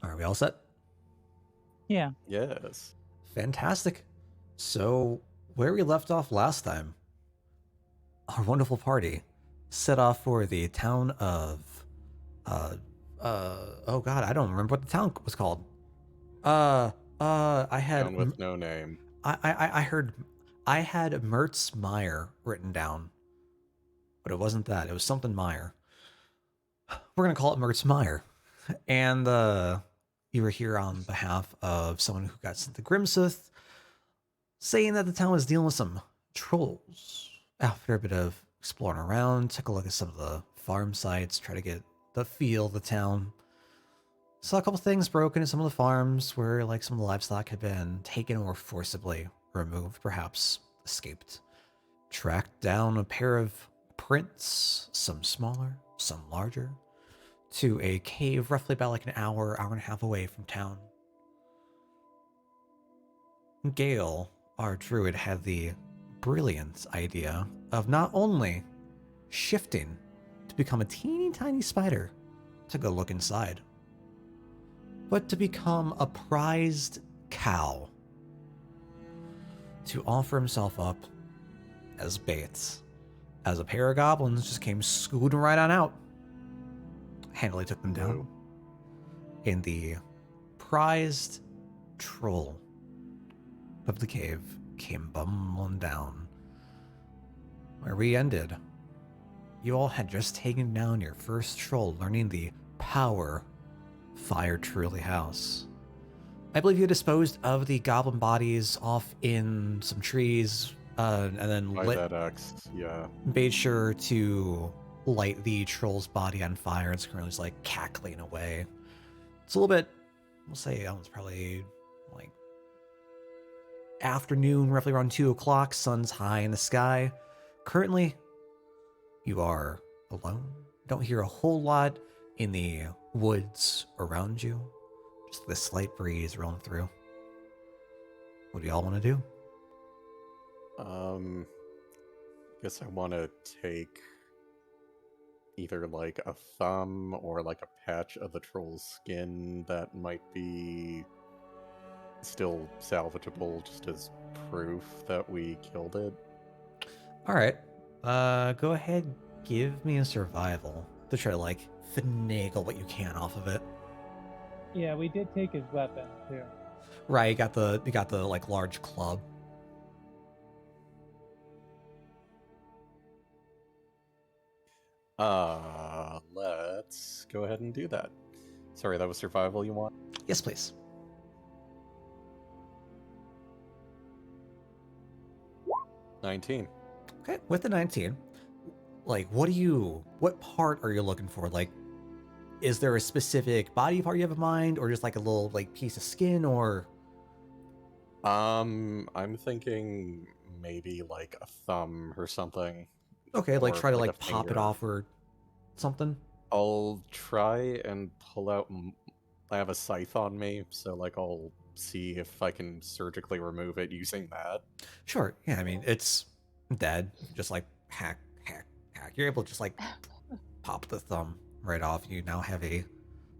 Are we all set? Yeah. Yes. Fantastic. So, where we left off last time, our wonderful party set off for the town of, uh, oh god, I don't remember what the town was called. I had, Town with no name. I heard, I had Mertz Meyer written down, but it wasn't that. It was something Meyer. We're gonna call it Mertz Meyer. And, you were here on behalf of someone who got sent to Grimsith, saying that the town was dealing with some trolls. After a bit of exploring around, took a look at some of the farm sites, try to get the feel of the town. Saw a couple things broken in some of the farms where like some of the livestock had been taken or forcibly removed, perhaps escaped. Tracked down a pair of prints, some smaller, some larger, to a cave roughly about like an hour, hour and a half away from town. Gale, our druid, had the brilliant idea of not only shifting to become a teeny tiny spider to go look inside, but to become a prized cow to offer himself up as bait, as a pair of goblins just came scooting right on out. Handily took them down. And the prized troll of the cave came bumbling down. Where we ended, you all had just taken down your first troll, learning the power fire truly has. I believe you disposed of the goblin bodies off in some trees, and then By that axe, yeah. made sure to light the troll's body on fire. It's currently just like cackling away. It's a little bit, we'll say, it's probably like afternoon, roughly around 2 o'clock. Sun's high in the sky. Currently, you are alone. Don't hear a whole lot in the woods around you. Just the slight breeze rolling through. What do y'all want to do? Guess I want to take either like a thumb or like a patch of the troll's skin that might be still salvageable, just as proof that we killed it. All right. Go ahead. Give me a survival to try to like finagle what you can off of it. Yeah, we did take his weapon too. Right. You got the like large club. Let's go ahead and do that. Sorry, that was survival you want? Yes, please. $19. Okay, with the 19, like, what part are you looking for? Like, is there a specific body part you have in mind, or just like a little like piece of skin, or? I'm thinking maybe like a thumb or something. Okay, like Or try to like like a pop it finger. off or something. I'll try and pull out. I have a scythe on me, so like I'll see if I can surgically remove it using that. Sure. Yeah, I mean it's dead. Just like hack, hack, hack. You're able to just like pop the thumb right off. You now have a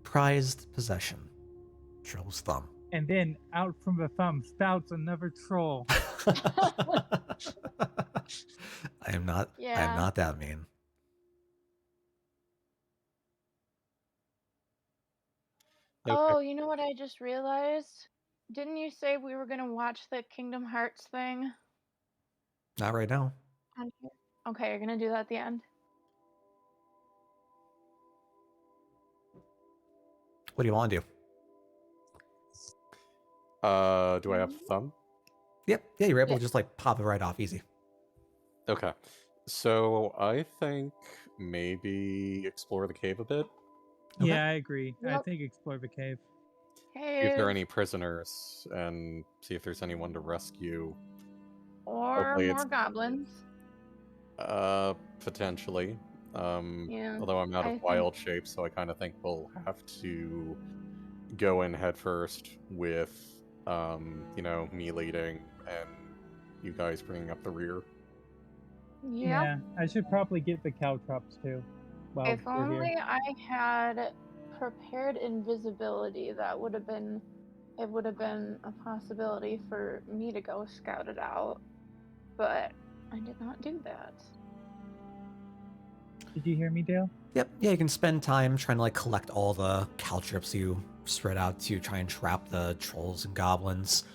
prized possession. Troll's thumb. And then out from the thumb spouts another troll. I am not that mean. Okay. Oh, you know what I just realized? Didn't you say we were gonna watch the Kingdom Hearts thing Not right now. on here? Okay, you're gonna do that at the end. What do you want to do? Do I have thumb? Yep. Yeah, you're able Yeah. to just like pop it right off easy. Okay. So I think maybe explore the cave a bit. Okay. Yeah, I agree. I Yep. think explore the cave. See if there are Hey, any prisoners and see if there's anyone to rescue. or Hopefully more it's goblins. Potentially. Yeah, Although I'm out I of think- wild shape, so I kind of think we'll have to go in headfirst with, me leading and you guys bringing up the rear. Yeah. I should probably get the caltrops too. Well, If we're here. only I had prepared invisibility, that would have been a possibility for me to go scout it out, but I did not do that. Did you hear me, Dale? Yep, yeah, you can spend time trying to like collect all the caltrips you spread out to try and trap the trolls and goblins.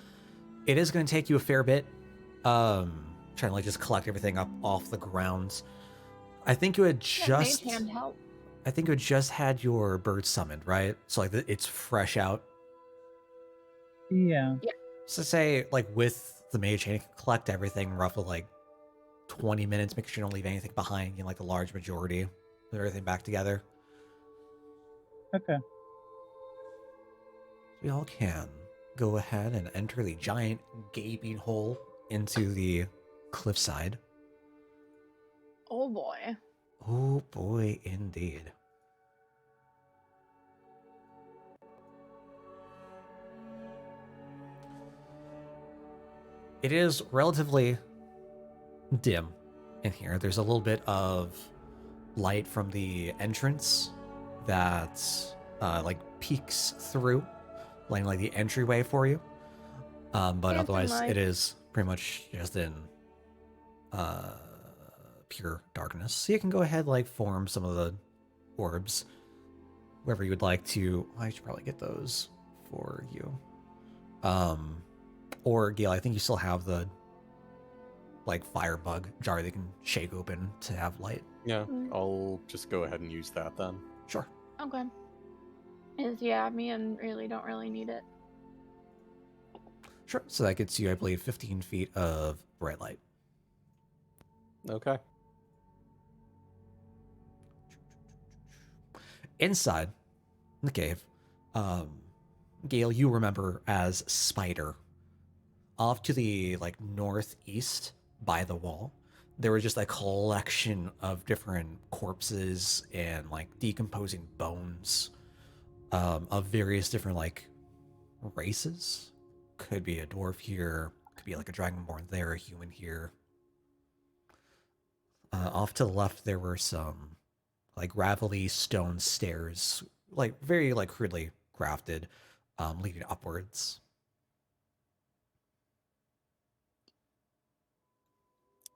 It is going to take you a fair bit, trying to like just collect everything up off the ground. I think you had just, Mage hand help. I think you had just had your bird summoned, right? So like it's fresh out. Yeah. So say like with the mage hand, you can collect everything roughly like 20 minutes, make sure you don't leave anything behind, you know, like the large majority, put everything back together. Okay. We all can go ahead and enter the giant gaping hole into the cliffside. Oh boy. Oh boy, indeed. It is relatively dim in here. There's a little bit of light from the entrance that like peeks through, lighting like the entryway for you. But Fancy otherwise, light. it is pretty much just in pure darkness. So you can go ahead like form some of the orbs wherever you would like to. I should probably get those for you. Or Gale, I think you still have the like firebug jar that you can shake open to have light. Yeah, I'll just go ahead and use that then. Sure. Okay. Me and really don't really need it. Sure. So that gets you, I believe, 15 feet of bright light. Okay. Inside the cave, Gale, you remember as Spider. Off to the like northeast by the wall, there was just a collection of different corpses and like decomposing bones of various different like races. Could be a dwarf here, could be like a dragonborn there, a human here. Off to the left, there were some like gravelly stone stairs, like very like crudely crafted, leading upwards.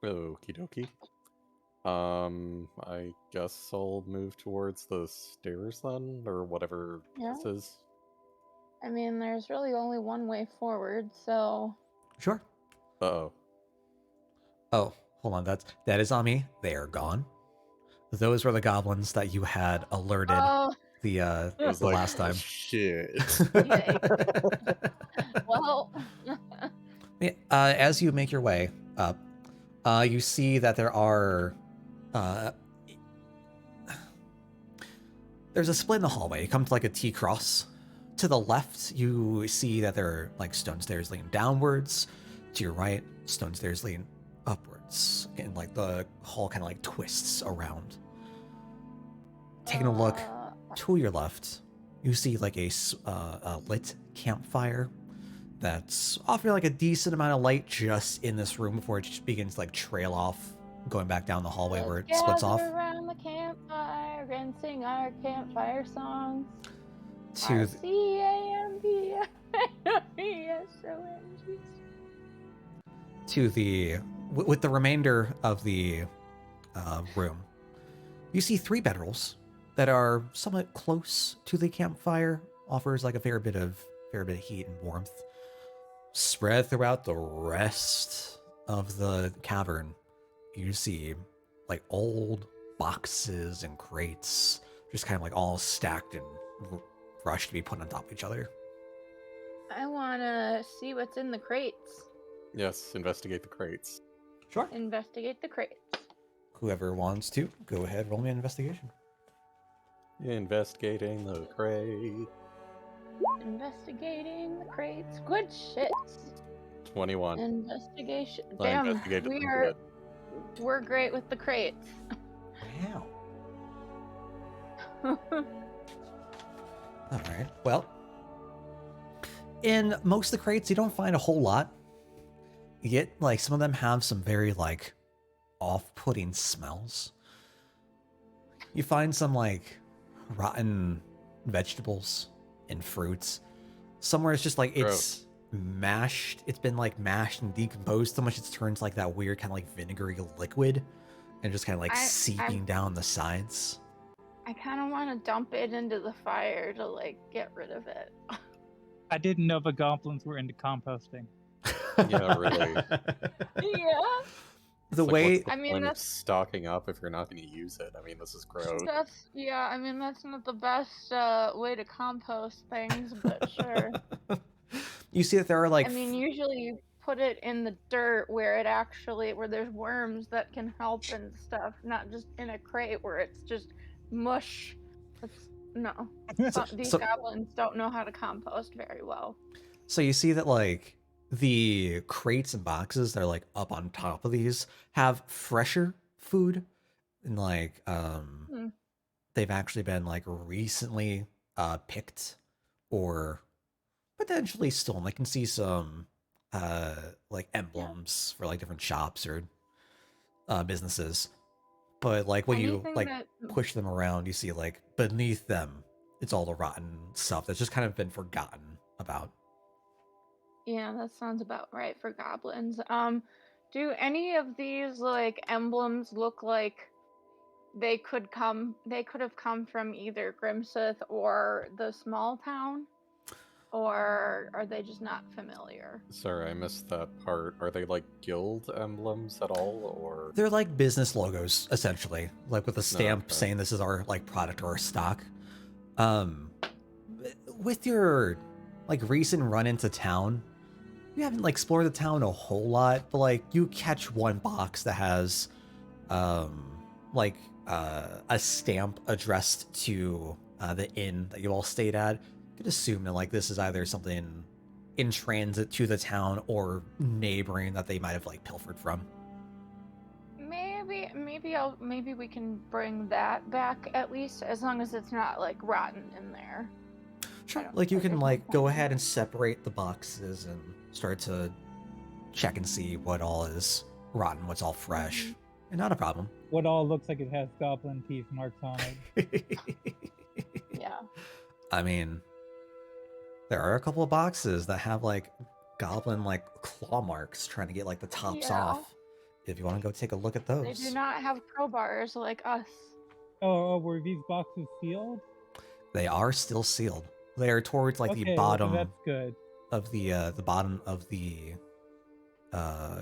Okie dokie. I guess I'll move towards the stairs then, or whatever Yeah. this is. I mean, there's really only one way forward, so Sure. Uh-oh. Oh, hold on. That is on me. They are gone. Those were the goblins that you had alerted the It was the like, last time. shit. well. Yeah, as you make your way up, you see that there are there's a split in the hallway. You come to like a T-cross. To the left, you see that there are like stone stairs leading downwards. To your right, stone stairs leading upwards. And like the hall kind of like twists around. Taking a look to your left, you see like a lit campfire that's offering like a decent amount of light just in this room before it just begins to like trail off, going back down the hallway where it splits off. Gather around the campfire and sing our campfire songs. To CAMPIRESONG. to the with the remainder of the room, you see 3 bedrolls that are somewhat close to the campfire. Offers like a fair bit of heat and warmth. Spread throughout the rest of the cavern, you see like old boxes and crates, just kind of like all stacked and rushed to be put on top of each other. I want to see what's in the crates. Yes, investigate the crates. Sure. Investigate the crates. Whoever wants to, go ahead, roll me an investigation. Investigating the crate. Investigating the crates. Good shit. 21. Investigation. I Damn, investigated them good. we're great with the crates. Wow. All right. Well, in most of the crates, you don't find a whole lot. You get like some of them have some very like off-putting smells. You find some like rotten vegetables and fruits. Somewhere it's just like it's mashed. It's been like mashed and decomposed so much it's turned like that weird kind of like vinegary liquid and just kind of like I seeping down the sides. I kind of want to dump it into the fire to like get rid of it. I didn't know the goblins were into composting. Yeah, really. Yeah. The It's like, way what's the I mean, point of that's stocking up if you're not going to use it? I mean, this is gross. yeah. I mean, that's not the best way to compost things, but sure. you see that there are like I mean, usually you put it in the dirt where there's worms that can help and stuff, not just in a crate where it's just mush. No. These so goblins don't know how to compost very well. So you see that like the crates and boxes that are like up on top of these have fresher food and like Hmm. they've actually been like recently picked or potentially stolen. I can see some like emblems for like different shops or businesses. But like when you Anything like that push them around, you see like beneath them it's all the rotten stuff that's just kind of been forgotten about. Yeah, that sounds about right for goblins. Do any of these like emblems look like they could have come from either Grimsith or the small town? Or are they just not familiar? Sorry, I missed that part. Are they like guild emblems at all, or They're like business logos, essentially, like with a stamp okay. saying this is our like product or our stock. Um, with your like recent run into town, you haven't like explored the town a whole lot, but like you catch one box that has, um, like a stamp addressed to the inn that you all stayed at. You could assume that like this is either something in transit to the town or neighboring that they might have like pilfered from. Maybe we can bring that back at least, as long as it's not like rotten in there. Sure. Like you can like go ahead and separate the boxes and start to check and see what all is rotten, what's all fresh. And not a problem. What all looks like it has goblin teeth marks on it. Yeah. I mean, there are a couple of boxes that have like goblin like claw marks trying to get like the tops Yeah. off. If you want to go take a look at those. They do not have crowbars like us. Oh, were these boxes sealed? They are still sealed. They are towards like Okay, the well, bottom that's good. of the bottom of the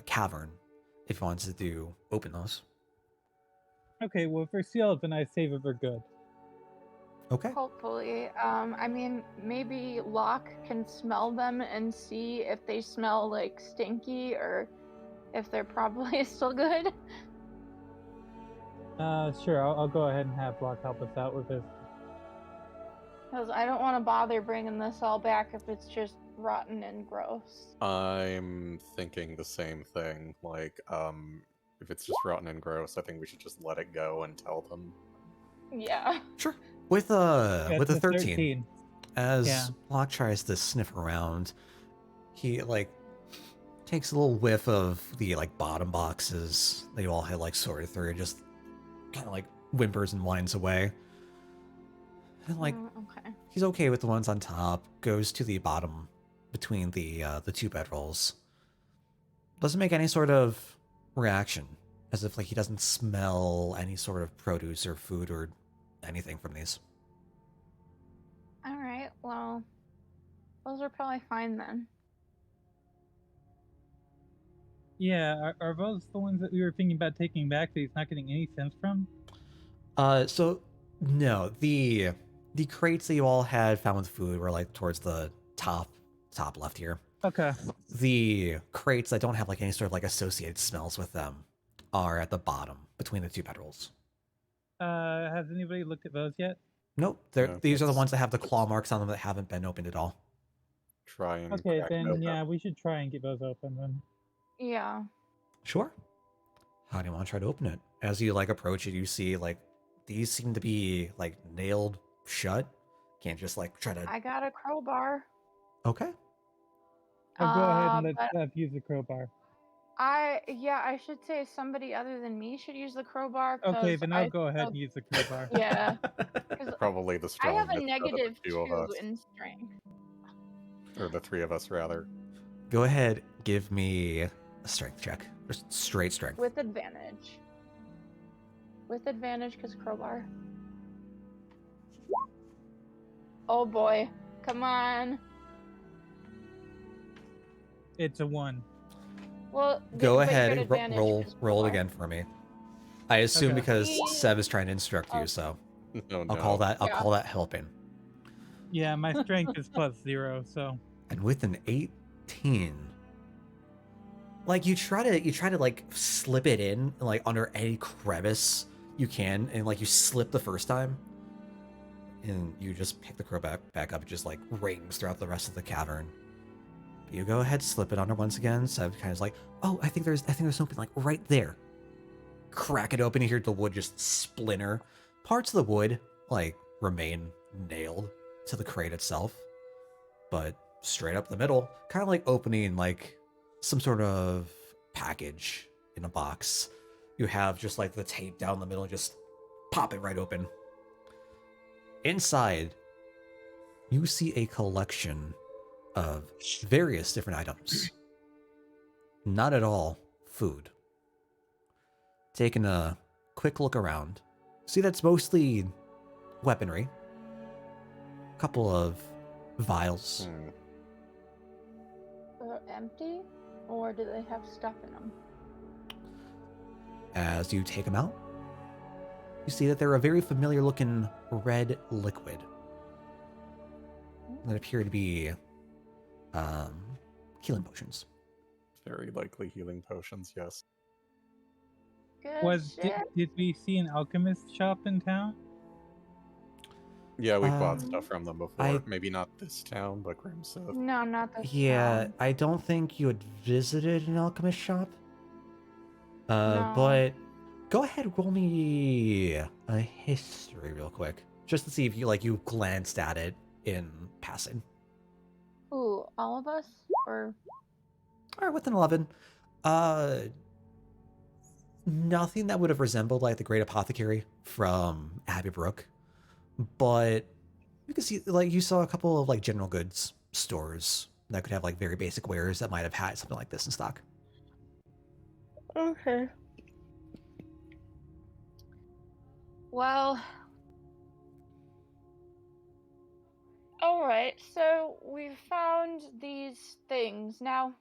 cavern. If you wanted to open those. Okay, well, if they're sealed, then I say that they're good. Okay. Hopefully. I mean, maybe Locke can smell them and see if they smell like stinky or if they're probably still good. Sure, I'll go ahead and have Block help us out with this. Because I don't want to bother bringing this all back if it's just rotten and gross. I'm thinking the same thing. Like, if it's just rotten and gross, I think we should just let it go and tell them. Yeah. Sure. With a 13. As Yeah. Locke tries to sniff around, he like takes a little whiff of the like bottom boxes that you all had like sorted through and just kind of like whimpers and whines away. And like Okay. he's okay with the ones on top, goes to the bottom between the two bedrolls. Doesn't make any sort of reaction, as if like he doesn't smell any sort of produce or food or anything from these. All right. Well, those are probably fine then. Yeah, are those the ones that we were thinking about taking back that he's not getting any sense from? So no, the crates that you all had found with food were like towards the top left here. Okay. The crates that don't have like any sort of like associated smells with them are at the bottom between the two bedrolls. Has anybody looked at those yet? Nope, No, these are the let's- ones that have the claw marks on them that haven't been opened at all. Try and Okay, crack then open. yeah, we should try and get those open then. Yeah. Sure. How do you want to try to open it? As you like approach it, you see like these seem to be like nailed shut. Can't just like try to. I got a crowbar. Okay. I'll go ahead and but let's use the crowbar. I should say somebody other than me should use the crowbar Okay, because then I'll go ahead and use the crowbar. yeah, because Probably the I have a strongest out of the two of -2 us, in strength. or the three of us rather. Go ahead, give me a strength check. Just straight strength. With advantage. With advantage, because crowbar. Oh boy. Come on. It's a 1. Well, Go but you ahead, get advantage roll 'cause roll it crowbar. again for me. I assume Okay. because Seb is trying to instruct you, Oh. so Oh I'll call no. that Yeah. helping. Yeah, my strength is +0, so And with an 18, like you try to like slip it in like under any crevice you can, and like you slip the first time, and you just pick the crow back up. It just like rings throughout the rest of the cavern. You go ahead, slip it under once again. So kind of like, oh, I think there's something like right there. Crack it open, you hear the wood just splinter. Parts of the wood like remain nailed to the crate itself, but straight up the middle, kind of like opening like some sort of package in a box. You have just like the tape down the middle, just pop it right open. Inside, you see a collection of various different items. Not at all food. Taking a quick look around, see that's mostly weaponry. A couple of vials. They're empty, or do they have stuff in them? As you take them out, you see that they're a very familiar looking red liquid that appear to be healing potions. Very likely healing potions, yes. Good shit. did we see an alchemist shop in town? Yeah, we bought Um, stuff from them before. I- Maybe not this town, but Grimseth. No, not this Yeah, town. I don't think you had visited an alchemist shop. No. But go ahead, roll me a history real quick, just to see if you glanced at it in passing. Ooh, all of us? Or All right, with an 11, nothing that would have resembled like the Great Apothecary from Abbey Brook, but you can see like you saw a couple of like general goods stores that could have like very basic wares that might have had something like this in stock. okay. Well, all right. So we found these things. Now,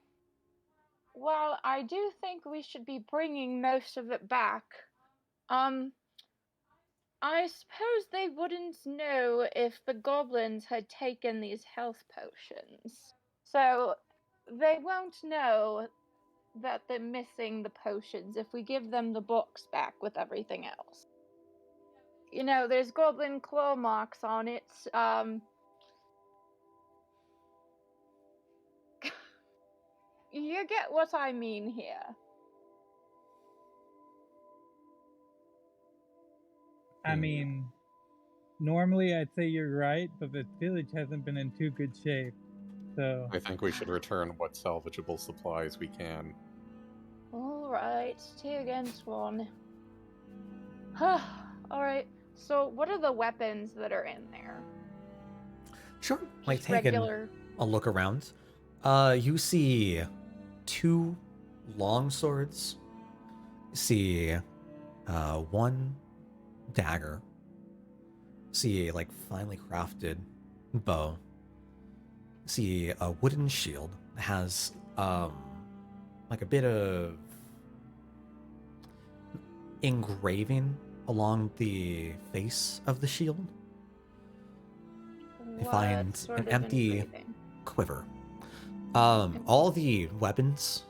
while I do think we should be bringing most of it back, I suppose they wouldn't know if the goblins had taken these health potions. So they won't know that they're missing the potions if we give them the box back with everything else. You know, there's goblin claw marks on it. You get what I mean here. I mean, normally I'd say you're right, but the village hasn't been in too good shape. So I think we should return what salvageable supplies we can. Alright, 2 against 1. Alright, so what are the weapons that are in there? Sure, like Just taking regular. a look around. You see 2 long swords. You see 1 dagger. See a like finely crafted bow. See a wooden shield that has like a bit of engraving along the face of the shield. You What find sort an of empty engraving? quiver. All the weapons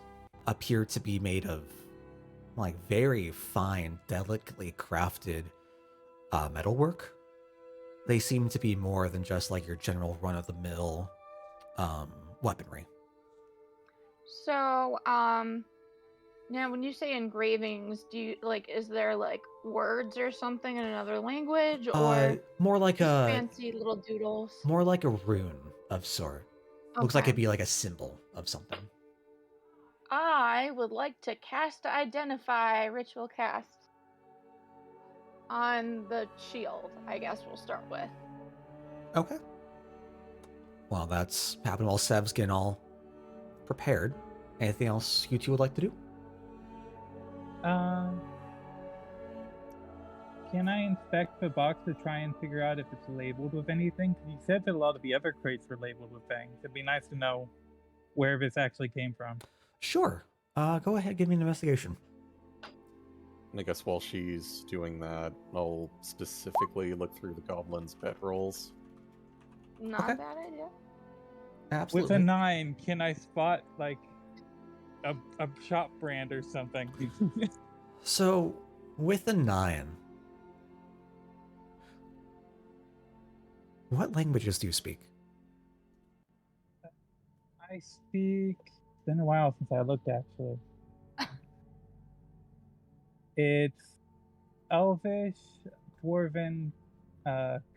appear to be made of like very fine, delicately crafted metalwork. They seem to be more than just like your general run-of-the-mill weaponry. So, now when you say engravings, do you like is there like words or something in another language or More like just a fancy little doodles? rune of sort. Looks like Okay. it'd be like a symbol of something. I would like to cast Identify ritual cast on the shield, I guess we'll start with. Okay. Well, that's happening while Sev's getting all prepared. Anything else you two would like to do? Can I inspect the box to try and figure out if it's labeled with anything? Because you said that a lot of the other crates were labeled with things. It'd be nice to know where this actually came from. Sure. Go ahead, give me an investigation. And I guess while she's doing that, I'll specifically look through the goblin's bedrolls. Not Okay. a bad idea. Absolutely. With a 9, can I spot like a shop brand or something? So, with a 9, what languages do you speak? I speak. It's been a while since I looked, actually. It's Elvish, Dwarven,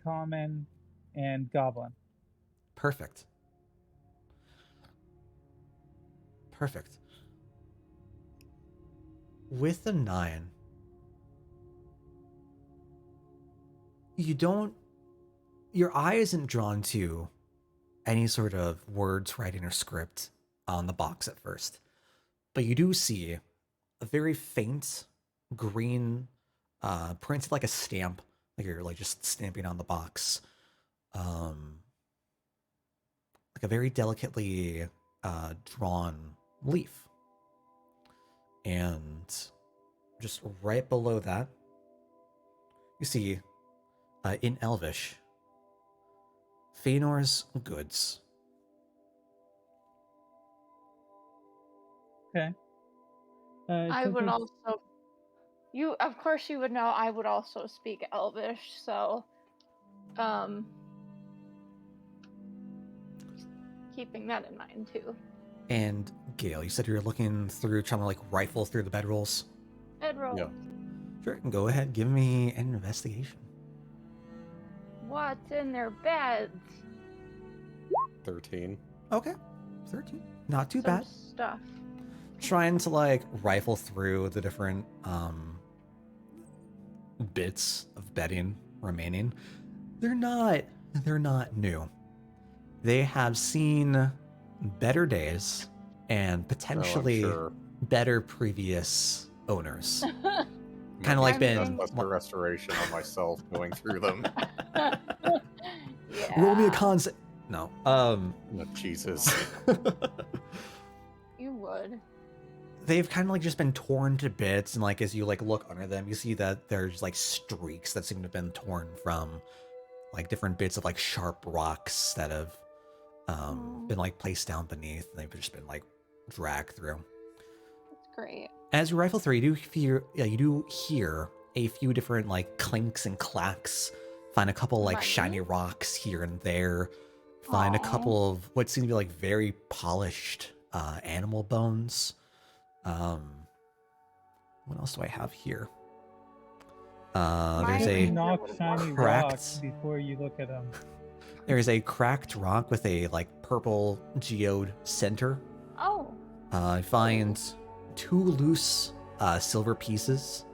Common, and Goblin. Perfect. Perfect. With a 9, your eye isn't drawn to any sort of words, writing, or script on the box at first. But you do see a very faint green, printed like a stamp, like you're like just stamping on the box. Like a very delicately drawn leaf. And just right below that, you see in Elvish, Feanor's goods. Okay. I does would it- also. Of course, you would know. I would also speak Elvish, so, keeping that in mind too. And Gale, you said you were looking through, trying to like rifle through the bedrolls. Bedroll. Yeah. Sure, go ahead, give me an investigation. What's in their beds? 13. Okay, 13. Not too Some bad. stuff. Trying to like rifle through the different bits of bedding remaining. They're not new. They have seen better days and potentially sure. better previous owners. Yeah. Kind of like I'm been Gunbuster restoration on myself going through them. roll me a con. No. Oh, Jesus. You would. They've kind of like just been torn to bits, and like as you like look under them, you see that there's like streaks that seem to have been torn from like different bits of like sharp rocks that have been like placed down beneath, and they've just been like dragged through. That's great. As you rifle through, you do hear a few different like clinks and clacks. Find a couple like Money? shiny rocks here and there. Find a Aw. couple of what seem to be like very polished animal bones. What else do I have here? There's Mine- a knock shiny cracked- rocks before you look at them. there's a cracked rock with a like purple geode center. Oh. I find 2 loose silver pieces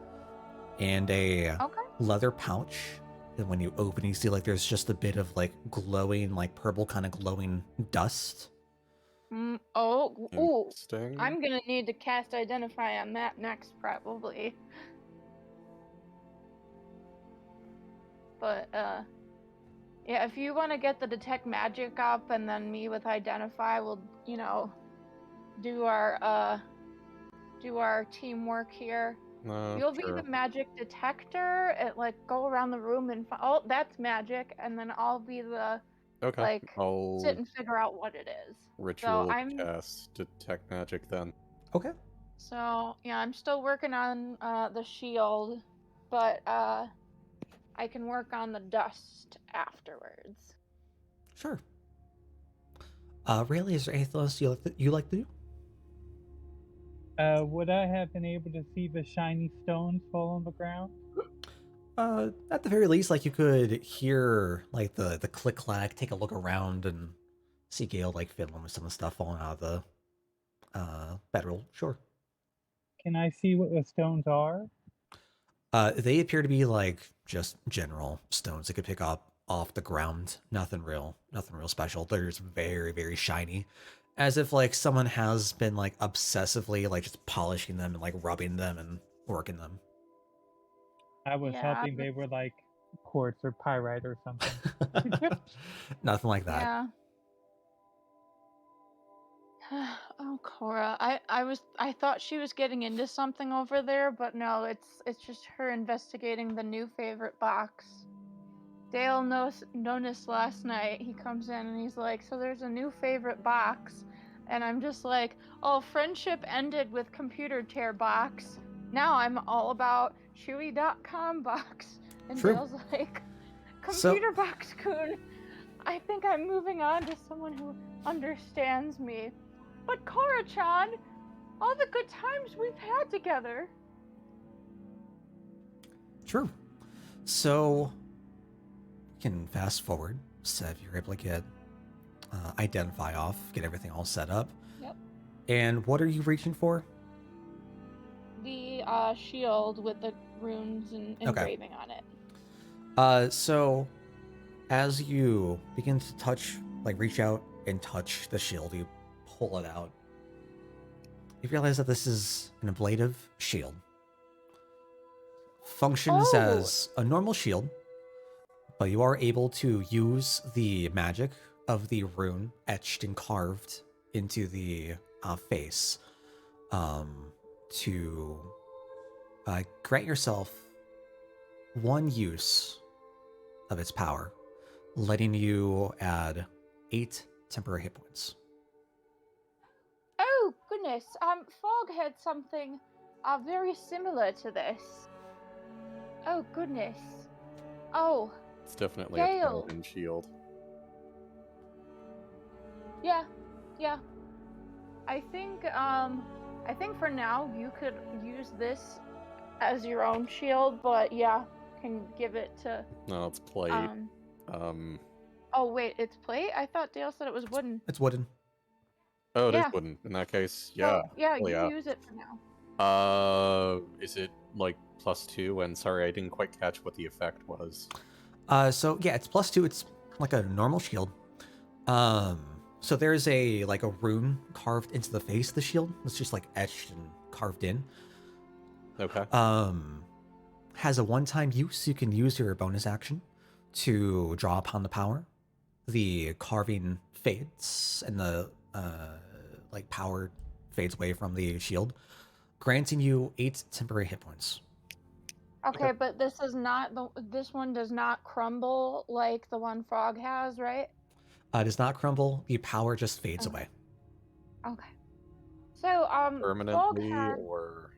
and a Okay. leather pouch. And when you open, you see like there's just a bit of like glowing, like purple kind of glowing dust. Oh. Ooh. Interesting. I'm gonna need to cast Identify on that next, probably. But, yeah, if you want to get the Detect Magic up and then me with Identify, we'll, do our teamwork here. You'll be Sure. the magic detector. Go around the room and oh, that's magic, and then I'll be the Okay. like, I'll sit and figure out what it is. ritual I'm- cast detect magic then. Okay. So yeah, I'm still working on the shield, but I can work on the dust afterwards. Sure. Rayleigh, is there anything else you like to do? Would I have been able to see the shiny stones fall on the ground? At the very least, like you could hear like the click clack, take a look around, and see Gale like fiddling with some of the stuff falling out of bedroll, sure. Can I see what the stones are? They appear to be like just general stones they could pick up off the ground. Nothing real special. They're just very, very shiny. As if like someone has been like obsessively like just polishing them and like rubbing them and working them. I was Yeah, hoping they were like quartz or pyrite or something. Nothing like that. yeah. Oh, Cora. I thought she was getting into something over there, but no, it's just her investigating the new favorite box. Dale noticed last night. He comes in and he's like, "So there's a new favorite box," and I'm just like, "Oh, friendship ended with computer tear box. Now I'm all about Chewy.com box." And True. Dale's like, So- "Computer box coon. I think I'm moving on to someone who understands me." But Cora-chan, all the good times we've had together. True. So, we can fast forward. Sev, you're able to get identify off, get everything all set up. Yep. And what are you reaching for? The shield with the runes and engraving on it. So as you begin to touch, like reach out and touch the shield, you pull it out. You realize that this is an ablative shield. Functions as a normal shield, but you are able to use the magic of the rune etched and carved into the face to grant yourself one use of its power, letting you add 8 temporary hit points. Oh goodness, Fog had something very similar to this. Oh goodness. Oh. It's definitely Gale. a paladin shield. Yeah. I think for now you could use this as your own shield, but yeah, can give it to No, it's plate. Oh wait, it's plate? I thought Dale said it was wooden. It's wooden. Oh, it is Yeah. wooden. In that case, So, yeah. yeah, hell you yeah. use it for now. Is it like +2? And sorry, I didn't quite catch what the effect was. So yeah, it's +2. It's like a normal shield. So there's a rune carved into the face of the shield. It's just like etched and carved in. Okay. Has a one-time use. You can use your bonus action to draw upon the power. The carving fades and the power fades away from the shield, granting you 8 temporary hit points. Okay, but this is not this one does not crumble like the one Frog has, right? It does not crumble. The power just fades away. Okay. So, Frog Permanently had... or...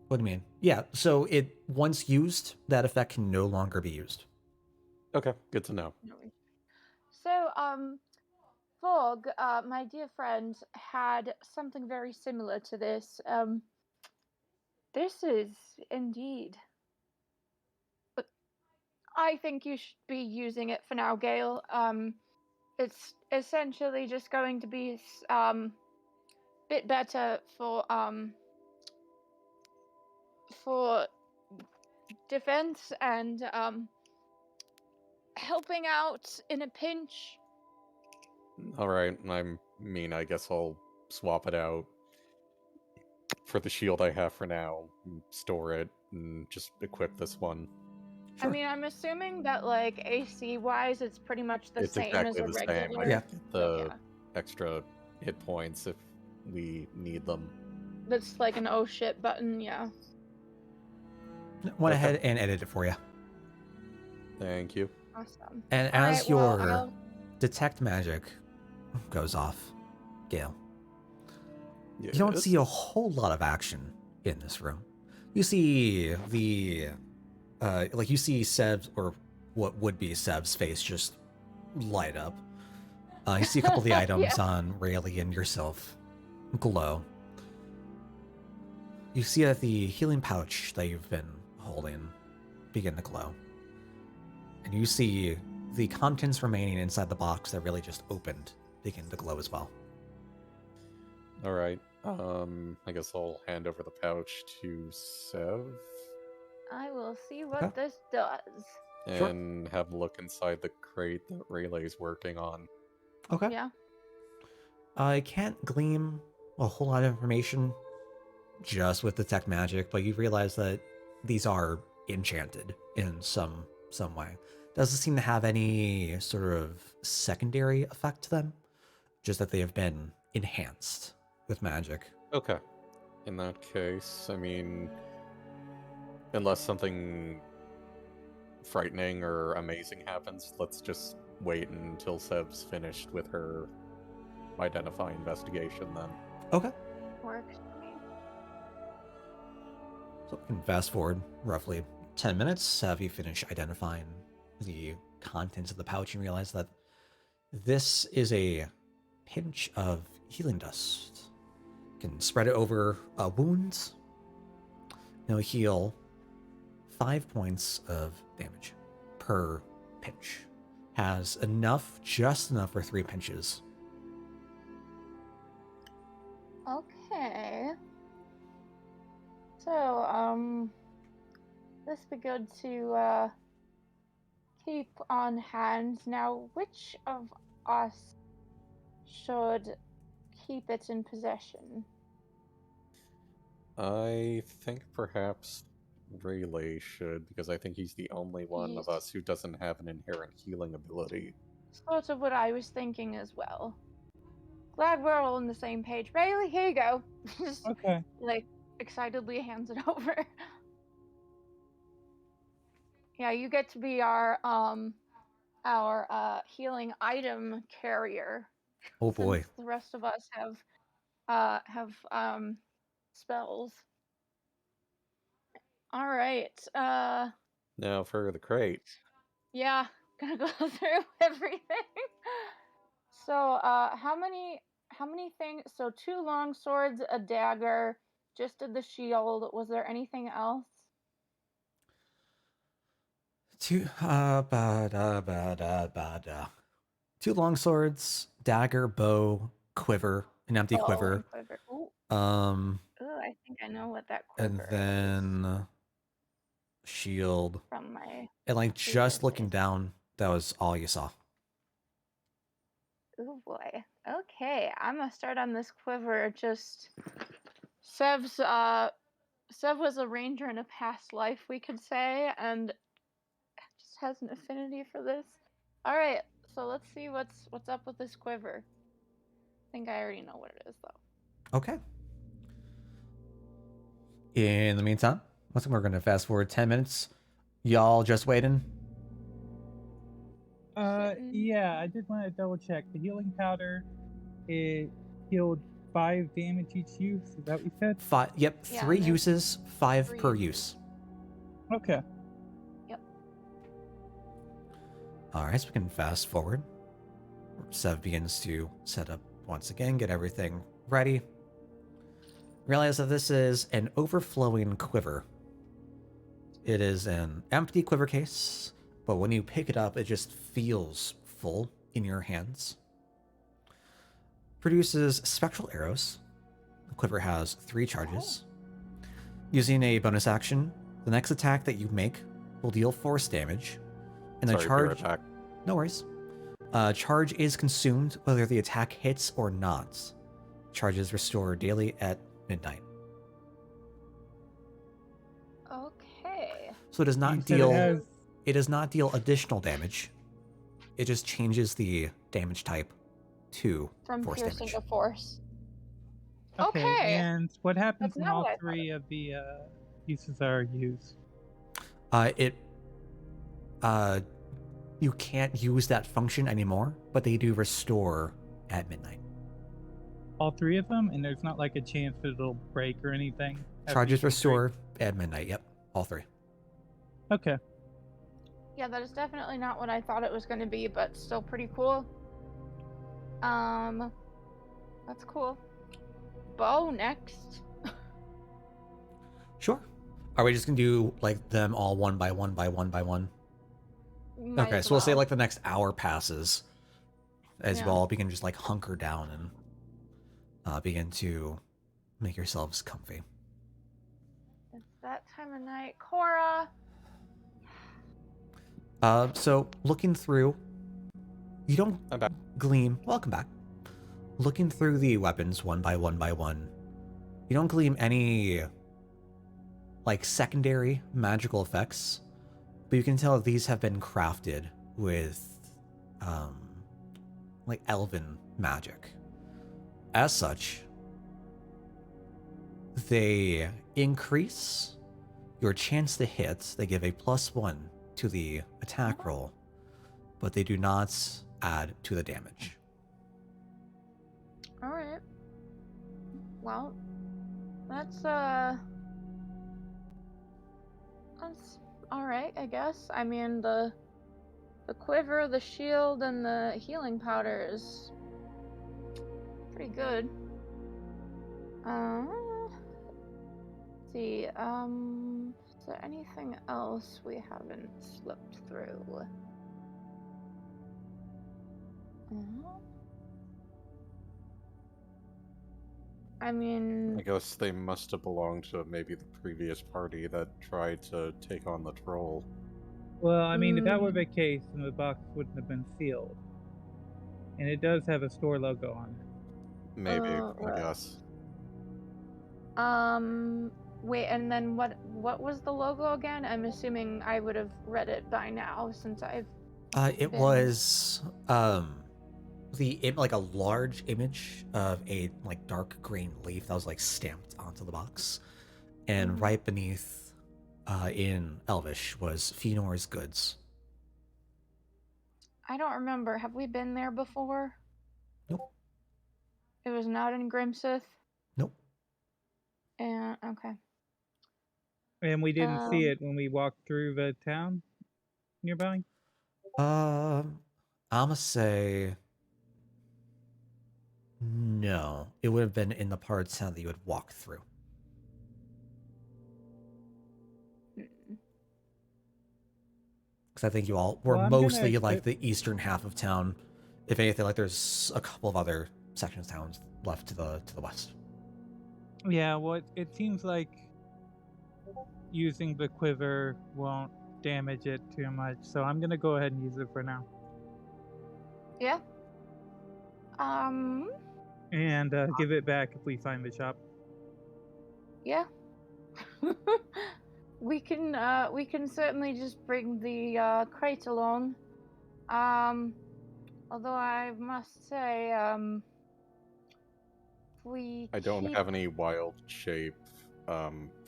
What do you mean? Yeah, so it once used, that effect can no longer be used. Okay, good to know. So, Frog, my dear friend, had something very similar to this. This is indeed... But I think you should be using it for now, Gale. It's essentially just going to be bit better for defense and helping out in a pinch. Alright, I guess I'll swap it out for the shield I have for now, and store it, and just equip this one. Sure. I mean, I'm assuming that, like, AC-wise, it's pretty much the It's same exactly as a the same. regular. I Yeah. get the extra hit points if we need them. That's like an oh shit button, yeah. Went Okay. ahead and edited it for you. Thank you. Awesome. And All as right, your well, detect magic goes off, Gale, Yes. you don't see a whole lot of action in this room. You see the, you see Seb's, or what would be Seb's face just light up. You see a couple of the items on Rayleigh and yourself glow. You see that the healing pouch that you've been holding begin to glow. And you see the contents remaining inside the box that really just opened begin to glow as well. All right. I guess I'll hand over the pouch to Sev I will see what Okay. this does. Sure. and have a look inside the crate that Rayleigh's working on. Okay. Yeah. I can't glean a whole lot of information just with detect magic, but you realize that these are enchanted in some way. Doesn't seem to have any sort of secondary effect to them, just that they have been enhanced with magic. Okay. In that case, I mean, unless something frightening or amazing happens, let's just wait until Sev's finished with her identify investigation then. Okay. Works for me. So we can fast forward roughly 10 minutes, have you finish identifying the contents of the pouch and realize that this is a pinch of healing dust. You can spread it over wounds. It'll heal 5 points of damage per pinch. Has enough, just enough for 3 pinches. Okay. So, this be good to keep on hand. Now, which of us should keep it in possession? I think perhaps Rayleigh should, because I think he's the only one of Yes. us who doesn't have an inherent healing ability. Sort of what I was thinking as well. Glad we're all on the same page. Rayleigh, here you go. Just Okay. like excitedly hands it over. Yeah, you get to be our healing item carrier. Oh boy. Since the rest of us have spells. All right. Now for the crate. Yeah, gonna go through everything. So, how many things? So, 2 long swords, a dagger, just did the shield. Was there anything else? Two two long swords, dagger, bow, quiver, an empty Oh, quiver. and quiver. Ooh, I think I know what that And quiver is then shield. from my And like just previous looking playthrough. down, that was all you saw. Oh boy. Okay, I'm gonna start on this quiver. Just Sev was a ranger in a past life, we could say, and just has an affinity for this. All right, so let's see what's up with this quiver. I think I already know what it is though. Okay. In the meantime, we're gonna fast forward 10 minutes. Y'all just waiting. Sitting. Yeah, I did want to double check. The healing powder, it healed 5 damage each use. Is that what you said? Yep, Yeah, 3 there's uses, 5 3 per uses. use. Okay. Yep. Alright, so we can fast forward. Sev begins to set up once again, get everything ready. Realize that this is an overflowing quiver. It is an empty quiver case, but when you pick it up, it just feels full in your hands. Produces spectral arrows. The quiver has 3 charges. Using a bonus action, the next attack that you make will deal force damage. And the Sorry, be charge. right back. No worries. Charge is consumed whether the attack hits or not. Charges restore daily at midnight. Okay. So it does not You said deal. it has. It does not deal additional damage. It just changes the damage type to From force piercing damage. to force. Okay. Okay. And what happens That's when not all what I thought 3 of the uses are used? You can't use that function anymore, but they do restore at midnight. All 3 of them, and there's not like a chance that it'll break or anything. after Charges you do 3? restore at midnight. Yep, all 3. Okay. Yeah, that is definitely not what I thought it was going to be, but still pretty cool. That's cool. Bow next. Sure. Are we just gonna do like them all one by one by one by one? Might Okay, as so we'll say well. like the next hour passes as Yeah. you all begin just like hunker down begin to make yourselves comfy. It's that time of night. Cora! So looking through, you don't I'm back. gleam. Welcome back. Looking through the weapons one by one, you don't gleam any like secondary magical effects, but you can tell these have been crafted with like elven magic. As such, they increase your chance to hit. They give a +1 to the attack roll, but they do not add to the damage. Alright. Well, that's alright, I guess. I mean, the quiver, the shield, and the healing powder is pretty good. Let's see, is there anything else we haven't slipped through? I mean, I guess they must have belonged to maybe the previous party that tried to take on the troll. Well, I mean, if that were the case, then the box wouldn't have been sealed. And it does have a store logo on it. Maybe, I right. guess. Wait, and then what was the logo again? I'm assuming I would have read it by now since I've It been- was like a large image of a like dark green leaf that was like stamped onto the box, and right beneath, in Elvish, was Fenor's goods. I don't remember. Have we been there before? Nope. It was not in Grimsith? Nope. And okay. And we didn't see it when we walked through the town nearby? I'ma say no. It would have been in the part of town that you would walk through. Because I think you all were Well, mostly like the eastern half of town. If anything, like there's a couple of other sections of towns left to the west. Yeah, well, it seems like using the quiver won't damage it too much, so I'm gonna go ahead and use it for now. Yeah. And give it back if we find the shop. Yeah. we can certainly just bring the crate along. Although I must say, I don't have any wild shape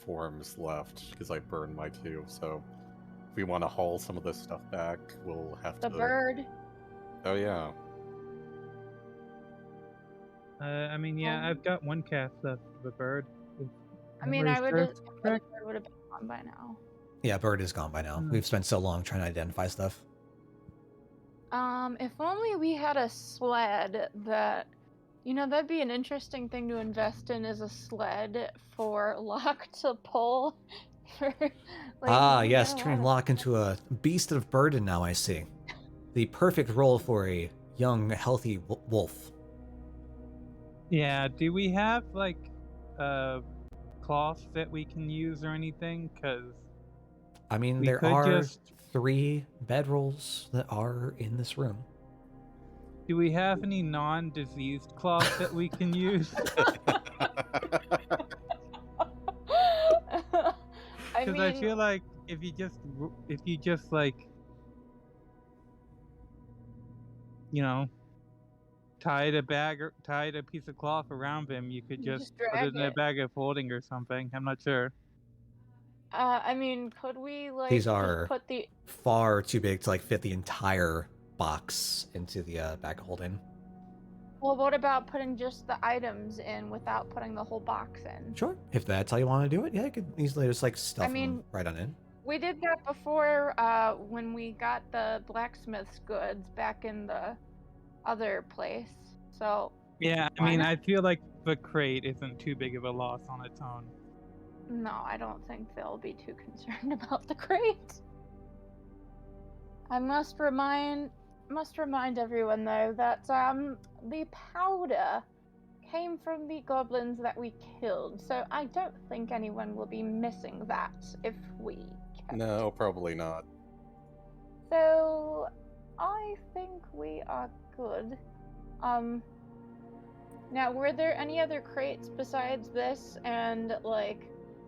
forms left because I burned my 2. So if we want to haul some of this stuff back, we'll have the to. bird. Oh yeah. I mean, yeah, I've got 1 cast left of the bird. I mean, I would have the bird would have been gone by now. Yeah, bird is gone by now. We've spent so long trying to identify stuff. If only we had a sled that, that'd be an interesting thing to invest in, is a sled for Locke to pull. Yes, turning Locke into a beast of burden now, I see. The perfect role for a young, healthy wolf. Yeah, do we have, like, cloth that we can use or anything? Because I mean, there are 3 bedrolls that are in this room. Do we have any non-diseased cloth that we can use? Because I feel like if you just like, tied a piece of cloth around him, you could just put it in a bag of holding or something. I'm not sure. I mean, could we like These are just put the far too big to like fit the entire box into the bag of holding. Well, what about putting just the items in without putting the whole box in? Sure, if that's how you want to do it, yeah, you could easily just like stuff them right on in. We did that before when we got the blacksmith's goods back in the other place. So yeah, I mean, I feel like the crate isn't too big of a loss on its own. No, I don't think they'll be too concerned about the crate. I must remind everyone though that the powder came from the goblins that we killed, so I don't think anyone will be missing that if we kept No, it. probably not. So I think we are good. Now, were there any other crates besides this? And like,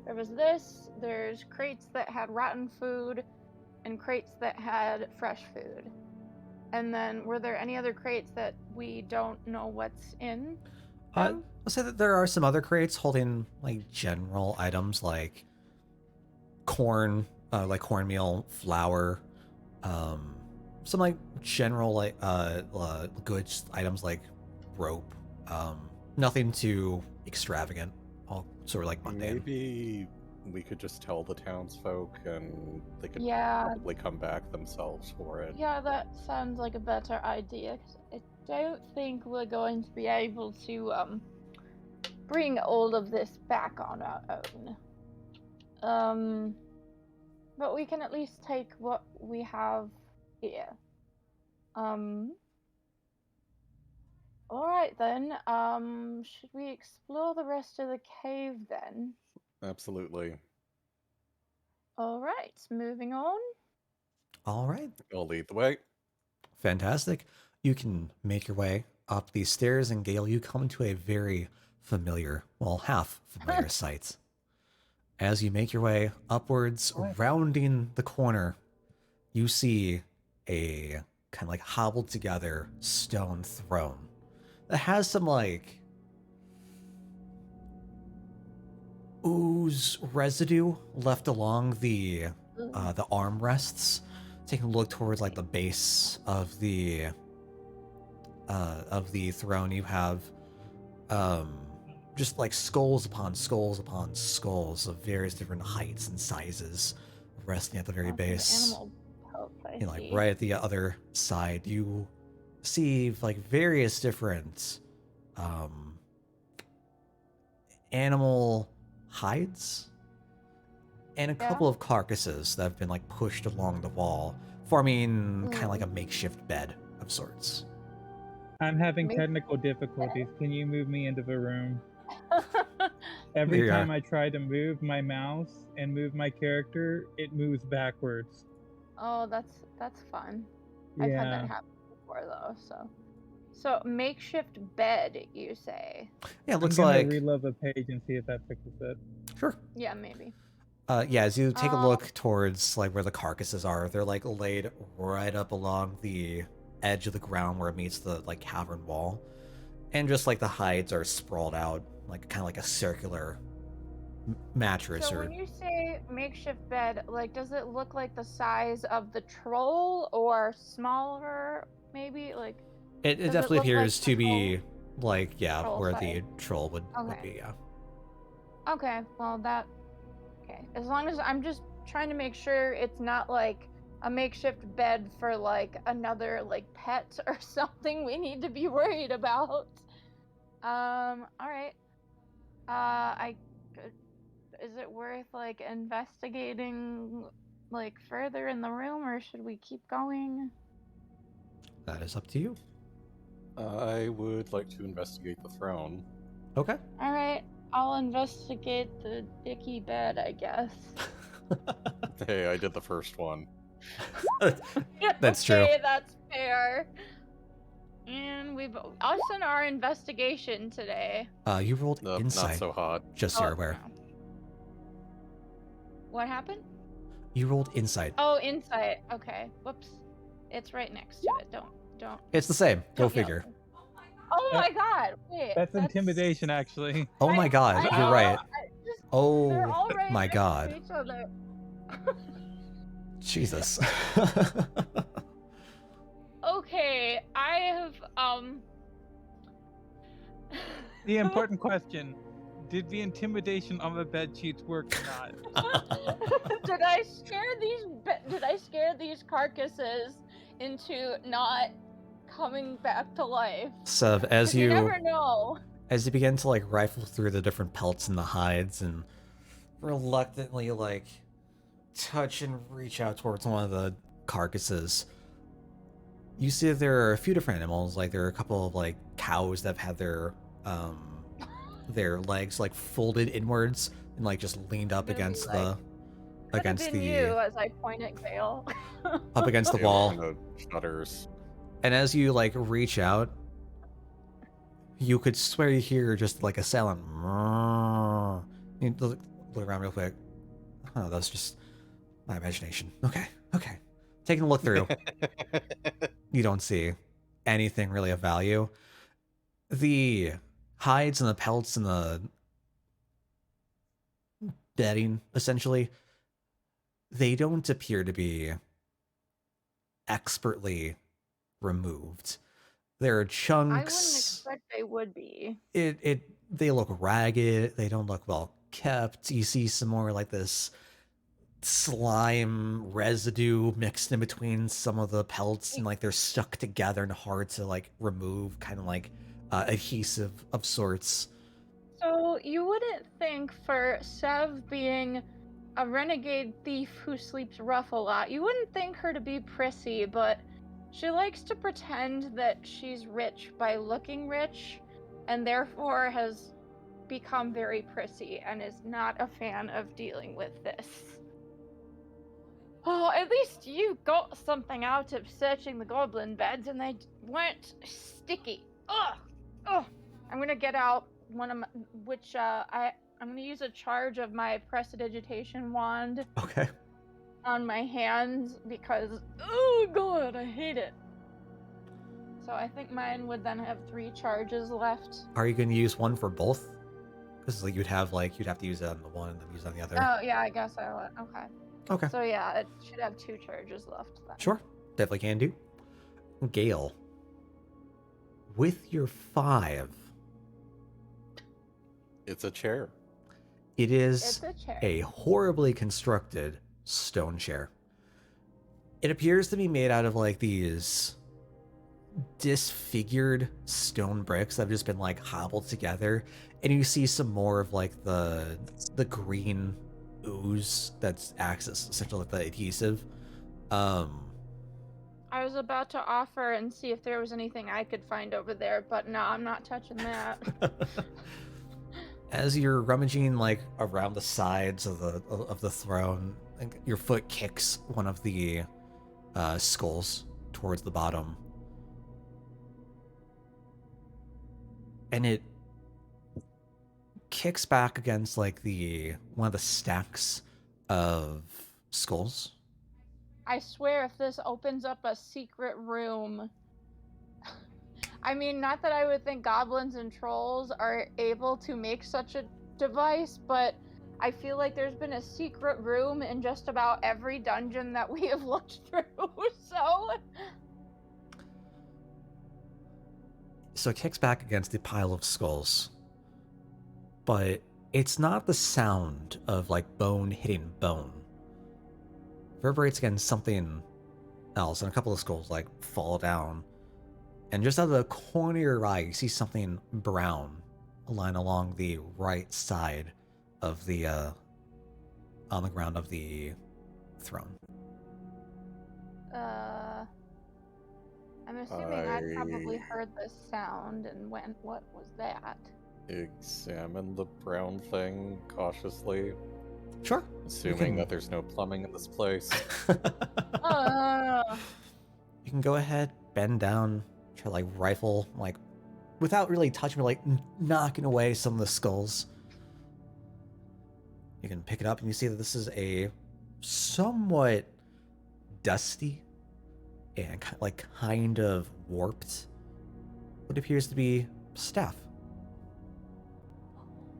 there was this. There's crates that had rotten food, and crates that had fresh food. And then, were there any other crates that we don't know what's in them? I'll say that there are some other crates holding like general items like corn, like cornmeal, flour, some like general like goods items like rope. Nothing too extravagant. All sort of like mundane. Maybe we could just tell the townsfolk and they could Yeah, probably come back themselves for it. yeah, that sounds like a better idea. 'Cause I don't think we're going to be able to bring all of this back on our own. But we can at least take what we have here. All right then. Should we explore the rest of the cave then? Absolutely. All right, moving on. All right. I'll lead the way. Fantastic. You can make your way up these stairs, and Gale, you come to a very familiar, well, half familiar sight. As you make your way upwards, rounding the corner, you see a kind of like hobbled together stone throne that has some like ooze residue left along the armrests. Taking a look towards like the base of the throne, you have just like skulls upon skulls upon skulls of various different heights and sizes resting at the very base. Animal pulp, I You know, like see. right at the other side, you see like various different animal hides and a couple of carcasses that have been like pushed along the wall, forming kind of like a makeshift bed of sorts. I'm having Me- technical difficulties. Can you move me into the room? Every There you time are. I try to move my mouse and move my character, it moves backwards. Oh, that's fun. I've had that Yeah. happen before though. So makeshift bed, you say? Yeah, it looks I'm gonna like reload the page and see if that fixes it. sure. Yeah, maybe. Yeah, as you take a look towards like where the carcasses are, they're like laid right up along the edge of the ground where it meets the like cavern wall, and just like the hides are sprawled out like kind of like a circular mattress So or when you say makeshift bed, like, does it look like the size of the troll or smaller? Maybe like. it Does it definitely look like appears the to be like troll where size? the troll would Okay. be. Yeah. Okay, well that. Okay, as long as I'm just trying to make sure it's not like a makeshift bed for like another like pet or something we need to be worried about. All right. Is it worth like investigating like further in the room, or should we keep going? That is up to you. I would like to investigate the throne. Okay. All right, I'll investigate the dicky bed, I guess. Hey, I did the first one. That's true. Okay, that's fair. And we've us in our investigation today. You rolled Nope, insight, not so hot. just so Oh, you're aware. no. What happened? You rolled insight. Oh, insight. Okay. Whoops. It's right next to it. Don't. It's the same. Go don't yell. figure. Oh my god. Wait. That's intimidation, actually. Oh my god, I you're know, right. they're Oh all right my next to god. each other. Jesus. Okay, I have The important question: did the intimidation on the bed sheets work or not? did I scare these carcasses into not coming back to life? So as 'Cause you never know. as you begin to like rifle through the different pelts and the hides and reluctantly like touch and reach out towards one of the carcasses, you see that there are a few different animals. Like there are a couple of like cows that have had their their legs like folded inwards and like just leaned up I'm gonna be against like, the could have against been the you as I point at Gale. up against the Gale's wall. gonna shudders. And as you like reach out, you could swear you hear just like a silent. You look around real quick. Oh, that was just my imagination. Okay, okay. Taking a look through, you don't see anything really of value. The hides and the pelts and the bedding, essentially, they don't appear to be expertly removed. There are I wouldn't chunks. expect they would be. They look ragged. They don't look well kept. You see some more like this slime residue mixed in between some of the pelts, and like they're stuck together and hard to like remove, kind of like adhesive of sorts. So you wouldn't think, for Sev being a renegade thief who sleeps rough a lot, you wouldn't think her to be prissy, but she likes to pretend that she's rich by looking rich, and therefore has become very prissy and is not a fan of dealing with this. Oh, at least you got something out of searching the goblin beds, and they weren't sticky. Ugh! Ugh! I'm gonna get out one of my, I'm gonna use a charge of my prestidigitation wand Okay. on my hands because, oh god, I hate it. So I think mine would then have 3 charges left. Are you going to use one for both? Because like you'd have to use it on the one and then use it on the other. Oh yeah, I guess I would. Okay. Okay. So yeah, it should have 2 charges left then. Sure. Definitely can do. Gale, with your 5, It's a chair. it is It's a chair. a horribly constructed stone chair. It appears to be made out of like these disfigured stone bricks that have just been like hobbled together, and you see some more of like the green ooze that's acts as essentially like the adhesive. I was about to offer and see if there was anything I could find over there, but no, I'm not touching that. As you're rummaging like around the sides of the throne, like, your foot kicks one of the skulls towards the bottom, and it kicks back against like the one of the stacks of skulls. I swear if this opens up a secret room... I mean, not that I would think goblins and trolls are able to make such a device, but I feel like there's been a secret room in just about every dungeon that we have looked through, so... So it kicks back against the pile of skulls, but it's not the sound of like bone hitting bone. It reverberates against something else, and a couple of skulls like fall down. And just out of the corner of your eye, you see something brown lying along the right side of the on the ground of the throne. I'm assuming I probably I- heard this sound and went, what was that? Examine the brown thing cautiously, Sure. assuming that there's no plumbing in this place. You can go ahead, bend down, try to like rifle, like without really touching, but like knocking away some of the skulls. You can pick it up and you see that this is a somewhat dusty and kind of warped what appears to be staff.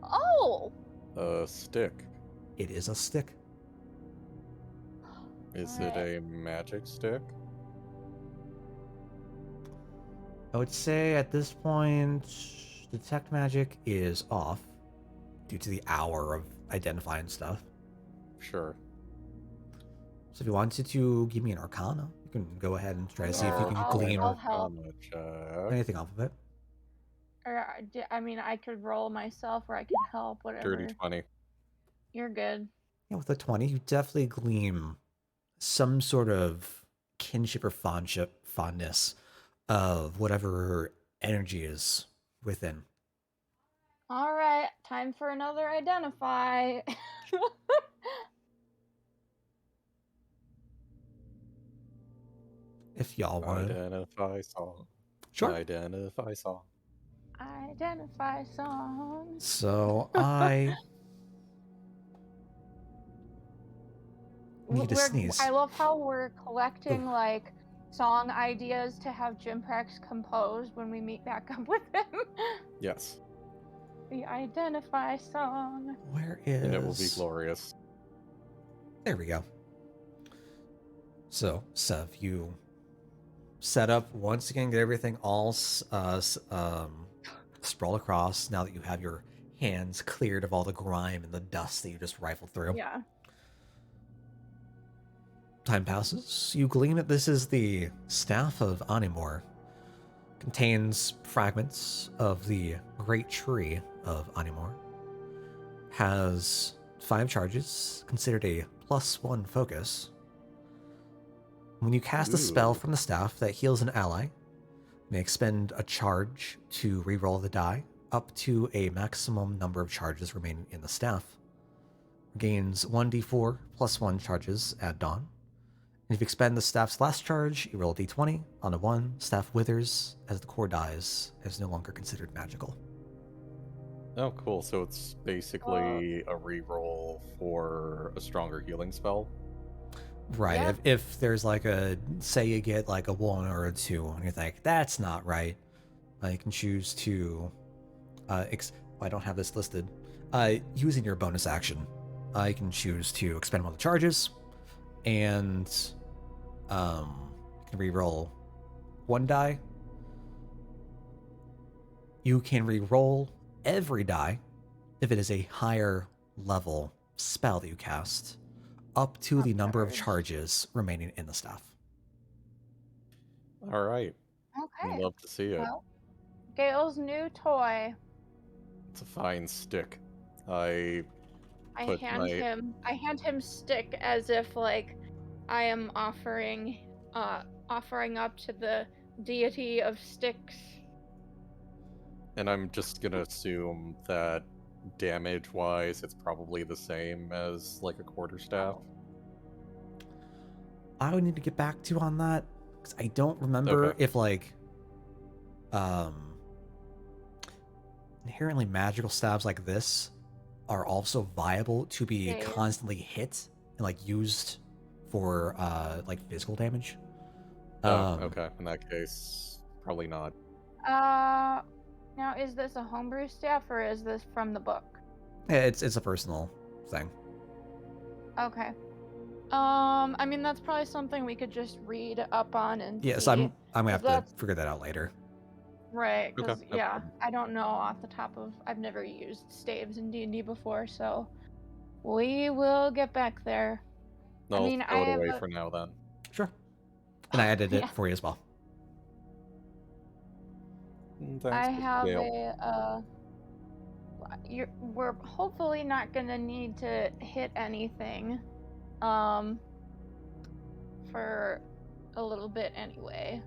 Oh! A stick. It is a stick. Is it a magic stick? I would say at this point, detect magic is off due to the hour of identifying stuff. Sure. So if you wanted to give me an arcana, you can go ahead and try to see if you can I'll glean help. Arcana check. anything off of it. Or, I mean, I could roll myself or I could help, whatever. Dirty 20. You're good. Yeah, with a 20, you definitely glean some sort of kinship or fondness of whatever energy is within. All right, time for another identify. If y'all want. Identify song. Sure. Identify song. Identify song. So I need to sneeze. I love how we're collecting like song ideas to have Jimprex compose when we meet back up with him. Yes. The identify song. Where is? And it will be glorious. There we go. So, Sev, you set up once again, get everything all sprawled across now that you have your hands cleared of all the grime and the dust that you just rifled through. Yeah. Time passes. You glean that this is the Staff of Animor. Contains fragments of the Great Tree of Animor. Has 5 charges, considered a +1 focus. When you cast a spell from the staff that heals an ally, you may expend a charge to reroll the die up to a maximum number of charges remaining in the staff. Gains 1d4 +1 charges at dawn. And if you expend the staff's last charge, you roll a d20. On a 1, staff withers as the core dies and is no longer considered magical. Oh, cool. So it's basically a reroll for a stronger healing spell. Right. Yep. If there's like a, say you get like a 1 or a 2, and you're like, that's not right, you can choose to, I don't have this listed, using your bonus action, you can choose to expend one of the charges, and you can reroll 1 die. You can reroll every die if it is a higher level spell that you cast, up to the number of charges remaining in the staff. All right. Okay. We'd love to see it. Well, Gail's new toy. It's a fine stick. I I hand him stick as if like I am offering up to the deity of sticks. And I'm just gonna assume that damage-wise, it's probably the same as like a quarterstaff. I would need to get back to you on that, because I don't remember if like inherently magical staves like this are also viable to be constantly hit and like used for like physical damage. Okay. In that case, probably not. Now is this a homebrew staff or is this from the book? Yeah, it's a personal thing. Okay. I mean that's probably something we could just read up on and yeah, see. so I'm gonna have to figure that out later. Right, because Okay, yeah, I don't know off the top of. I've never used staves in D&D before, so we will get back there. No, I mean, throw it away for now then. Sure. And I added it for you as well. Thanks, I have Gail. we're hopefully not gonna need to hit anything, for a little bit anyway.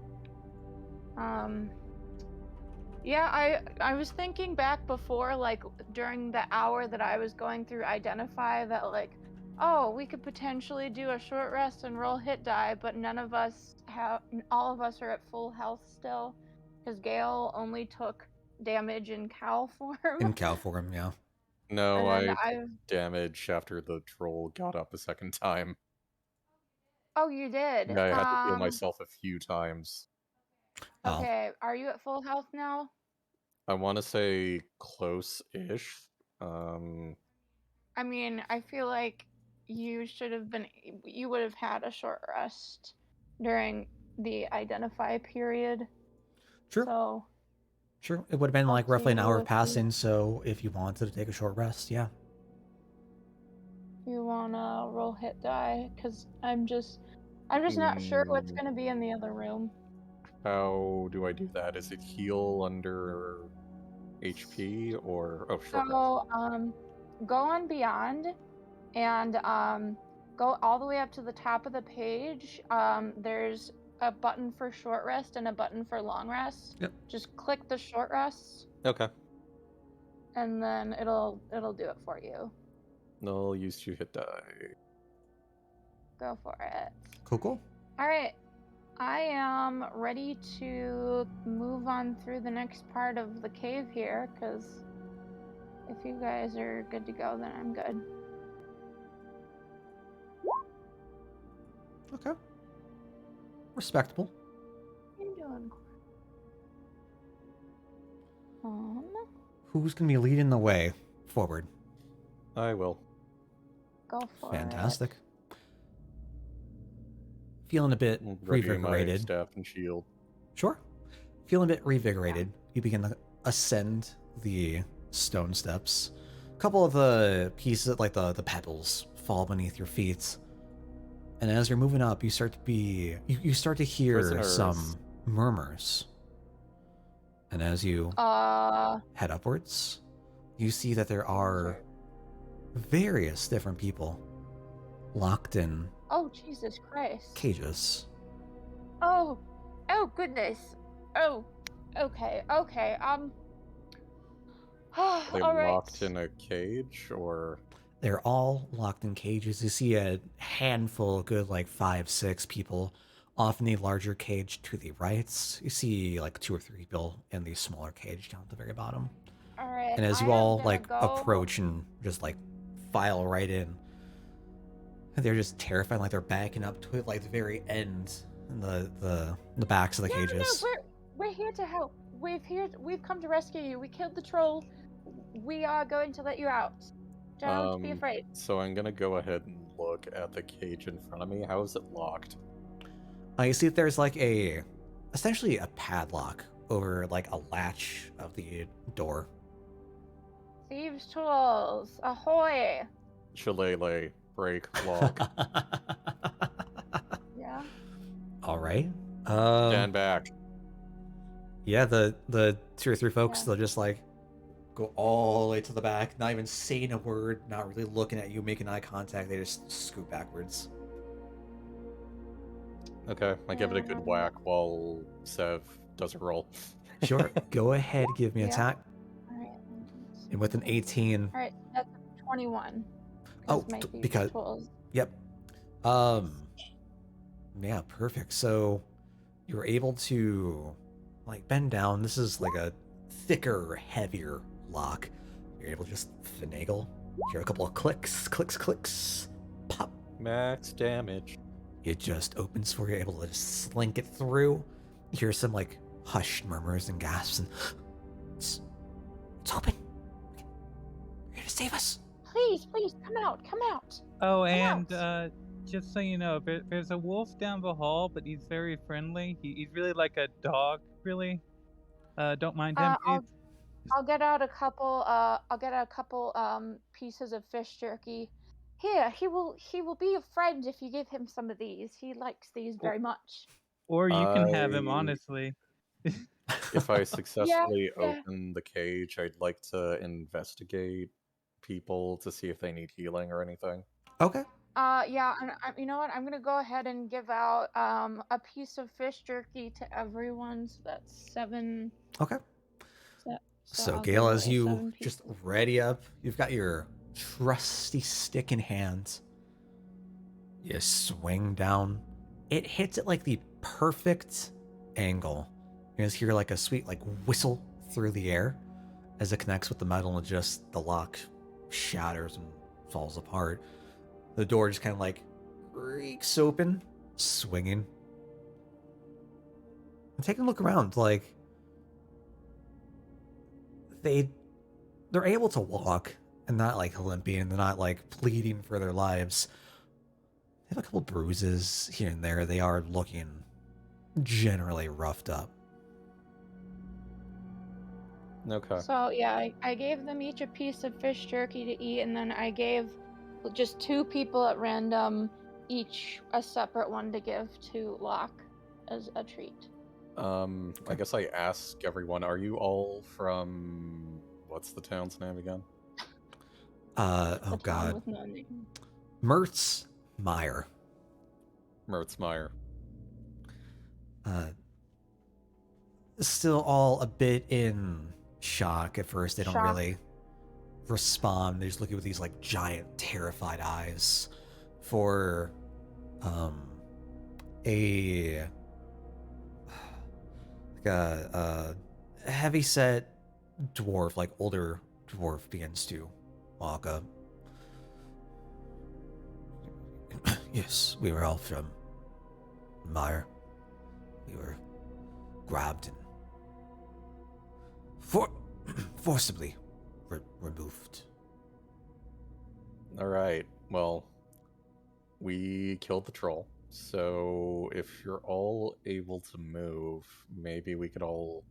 Yeah, I was thinking back before, like, during the hour that I was going through Identify, that, like, oh, we could potentially do a short rest and roll hit die, but all of us are at full health still, because Gale only took damage in cow form. In cow form, yeah. No, I took damage after the troll got up a second time. Oh, you did? Yeah, I had to heal myself a few times. Okay, are you at full health now? I want to say close-ish. I mean, I feel like you would have had a short rest during the Identify period. True. So. Sure, it would have been like roughly an hour of passing, so if you wanted to take a short rest, yeah. You wanna roll hit die? Because I'm just not sure what's gonna be in the other room. How do I do that? Is it heal under HP or short rest? So go on Beyond and go all the way up to the top of the page. There's a button for short rest and a button for long rest. Yep. Just click the short rest. Okay. and then it'll do it for you. I'll use 2 hit die. Go for it. Cool. All right. I am ready to move on through the next part of the cave here, because if you guys are good to go, then I'm good. Okay. Respectable. You're doing Who's going to be leading the way forward? I will. go for Fantastic. Feeling a bit Readying my revigorated. staff and shield. Sure. Feeling a bit revigorated, you begin to ascend the stone steps. A couple of the pieces, like the pebbles, fall beneath your feet. And as you're moving up, you start to hear Prisoners. some murmurs. And as you it. head upwards, you see that there are various different people locked in Oh, Jesus Christ. cages. Oh goodness. Oh, okay. They All right. locked in a cage, or They're all locked in cages. You see a handful, good like 5, 6 people off in the larger cage to the right. You see like 2 or 3 people in the smaller cage down at the very bottom. All right. And as you I am all gonna like go- approach and just like file right in, they're just terrified, like they're backing up to like the very end, in the backs of the cages. No, we're here to help. We've come to rescue you. We killed the troll. We are going to let you out. Don't be afraid. So I'm gonna go ahead and look at the cage in front of me. How is it locked? You see that there's like essentially a padlock over like a latch of the door. Thieves' tools, ahoy! Shillelagh, break, lock. Yeah. All right. Stand back. Yeah, the 2 or 3 folks, Yeah. they'll just like go all the way to the back, not even saying a word, not really looking at you, making eye contact. They just scoot backwards. Okay, I give it a good whack while Sev does a roll. Sure. Go ahead, give me Yeah. attack. All right. And with an 18, All right, that's 21. Oh, my t- thieves' because- tools. yep. Yeah, perfect. So you're able to like bend down. This is like a thicker, heavier lock. You're able to just finagle. Hear a couple of clicks, pop. Max damage. It just opens for you, able to just slink it through. You hear some like hushed murmurs and gasps, and it's open. You're here to save us. Please, come out. Oh, Come and just so you know, there's a wolf down the hall, but he's very friendly. He's really like a dog, really. Don't mind him, I'll please. I'll get out a couple. Pieces of fish jerky. Here, he will be your friend if you give him some of these. He likes these very much. Or you can have him, I- honestly. If I successfully yeah. open the cage, I'd like to investigate people to see if they need healing or anything. Okay. Yeah, and you know what? I'm gonna go ahead and give out a piece of fish jerky to everyone. So that's 7. Okay. So I'll Gale, give as away you 7 just pieces. ready up, you've got your trusty stick in hand. You swing down. It hits at like the perfect angle. You guys hear like a sweet like whistle through the air as it connects with the metal, and just the lock shatters and falls apart. The door just kind of like creaks open, swinging. And take a look around, like they're able to walk and not like limping, they're not like pleading for their lives. They have a couple bruises here and there. They are looking generally roughed up. Okay. So yeah, I gave them each a piece of fish jerky to eat, and then I gave just 2 people at random each a separate one to give to Locke as a treat. I guess I ask everyone, are you all from what's the town's name again? Oh The town god. with no name. Mertz Meyer. Mertzmeyer. Still all a bit in shock at first. They don't Shock. really respond. They just look at you with these like giant, terrified eyes. For a like a heavy set dwarf, like older dwarf, begins to walk up. Yes, we were all from Mire. We were grabbed and forcibly removed. All right. Well, we killed the troll. So if you're all able to move, maybe we could all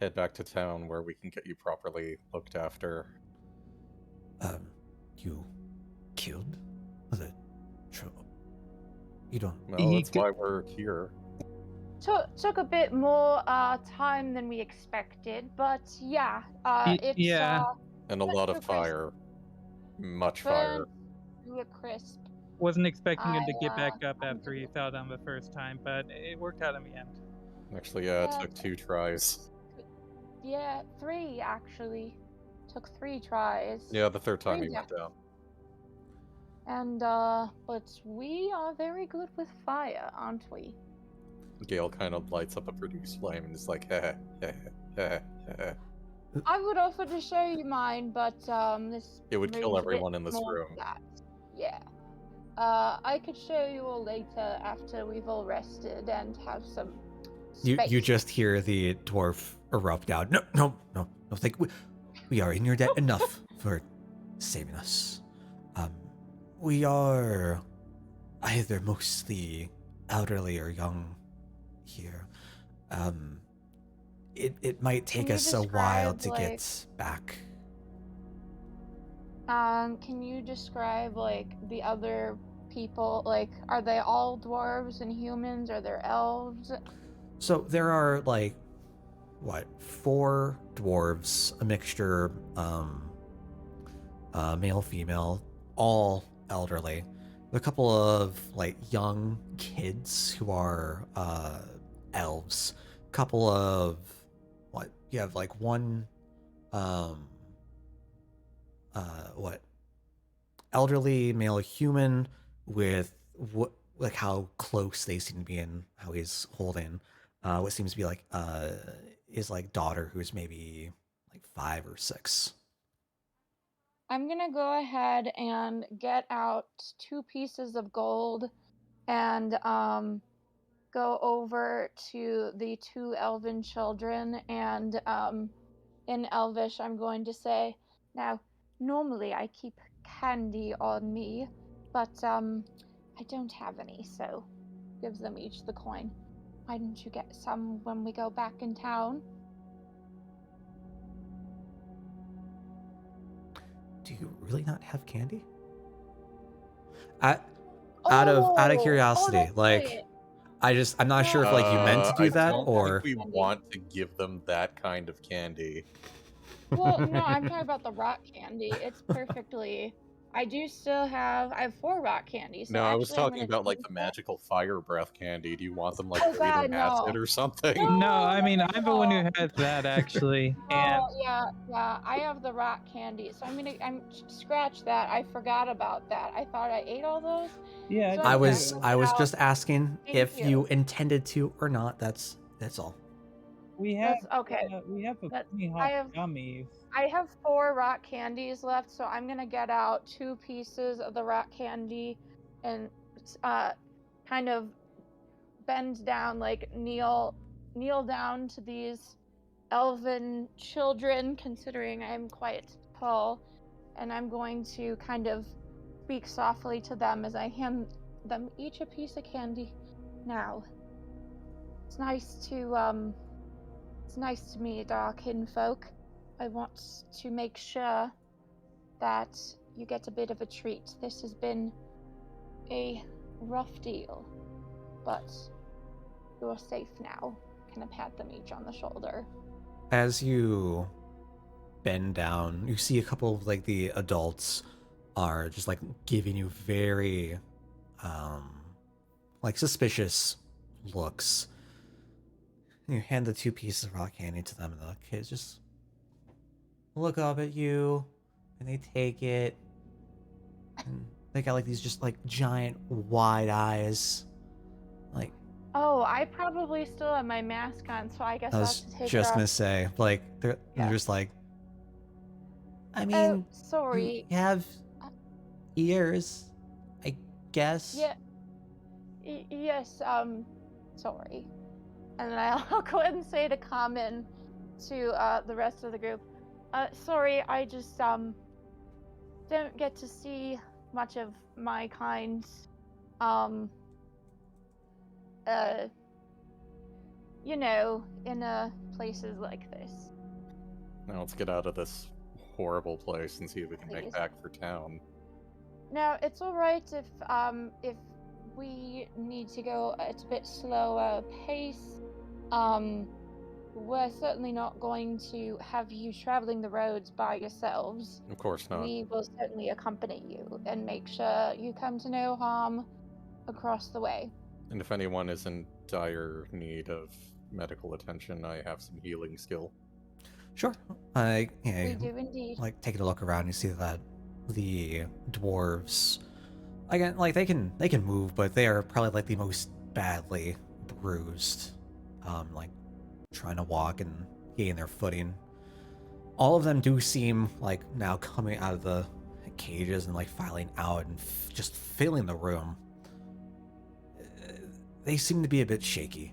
head back to town where we can get you properly looked after. You killed the troll? You don't. Well, that's why we're here. Took a bit more time than we expected, but yeah, it's yeah. And a lot of fire. Much fire. to a crisp. Wasn't expecting him to get back up after he fell down the first time, but it worked out in the end. Actually, yeah, it took 2 tries. Yeah, 3 actually. Took 3 tries. Yeah, the third time he went down. And but we are very good with fire, aren't we? Gale kind of lights up a produce flame and is like, heh, heh, heh, heh. I would offer to show you mine, but this It would kill room's a bit everyone in this more room. than that. Yeah. I could show you all later after we've all rested and have some space. You just hear the dwarf erupt out. No, thank we are in your debt enough for saving us. We are either mostly elderly or young here. It might take us a while to get back. Can you describe like the other people? Like, are they all dwarves and humans? Are there elves? So there are like 4 dwarves, a mixture, male, female, all elderly. A couple of like young kids who are elves. A couple of you have like one elderly male human with like how close they seem to be and how he's holding what seems to be like his like daughter who's maybe like 5 or 6. I'm gonna go ahead and get out 2 pieces of gold and go over to the 2 elven children and in Elvish I'm going to say, now normally I keep candy on me, but I don't have any, so gives them each the coin. Why don't you get some when we go back in town? Do you really not have candy? Out of curiosity, like I'm not sure if like you meant to do that or I don't think we want to give them that kind of candy. Well, no, I'm talking about the rock candy. It's perfectly. I have 4 rock candies. So No, I was actually, I'm talking gonna about like change the that. magical fire breath candy. Do you want them like Oh, God, breathing acid no. or something? No, I mean, I'm the one who has that actually. And Oh, yeah, I have the rock candy. So I'm scratch that. I forgot about that. I thought I ate all those. yeah, So I I'm was gonna out. just asking Thank if you. you intended to or not. That's all. we have That's okay. we have a That- funny I hot have- gummies. I have 4 rock candies left, so I'm gonna get out 2 pieces of the rock candy and kind of bend down, like kneel down to these elven children, considering I'm quite tall, and I'm going to kind of speak softly to them as I hand them each a piece of candy. Now, it's nice to meet our kinfolk. I want to make sure that you get a bit of a treat. This has been a rough deal, but you're safe now. Kind of pat them each on the shoulder. As you bend down, you see a couple of like the adults are just like giving you very like suspicious looks. You hand the 2 pieces of rock candy to them, and the kids just look up at you and they take it, and they got like these just like giant wide eyes. Like, Oh, I probably still have my mask on, so I guess I I'll have was to take it just off. gonna say, like, they're Yeah. just like, I Oh, mean, sorry. you have Uh, ears, I guess. Yeah. Yes. Sorry. And then I'll go ahead and say to Common to the rest of the group. Sorry, I just don't get to see much of my kind. Um. You know, in places like this. Now let's get out of this horrible place and see if we can make Please. back for town. Now, it's all right if we need to go at a bit slower pace. We're certainly not going to have you traveling the roads by yourselves. Of course not. We will certainly accompany you and make sure you come to no harm across the way. And if anyone is in dire need of medical attention, I have some healing skill. Sure. We do indeed. Like taking a look around, you see that the dwarves, again, like they can move, but they are probably like the most badly bruised, like trying to walk and gain their footing. All of them do seem like now coming out of the cages and like filing out and just filling the room. They seem to be a bit shaky,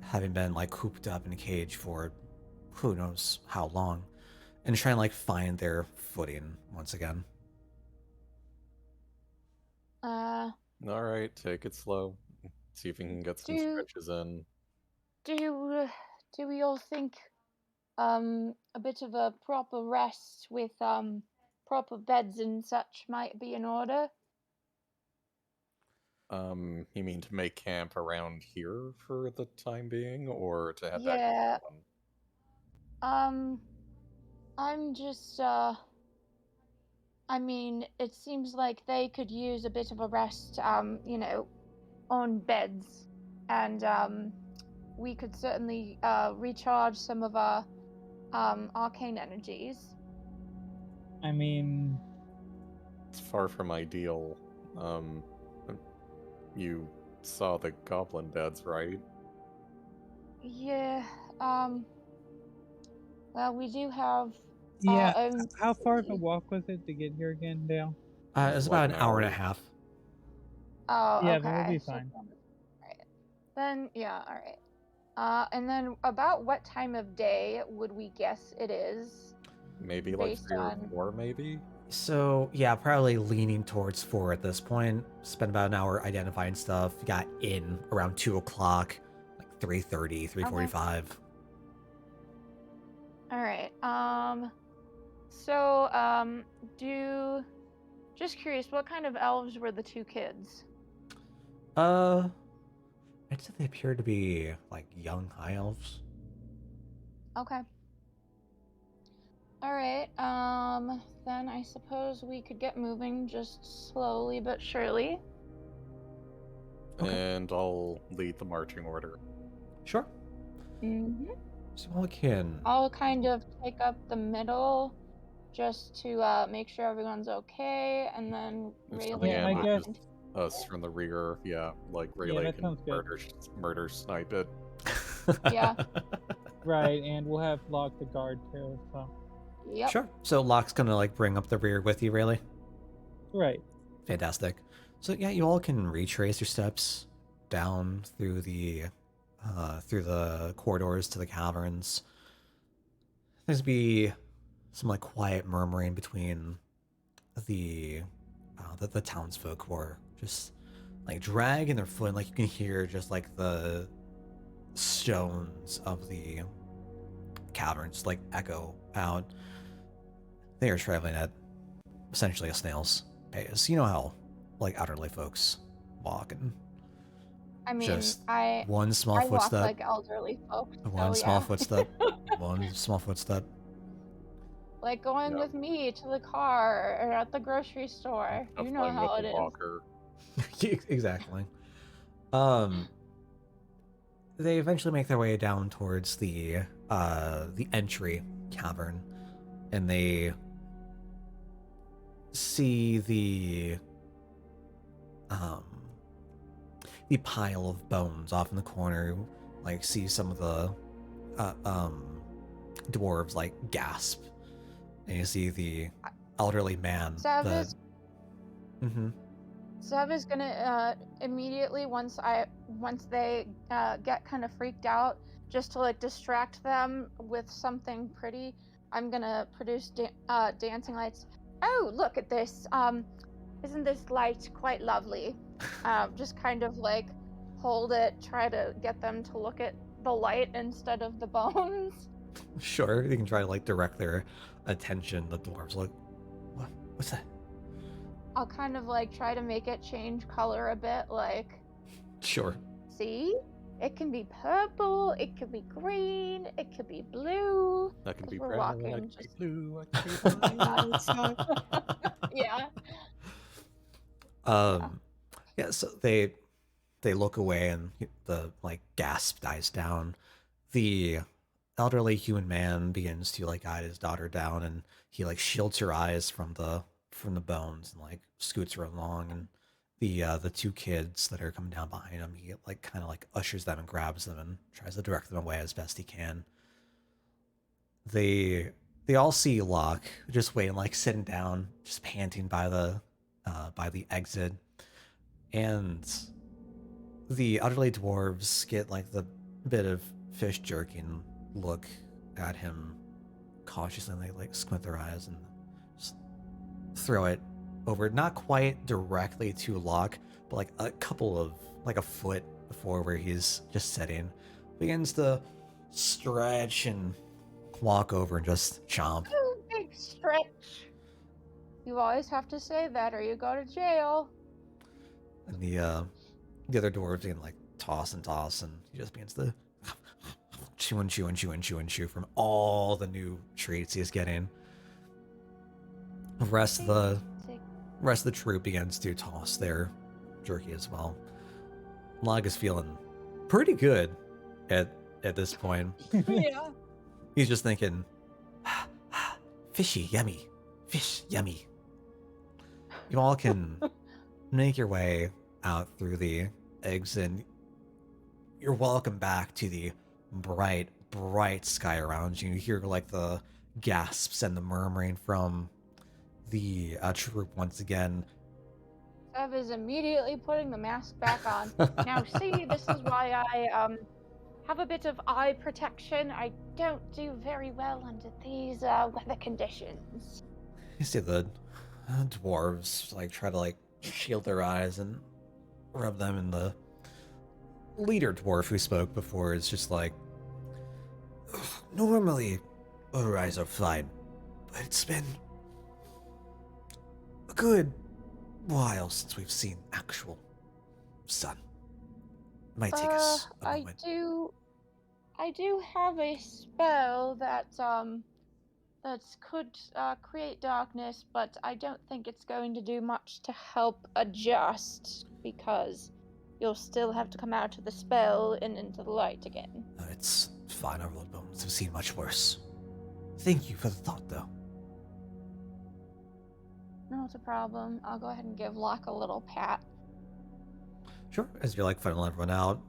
having been like cooped up in a cage for who knows how long, and trying to like find their footing once again. All right, take it slow. See if we can get some stretches in. Do we all think a bit of a proper rest with proper beds and such might be in order? You mean to make camp around here for the time being, or to head back Yeah. to town? I'm just I mean, it seems like they could use a bit of a rest, you know, on beds, and we could certainly recharge some of our arcane energies. I mean, It's far from ideal. You saw the goblin beds, right? Yeah. Well, we do have yeah. our own. How far of a facility. walk was it to get here again, Dale? It's Like about an hour and a half. Oh, Yeah, okay. then we'll be So- fine. Right. Then, yeah, all right. And then about what time of day would we guess it is? Maybe like Based 3 or on- 4, maybe? So yeah, probably leaning towards 4 at this point. Spent about an hour identifying stuff. Got in around 2 o'clock, like 3:30, 3:45. All right. So just curious, what kind of elves were the two kids? I'd say they appear to be like young high elves. Okay. All right. Then I suppose we could get moving just slowly but surely. Okay. And I'll lead the marching order. Sure. Mm-hmm. So I can. I'll kind of take up the middle just to make sure everyone's okay, and then If Rayleigh. something Yeah, I guess- ambushes us from the rear, yeah, like Yeah, Rayleigh that can sounds good. murder snipe it. Yeah. Right, and we'll have Locke the guard too. So Yep. Sure. So Locke's gonna like bring up the rear with you, really. right. Fantastic. So yeah, you all can retrace your steps down through the corridors to the caverns. There's be some like quiet murmuring between the townsfolk who are just like dragging their foot. Like you can hear just like the stones of the caverns like echo out. They are traveling at essentially a snail's pace. You know how like elderly folks walk, and I mean, just I one small walk footstep, like elderly folks. one so small yeah. footstep, one small footstep. Like going Yeah. with me to the car or at the grocery store. A You know flying how with it a is. walker. Exactly. They eventually make their way down towards the entry cavern, and they see um, the pile of bones off in the corner. Like, see some of the dwarves like gasp, and you see the elderly man. Mm-hmm. Zev is gonna immediately once they get kind of freaked out, just to like distract them with something pretty. I'm gonna produce dancing lights. Oh, look at this! Isn't this light quite lovely? Just kind of like hold it, try to get them to look at the light instead of the bones. Sure, you can try to like direct their attention. The dwarves like, what's that? I'll kind of like try to make it change color a bit, like. Sure. See? It can be purple, it could be green, it could be blue. That can be we're brown, walking I can just... be blue, I can be blue. Yeah. Yeah, so they look away and the like gasp dies down. The elderly human man begins to like guide his daughter down, and he like shields her eyes from the bones and like scoots her along, and the two kids that are coming down behind him, he like kind of like ushers them and grabs them and tries to direct them away as best he can. They all see Locke just waiting, like sitting down, just panting by the exit, and the elderly dwarves get like the bit of fish jerky and look at him cautiously, and they like squint their eyes and just throw it over, not quite directly to Locke, but like a couple of like a foot before where he's just sitting, begins to stretch and walk over and just chomp. Ooh, big stretch. You always have to say that or you go to jail. And the other dwarves begin like toss and he just begins to chew from all the new treats he's getting. The rest of the troop begins to toss their jerky as well. Log is feeling pretty good at this point. Yeah. He's just thinking, fishy, yummy, fish, yummy. You all can make your way out through the eggs, and you're welcome back to the bright, bright sky around you. You hear like the gasps and the murmuring from the troop once again. Zev is immediately putting the mask back on. Now see, this is why I have a bit of eye protection. I don't do very well under these weather conditions. You see the dwarves like try to like shield their eyes and rub them, and the leader dwarf who spoke before is just like, normally our eyes are fine, but it's been a good while since we've seen actual sun. It might take us a moment. I do have a spell that could create darkness, but I don't think it's going to do much to help adjust, because you'll still have to come out of the spell and into the light again. It's fine, our old bones have seen much worse. Thank you for the thought, though. Not a problem. I'll go ahead and give Locke a little pat. Sure. As you're like funneling everyone out,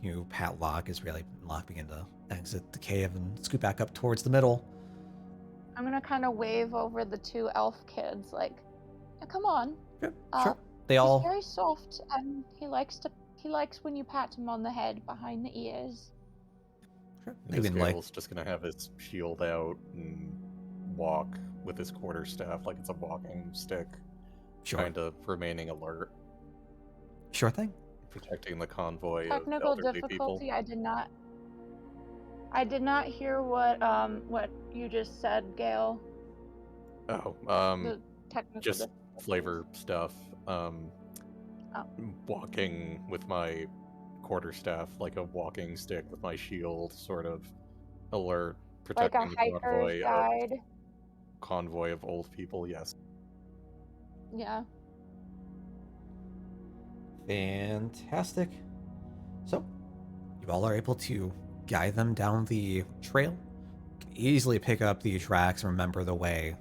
you pat Locke as really Locke begin to exit the cave and scoot back up towards the middle. I'm gonna kind of wave over the two elf kids, like, "Yeah, come on." Sure. Sure. They all. He's very soft, and he likes when you pat him on the head behind the ears. Sure. Scale's just gonna have his shield out and walk with his quarterstaff like it's a walking stick, Sure. kind of remaining alert, Sure thing. protecting the convoy Technical of elderly difficulty. people. I did not hear what you just said, Gale. Oh, The technical just difficulty. flavor stuff. Walking with my quarterstaff like a walking stick with my shield, sort of alert, Like a protecting the hiker's guide. convoy of old people. Yes. Yeah. Fantastic. So, you all are able to guide them down the trail. You can easily pick up the tracks and remember the way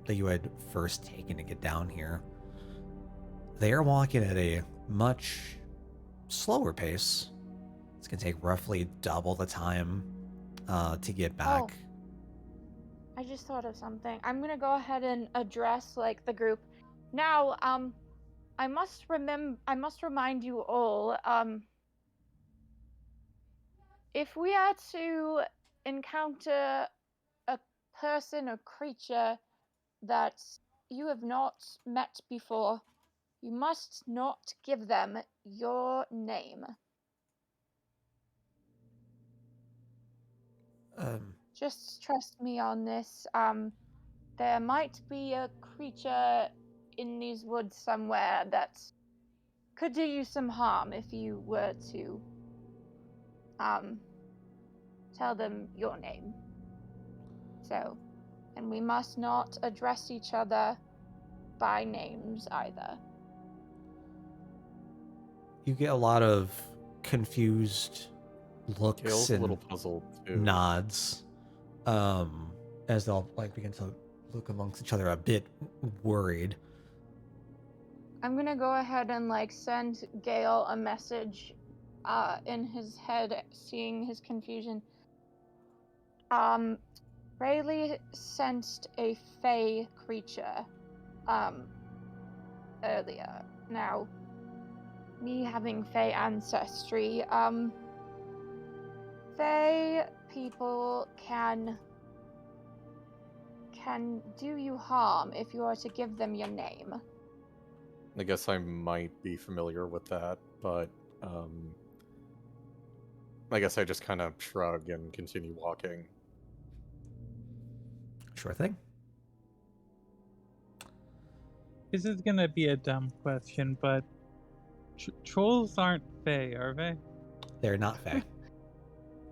that you had first taken to get down here, they are walking at a much slower pace. It's going to take roughly double the time to get back. Oh, I just thought of something. I'm gonna go ahead and address like the group. Now, I must remind you all, if we are to encounter a person or creature that you have not met before, you must not give them your name. Just trust me on this. There might be a creature in these woods somewhere that could do you some harm if you were to tell them your name. So, and we must not address each other by names either. You get a lot of confused looks Gale's a and little puzzled too. nods as they'll like begin to look amongst each other, a bit worried. I'm gonna go ahead and like send Gale a message in his head, seeing his confusion. Rayleigh sensed a fey creature earlier. Now, me having fey ancestry, fey people can do you harm if you are to give them your name. I guess I might be familiar with that, but I guess I just kind of shrug and continue walking. Sure thing. This is gonna be a dumb question, but trolls aren't fey, are they? They're not fey.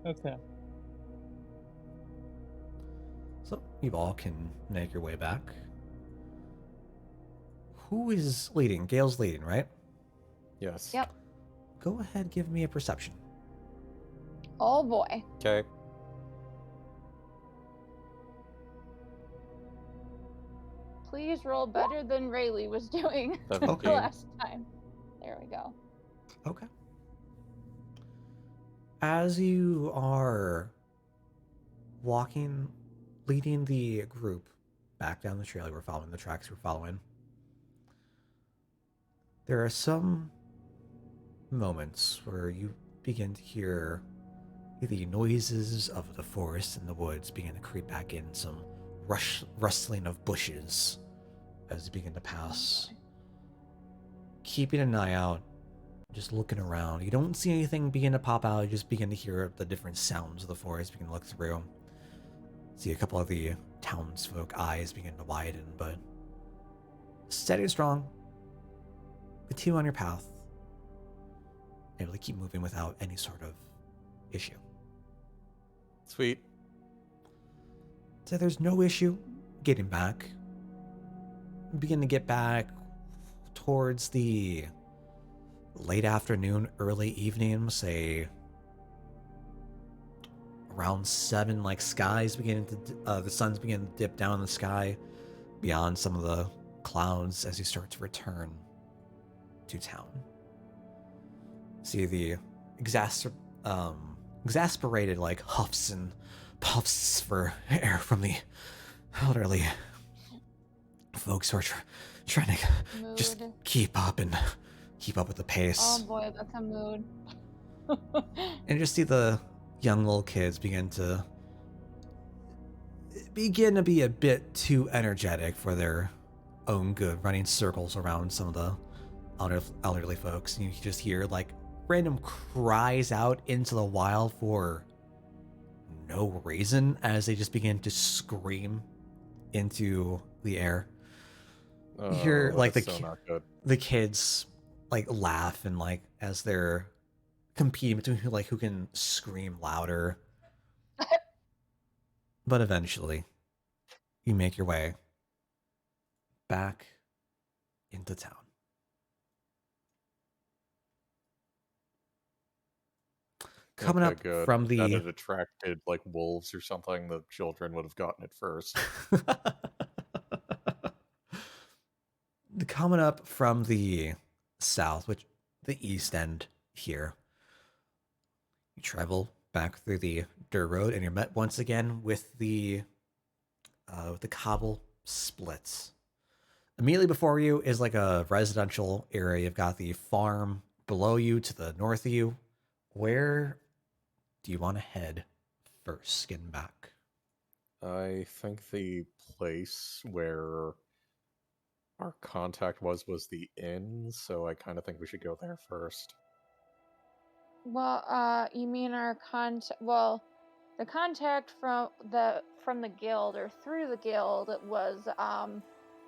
Okay. So you all can make your way back. Who is leading? Gale's leading, right? Yes. Yep. Go ahead, give me a perception. Oh boy. Okay. Please roll better than Rayleigh was doing the 17. last time. There we go. Okay. As you are walking, leading the group back down the trail you were following, the tracks you were following, there are some moments where you begin to hear the noises of the forest and the woods begin to creep back in, some rustling of bushes as you begin to pass. Keeping an eye out, just looking around. You don't see anything begin to pop out, you just begin to hear the different sounds of the forest, begin to look through. See a couple of the townsfolk eyes begin to widen, but steady and strong. Continue on your path, able to keep moving without any sort of issue. Sweet. So there's no issue getting back. Begin to get back towards the late afternoon, early evening, say around 7, like skies beginning to, the sun's beginning to dip down in the sky beyond some of the clouds as you start to return to town. See the exasperated like huffs and puffs for air from the elderly folks who are trying to just Mood. keep up with the pace. Oh boy, that's a mood. And just see the young little kids begin to be a bit too energetic for their own good, running circles around some of the elderly folks. And you just hear like random cries out into the wild for no reason as they just begin to scream into the air. You hear like the kids like laugh and like as they're competing between who can scream louder. But eventually you make your way back into town. Coming Okay, up good. from That the it attracted like wolves or something, the children would have gotten it first. coming up from the south, which the east end here, you travel back through the dirt road, and you're met once again with the cobble splits. Immediately before you is like a residential area. You've got the farm below you to the north of you. Where do you want to head first, getting back? I think the place where our contact was the inn, so I kind of think we should go there first. Well, you mean our contact? Well, the contact from the guild or through the guild was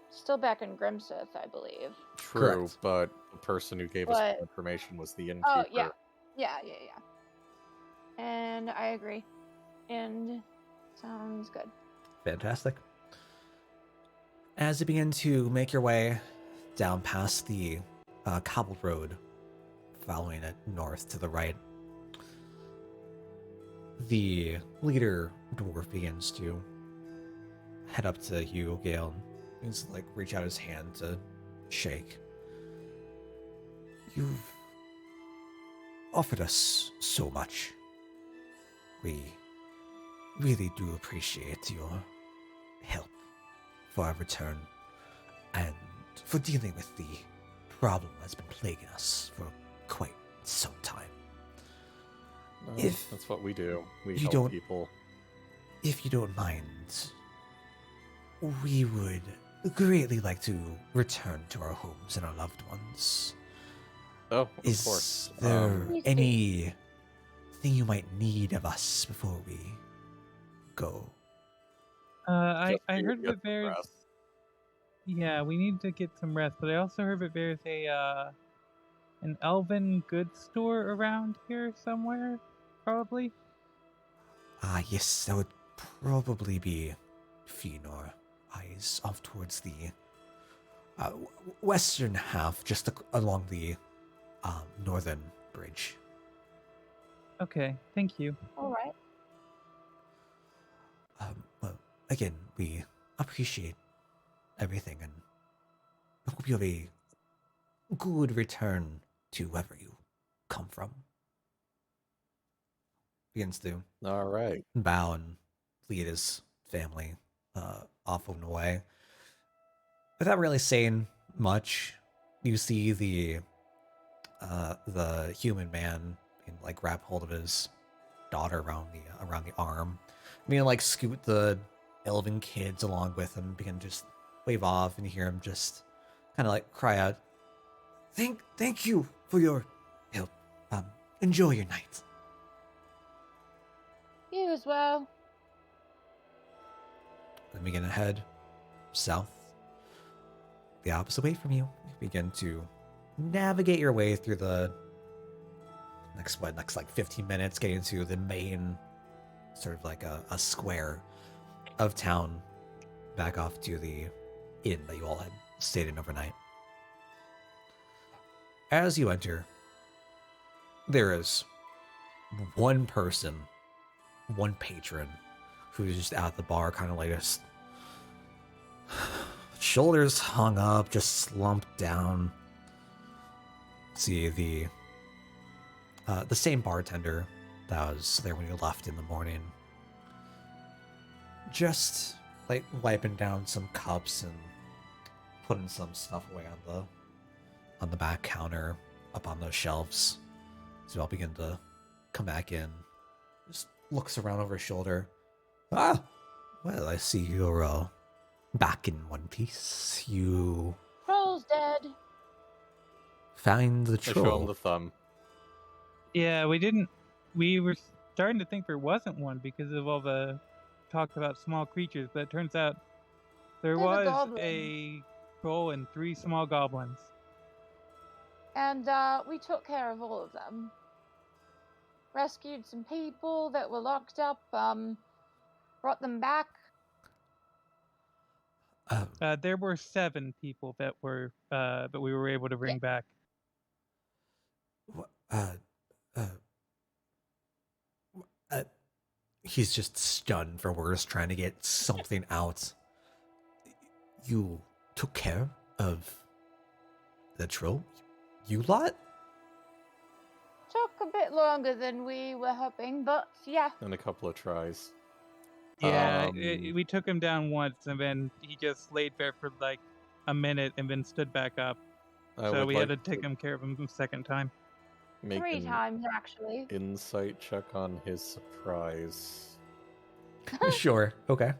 still back in Grimsith, I believe. True, Correct. but the person who gave us But information was the oh yeah, innkeeper. yeah. And I agree. And sounds good. Fantastic. As you begin to make your way down past the cobbled road, following it north to the right, the leader dwarf begins to head up to you, Gale. He's like reach out his hand to shake. You've offered us so much. We really do appreciate your help for our return and for dealing with the problem that's been plaguing us for quite some time. No, If that's what we do. We you help don't- people. If you don't mind, we would greatly like to return to our homes and our loved ones. Oh, of Is course. there Please do. anything you might need of us before we go? I just I to heard get that some there's rest. yeah, we need to get some rest, but I also heard that there's an elven goods store around here somewhere, probably. Ah, yes, that would probably be Fëanor. Eyes off towards the western half, just along the northern bridge. Okay, thank you. All right. Well, again, we appreciate everything and hope you have a good return to wherever you come from. Begins to All right. bow and lead his family off and away. Without really saying much, you see the human man and like grab hold of his daughter around the arm. I mean, like scoot the elven kids along with him, begin to just wave off, and you hear him just kind of like cry out, "Thank you for your help. Enjoy your night." You as well. Then begin to head south, the opposite way from you. You begin to navigate your way through the next like 15 minutes, getting to the main sort of like a square of town, back off to the inn that you all had stayed in overnight. As you enter, there is one person, one patron, who's just at the bar, kind of like just shoulders hung up, just slumped down. See the same bartender that was there when you left in the morning, just like wiping down some cups and putting some stuff away on the back counter up on those shelves. So you all begin to come back in. Just looks around over his shoulder. Ah, well, I see you're back in one piece. You Troll's dead. find the I show him troll. the thumb. Yeah, we didn't. We were starting to think there wasn't one because of all the talk about small creatures, but it turns out there There's a was goblin. a troll and 3 small goblins. And we took care of all of them. Rescued some people that were locked up, brought them back. There were 7 people that we were able to bring back. He's just stunned for words, trying to get something out. You took care of the troll? You lot? Took a bit longer than we were hoping, but yeah. And a couple of tries. Yeah, Um, we took him down once, and then he just laid there for like a minute, and then stood back up. I So would we like had to take him care of him the second time. make 3 an times, actually. insight check on his surprise. Sure. Okay.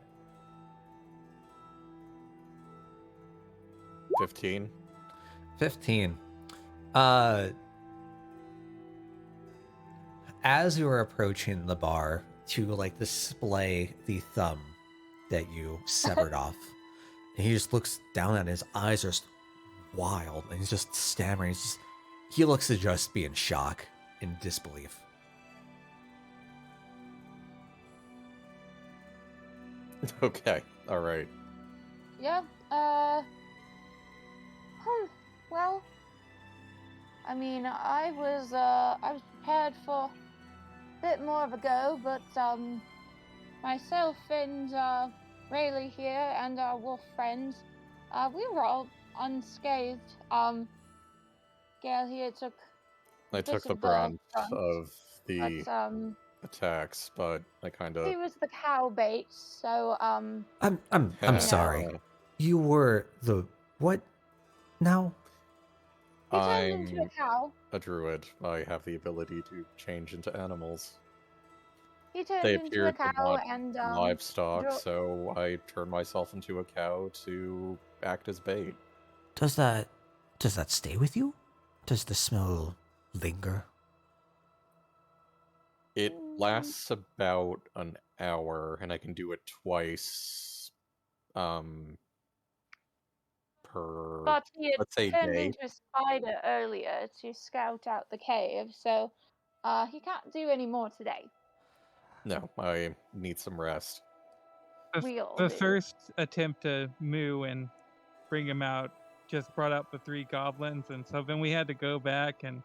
15. 15. As you are approaching the bar to like display the thumb that you severed off, and he just looks down and his eyes are just wild and he's just stammering. He looks to just be in shock and disbelief. Okay, alright. Yeah, well, I mean, I was prepared for a bit more of a go, but, myself and, Rayleigh here and our wolf friends, we were all unscathed. Gale here took I a took bit the of the brunt brunt, of the but, attacks, but I kind he of... was the cow bait, so, I'm sorry. You were the what now? he turned into a I'm cow. a druid. I have the ability to change into animals. He turned They into a appeared to cow want and, livestock, dro- so I turned myself into a cow to act as bait. Does that stay with you? Does the smell linger? It lasts about an hour, and I can do it twice per, But he had let's say, turned day. into a spider earlier to scout out the cave, so he can't do any more today. No, I need some rest. We all The do. first attempt to moo and bring him out just brought out the 3 goblins, and so then we had to go back and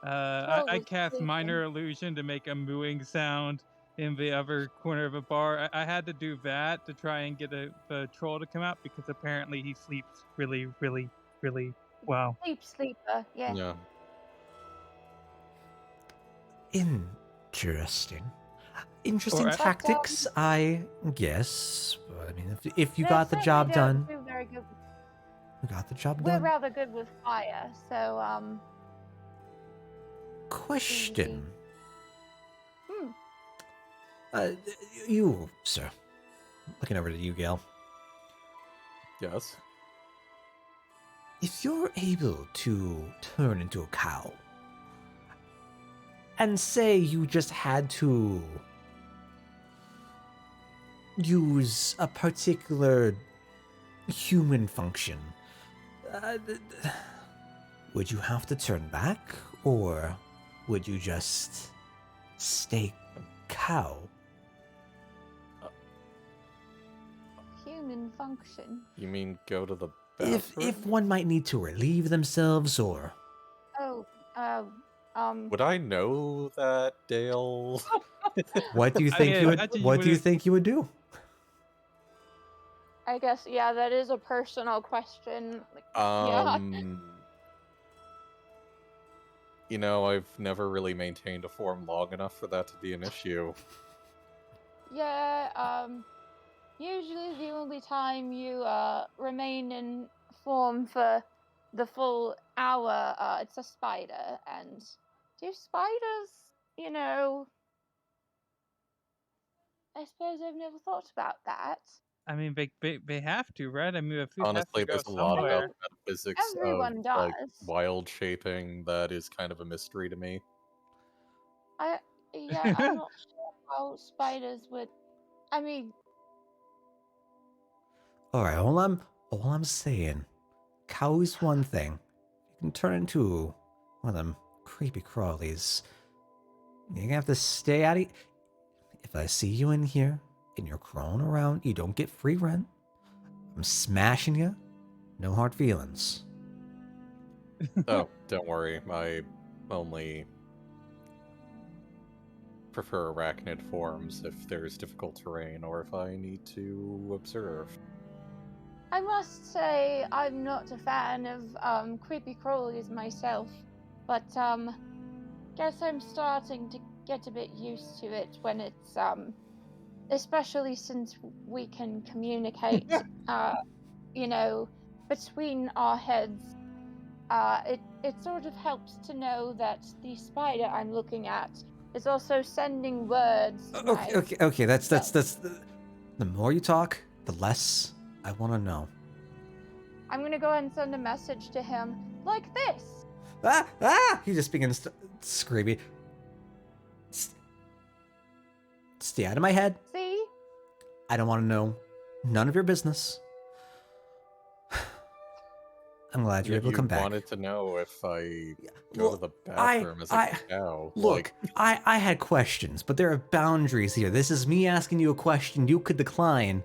Troll I was cast sleeping. minor illusion to make a mooing sound in the other corner of the bar. I had to do that to try and get the troll to come out because apparently he sleeps really, really, really well. Deep sleeper, yeah. Yeah. Interesting. Interesting Or tactics, I guess. But, I mean, if you they got the certainly job don't done, do very good. you got the job We're done. rather good with fire, so Question. Hmm. You, sir. Looking over to you, Gail. Yes. If you're able to turn into a cow, and say you just had to use a particular human function, would you have to turn back, or would you just stay cow? human function. You mean go to the If bathroom? one might need to relieve themselves, or Oh, Would I know that, Dale? what do you think you would? imagine you What do you would've- think you would do? I guess, yeah, that is a personal question. Like, yeah. You know, I've never really maintained a form long enough for that to be an issue. Yeah, usually the only time you remain in form for the full hour, it's a spider. And do spiders, you know, I suppose I've never thought about that. I mean, they have to, right? I mean, the food has Honestly, to go there's a lot I about mean, somewhere. metaphysics of everyone like does. wild shaping that is kind of a mystery to me. Yeah, I'm not sure how spiders would. I mean, All right, all I'm saying, cow's one thing. You can turn into one of them creepy crawlies. You're gonna have to stay out of. If I see you in here and you're crawling around, you don't get free rent. I'm smashing you. No hard feelings. Oh, don't worry. I only prefer arachnid forms if there's difficult terrain or if I need to observe. I must say I'm not a fan of creepy crawlies myself, but guess I'm starting to get a bit used to it when it's especially since we can communicate you know, between our heads. It sort of helps to know that the spider I'm looking at is also sending words to Okay, my okay, okay. That's brain. the more you talk, the less I want to know. I'm gonna go ahead and send a message to him like this. Ah, ah! He just begins screaming. Stay out of my head. See? I don't want to know. None of your business. I'm glad you're Yet able to you come back. wanted to know if I go to Look, the bathroom as a cow. look. I had questions, but there are boundaries here. This is me asking you a question you could decline.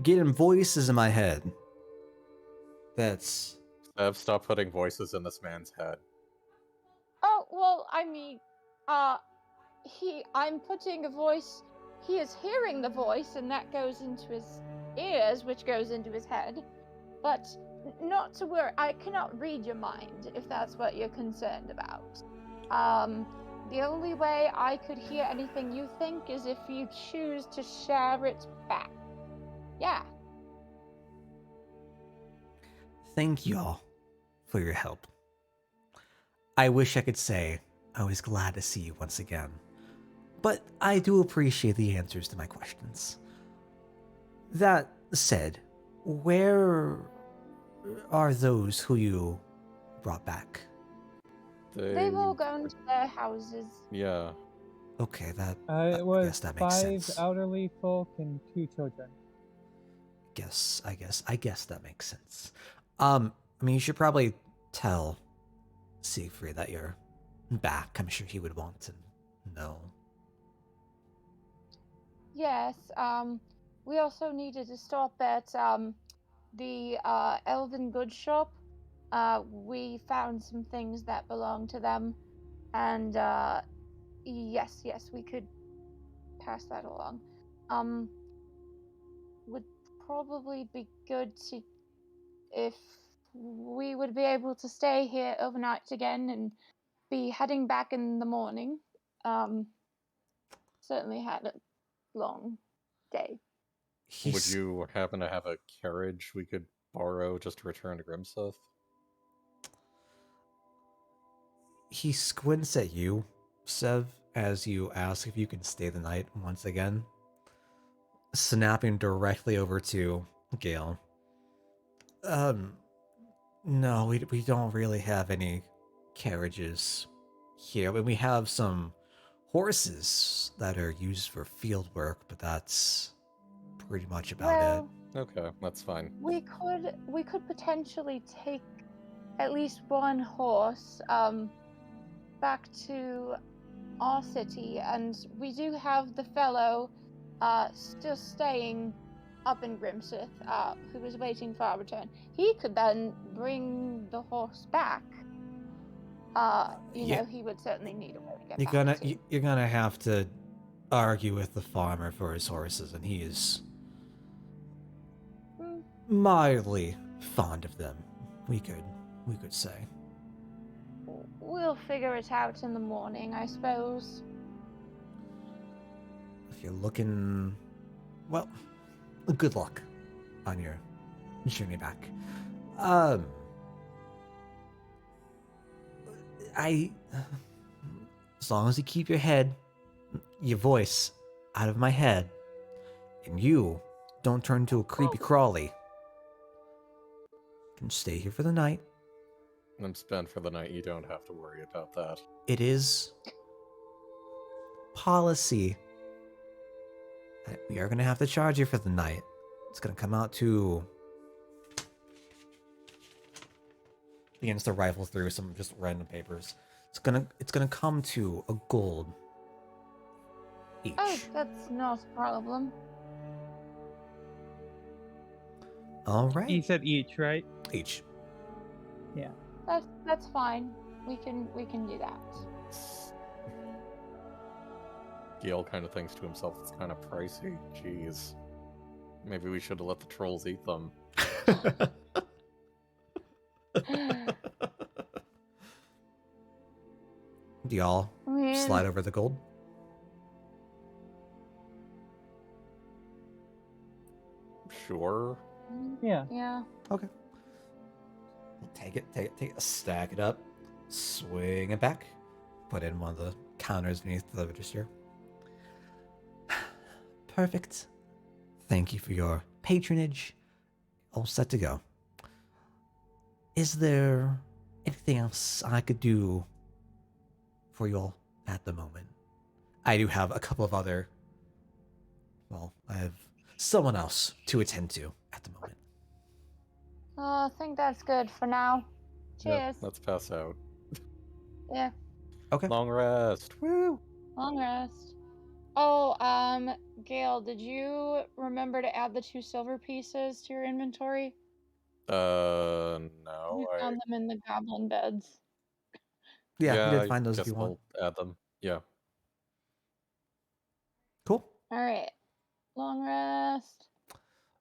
Getting voices in my head. That's Sev, stop putting voices in this man's head. Oh, well, I mean, I'm putting a voice, he is hearing the voice, and that goes into his ears, which goes into his head. But not to worry, I cannot read your mind, if that's what you're concerned about. The only way I could hear anything you think is if you choose to share it back. Yeah. Thank you all for your help. I wish I could say I was glad to see you once again, but I do appreciate the answers to my questions. That said, where are those who you brought back? They've all gone to their houses. Yeah. Okay, that It I was guess that makes 5 sense. elderly folk and 2 children. I guess that makes sense. I mean, you should probably tell Siegfried that you're back. I'm sure he would want to know. Yes, we also needed to stop at the Elven Goods shop. We found some things that belong to them, and yes, we could pass that along. Would probably be good to if we would be able to stay here overnight again and be heading back in the morning. Certainly had a long day. Would you happen to have a carriage we could borrow just to return to Grimseth? He squints at you, Sev, as you ask if you can stay the night once again, snapping directly over to Gale. No, we don't really have any carriages here. I mean, we have some horses that are used for field work, but that's pretty much about it. Okay, that's fine. We could potentially take at least one horse back to our city, and we do have the fellow still staying up in Grimseth who is waiting for our return. He could then bring the horse back. You know, he would certainly need a way to get back to. You're gonna have to argue with the farmer for his horses, and he is mildly fond of them. We could say. We'll figure it out in the morning, I suppose. If you're looking, well, good luck on your journey back. As long as you keep your voice out of my head, and you don't turn into a creepy crawly, you can stay here for the night. I'm spent for the night. You don't have to worry about that. It is policy that we are going to have to charge you for the night. It's going to come out to... Begins to rifle through some just random papers. It's gonna come to a gold each. Oh, that's not a problem. All right. You said each, right? Each. Yeah. That's fine. We can do that. Gale kind of thinks to himself, it's kind of pricey. Jeez. Maybe we should have let the trolls eat them. Do y'all I mean, slide over the gold? Sure. Yeah. yeah. Okay. Take it, stack it up, swing it back, put it in one of the counters beneath the register. Perfect. Thank you for your patronage. All set to go. Is there anything else I could do for you all at the moment? I do have a couple of other. Well, I have someone else to attend to at the moment. I think that's good for now. Yep, Cheers. let's pass out. Yeah. Okay. Long rest. Woo! Long rest. Oh, Gail, did you remember to add the 2 silver pieces to your inventory? No. You found them in the goblin beds. Yeah, you did I find those if guess you want. I'll add them. Yeah. Cool. All right. Long rest.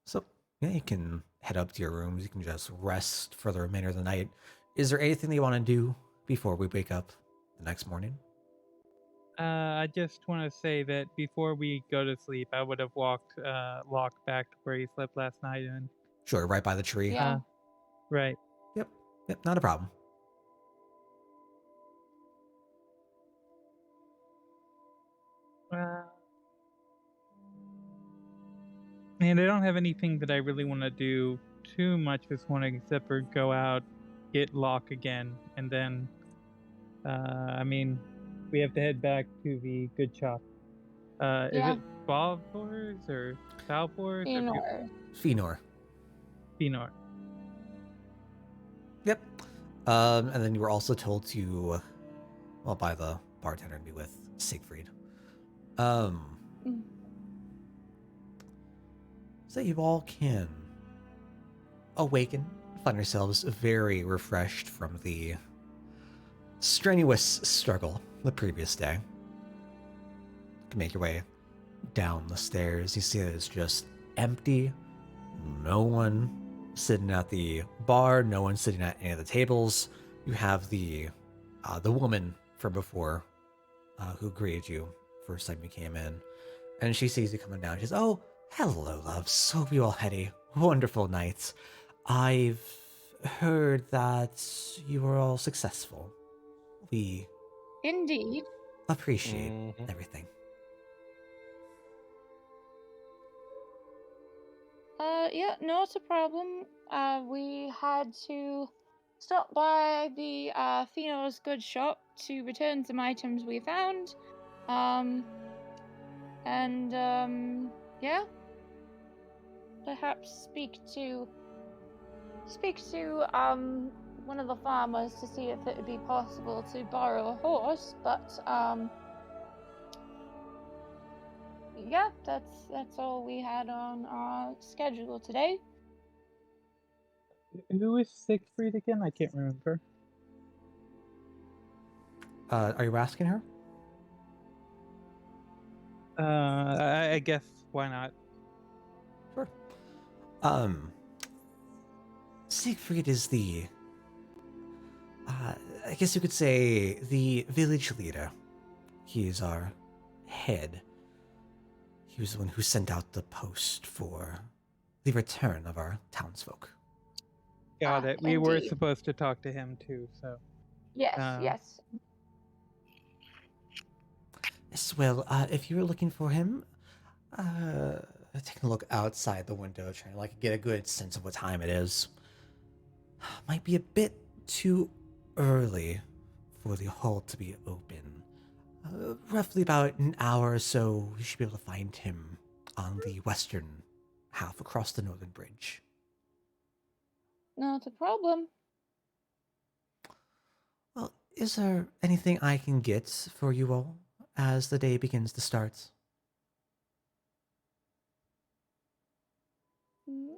So, yeah, you can head up to your rooms. You can just rest for the remainder of the night. Is there anything that you want to do before we wake up the next morning? I just want to say that before we go to sleep, I would have walked Locke back to where he slept last night, and Sure, right by the tree. Yeah. right. Yep, not a problem. And I don't have anything that I really want to do too much this morning except for go out, get Locke again, and then, I mean, we have to head back to the good shop. Is Yeah. it Balvors or Salvors or Fenor. Fenor. Fenor? Yep. And then you were also told to, well, by the bartender and be with Siegfried. Mm. So you all can awaken, find yourselves very refreshed from the strenuous struggle the previous day. You can make your way down the stairs. You see that it's just empty. No one sitting at the bar. No one sitting at any of the tables. You have the woman from before who greeted you first time you came in, and she sees you coming down. She says, "Oh, hello, loves. Hope you all had a wonderful night. I've heard that you were all successful. We Indeed. appreciate Mhm. everything." Yeah, not a problem. We had to stop by the Fenor's good shop to return some items we found. Yeah, perhaps speak to one of the farmers to see if it would be possible to borrow a horse, but yeah, that's all we had on our schedule today. Who is Siegfried again? I can't remember. Are you asking her? I guess why not? Sure. Siegfried is the, I guess you could say, the village leader. He is our head. He was the one who sent out the post for the return of our townsfolk. Got it. We were Indeed. supposed to talk to him too, so. Yes, yes. Yes, well, if you were looking for him, taking a look outside the window, trying to get a good sense of what time it is. Might be a bit too early for the hall to be open. Roughly about an hour or so, you should be able to find him on the western half across the northern bridge. Not a problem. Well, is there anything I can get for you all as the day begins to start? Hmm?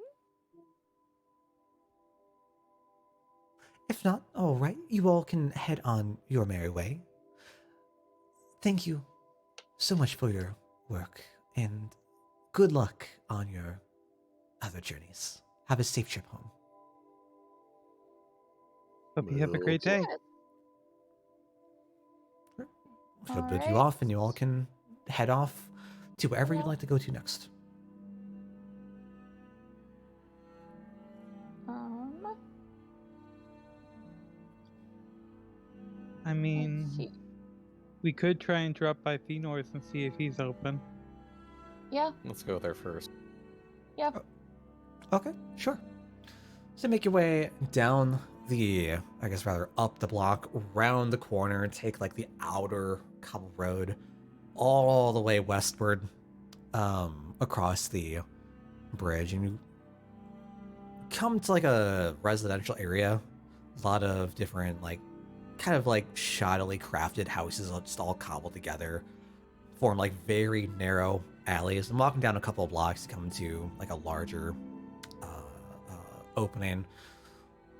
If not, all right, you all can head on your merry way. Thank you so much for your work, and good luck on your other journeys. Have a safe trip home. Hope you have a Will great day. She'll bid you Alright. off, and you all can head off to wherever you'd Yep. like to go to next. I Let's mean, see. we could try and drop by Fenor's and see if he's open. Yeah, Let's go there first. yeah. Okay, sure. So make your way down the, I guess rather up the block, round the corner, take like the outer cobble road all the way westward, across the bridge, and you come to like a residential area. A lot of different like kind of like shoddily crafted houses just all cobbled together, form like very narrow alleys. And walking down a couple of blocks to come to like a larger opening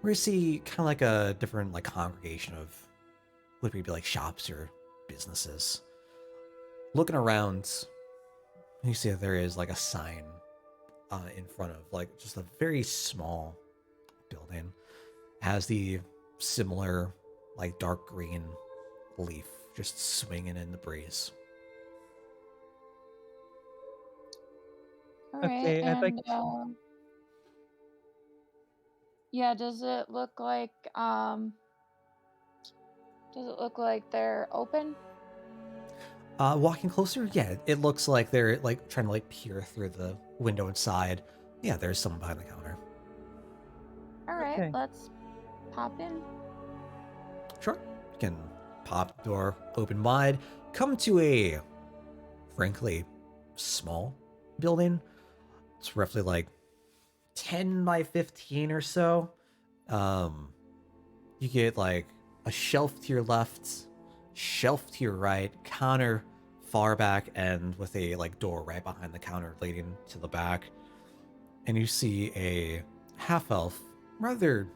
where you see kind of like a different like congregation of would be like shops or businesses. Looking around, you see that there is like a sign in front of like just a very small building. Has the similar like dark green leaf just swinging in the breeze. Alright, Okay, I'd like and yeah, does it look like they're open? Walking closer, yeah, it looks like they're like trying to like peer through the window inside. Yeah, there's someone behind the counter. Alright, Okay. let's pop in. Sure. You can pop the door open wide, come to a, frankly, small building. It's roughly like 10 by 15 or so. You get like a shelf to your left, shelf to your right, counter far back end with a like door right behind the counter leading to the back. And you see a half elf, rather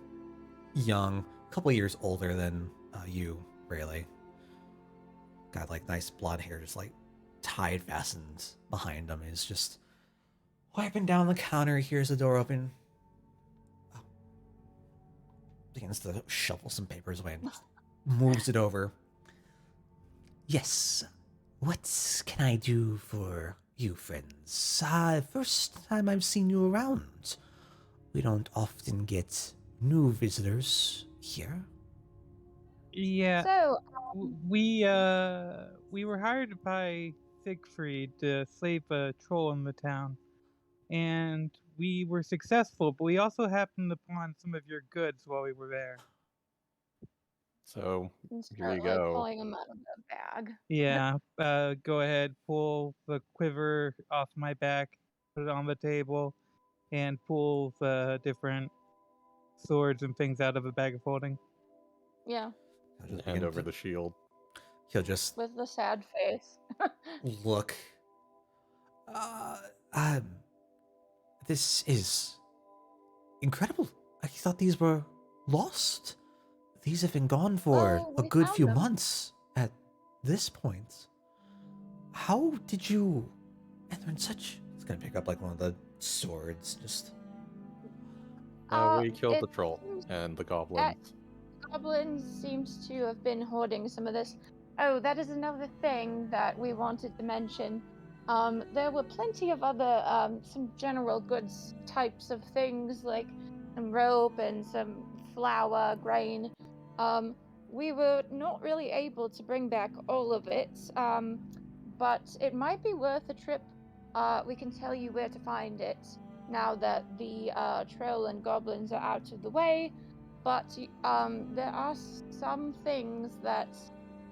young, a couple years older than you, really. Got like nice blonde hair, just like tied, fastened behind him. He's just wiping down the counter. He hears the door open. Oh. Begins to shuffle some papers away and just moves it over. Yes, what can I do for you, friends? First time I've seen you around. We don't often get new visitors here. Yeah, So, we were hired by Siegfried to slay a troll in the town, and we were successful. But we also happened upon some of your goods while we were there. So and here you start like go. pulling them out of the bag. Yeah, go ahead, pull the quiver off my back, put it on the table, and pull the different swords and things out of a bag of holding. Yeah, He'll just Hand begin over to- the shield. He'll just with the sad face. look. Um, this is incredible. I thought these were lost. These have been gone for Well, a we good found few them. months at this point. How did you enter in such? It's gonna pick up like one of the swords. Just We killed the it troll seems and the goblins. goblins seems to have been hoarding some of this. Oh, that is another thing that we wanted to mention. There were plenty of other some general goods types of things like some rope and some flour, grain. We were not really able to bring back all of it, but it might be worth a trip. We can tell you where to find it now that the troll and goblins are out of the way. But there are some things that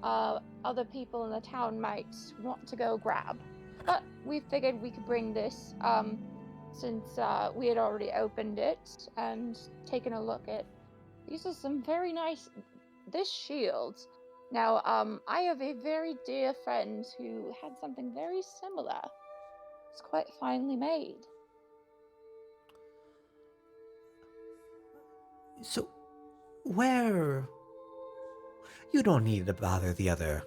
other people in the town might want to go grab. But we figured we could bring this since we had already opened it and taken a look at. These are some very nice. This shield. Now, I have a very dear friend who had something very similar. It's quite finely made. so. Where? You don't need to bother the other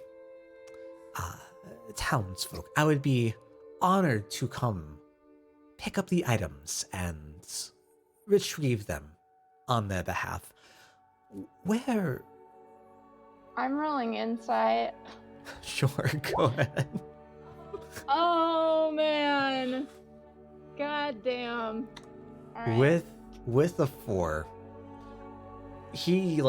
townsfolk. I would be honored to come pick up the items and retrieve them on their behalf. Where? I'm rolling insight. Sure, go ahead. Oh man. God damn. All right. With the 4, he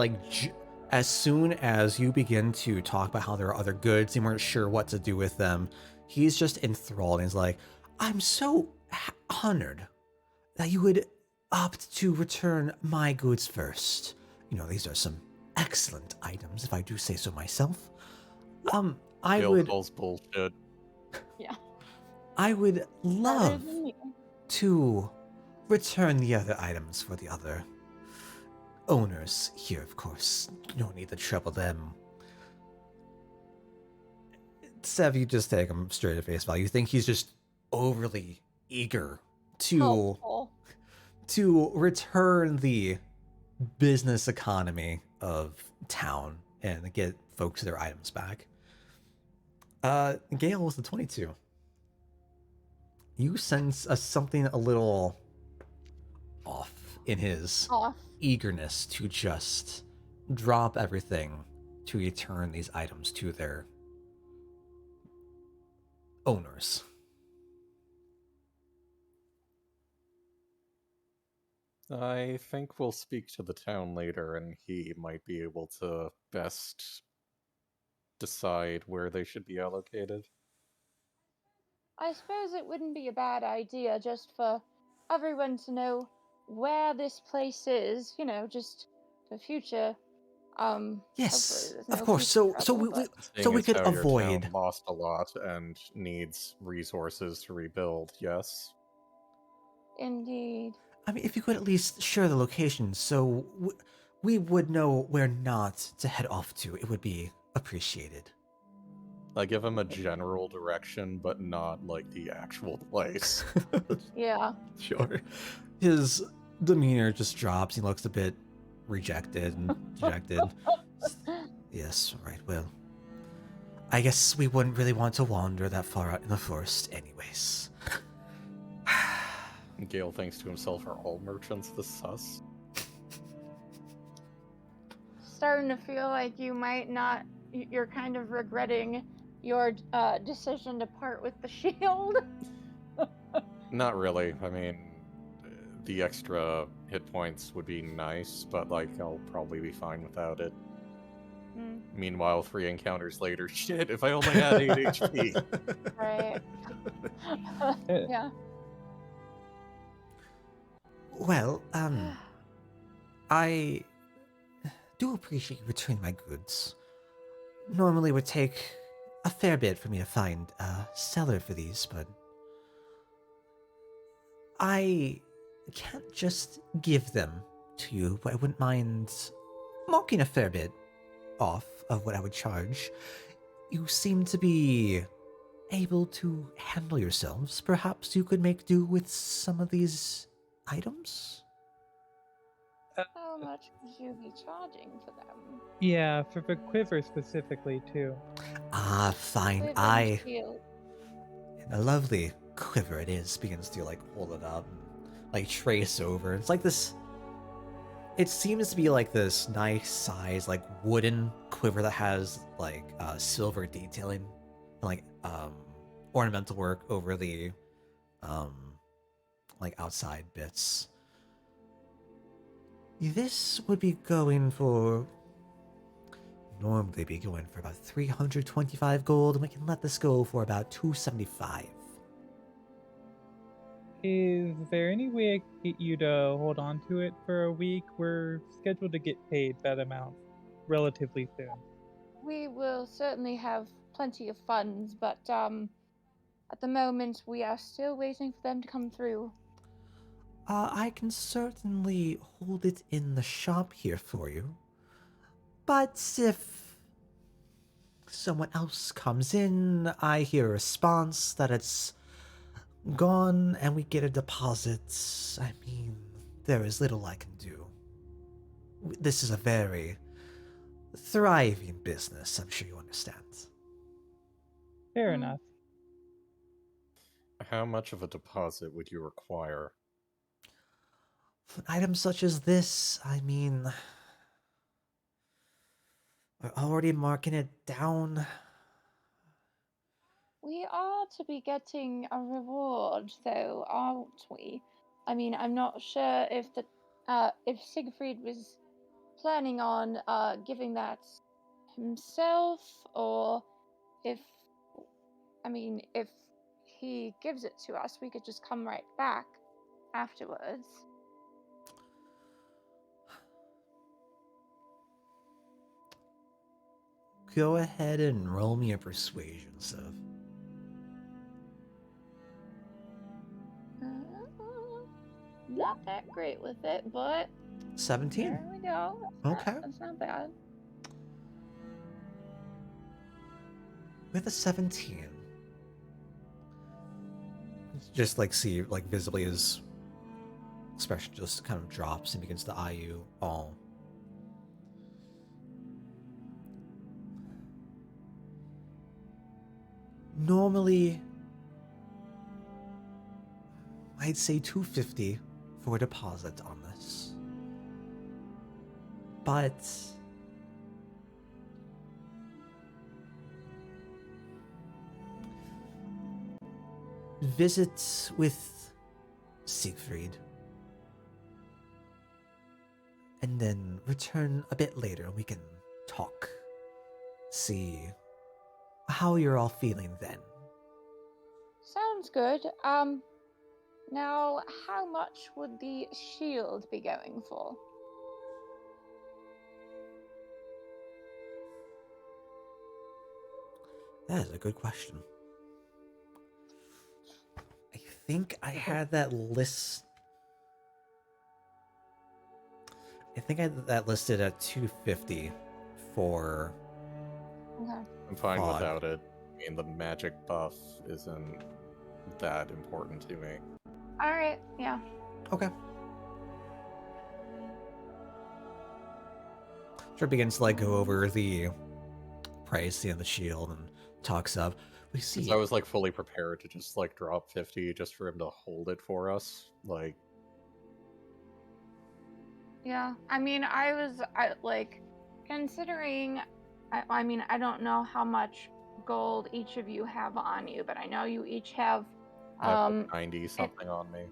as soon as you begin to talk about how there are other goods, you weren't sure what to do with them. He's just enthralled. And he's like, "I'm so honored that you would opt to return my goods first. You know, these are some excellent items, if I do say so myself. I Gale would calls bullshit. Yeah. I would Better love than me. to return the other items for the other owners here, of course. You don't need to trouble them." Sev, you just take him straight at face value. You think he's just overly eager to Helpful. return the business economy of town and get folks their items back. Gale was the 22. You sense something a little off in his Off. eagerness to just drop everything to return these items to their owners. I think we'll speak to the town later, and he might be able to best decide where they should be allocated. I suppose it wouldn't be a bad idea just for everyone to know where this place is, you know, just for future. Hopefully Yes, there's of no course. future So trouble, we, but so Seeing we as could how your avoid. town lost a lot and needs resources to rebuild, yes. indeed. I mean, if you could at least share the location, so we would know where not to head off to, it would be appreciated. I give him a general direction, but not like the actual place. Yeah. Sure. His demeanor just drops. He looks a bit rejected and dejected. Yes, right. Well, I guess we wouldn't really want to wander that far out in the forest, anyways. Gale thinks to himself, are all merchants this sus? Starting to feel like you might not. You're kind of regretting your decision to part with the shield. Not really. I mean, the extra hit points would be nice, but like I'll probably be fine without it. Mm, Meanwhile, 3 encounters later, shit, if I only had 8 HP. right. Yeah. Well, I do appreciate you returning my goods. Normally it would take a fair bit for me to find a seller for these, but I can't just give them to you, but I wouldn't mind marking a fair bit off of what I would charge. You seem to be able to handle yourselves. Perhaps you could make do with some of these items? How much would you be charging for them? Yeah, for the quiver specifically too. Ah, fine. Quiver and shield. A lovely quiver it is, begins to like hold it up and like trace over. It's like this. It seems to be like this nice size, like wooden quiver that has like silver detailing, and, like ornamental work over the like outside bits. This would be going for. Normally be going for about 325 gold, and we can let this go for about 275. Is there any way I could get you to hold on to it for a week? We're scheduled to get paid that amount relatively soon. We will certainly have plenty of funds, but at the moment we are still waiting for them to come through. I can certainly hold it in the shop here for you. But if someone else comes in, I hear a response that it's gone and we get a deposit, I mean, there is little I can do. This is a very thriving business, I'm sure you understand. Fair enough. How much of a deposit would you require? For an item such as this, I mean, we're already marking it down. We are to be getting a reward, though, aren't we? I mean, I'm not sure if Siegfried was planning on giving that himself, or if if he gives it to us, we could just come right back afterwards. Go ahead and roll me a persuasion, Civ. Not that great with it, but 17. there we go. Okay. That's not bad. With a 17, just like see, like visibly his expression just kind of drops and begins to eye you all. Normally, I'd say 250 for a deposit on this. But visit with Siegfried and then return a bit later and we can talk. See how you're all feeling then. Sounds good. Now, how much would the shield be going for? That is a good question. I think I had that list. I think I had that listed at 250 for Okay. I'm fine fog. without it. I mean, the magic buff isn't that important to me. All right. Yeah. Okay. Sure begins to like go over the price and the shield and talks up. We see. 'Cause I was like fully prepared to just like drop 50 just for him to hold it for us. Like, Yeah. I mean, considering. I don't know how much gold each of you have on you, but I know you each have. I have like 90 something on me.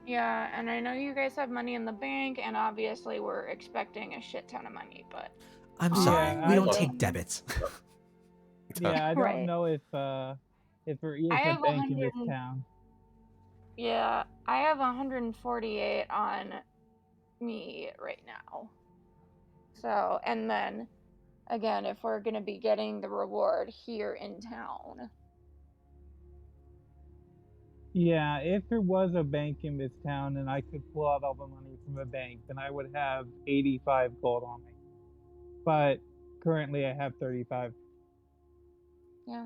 Yeah, and I know you guys have money in the bank, and obviously we're expecting a shit ton of money, but I'm Yeah, sorry, we I don't don't- take debits. Yeah, I don't Right. know if there is I a have bank in this 100 town. yeah, I have 148 on me right now. So, and then again, if we're gonna be getting the reward here in town. Yeah, if there was a bank in this town and I could pull out all the money from the bank, then I would have 85 gold on me. But currently I have 35. Yeah.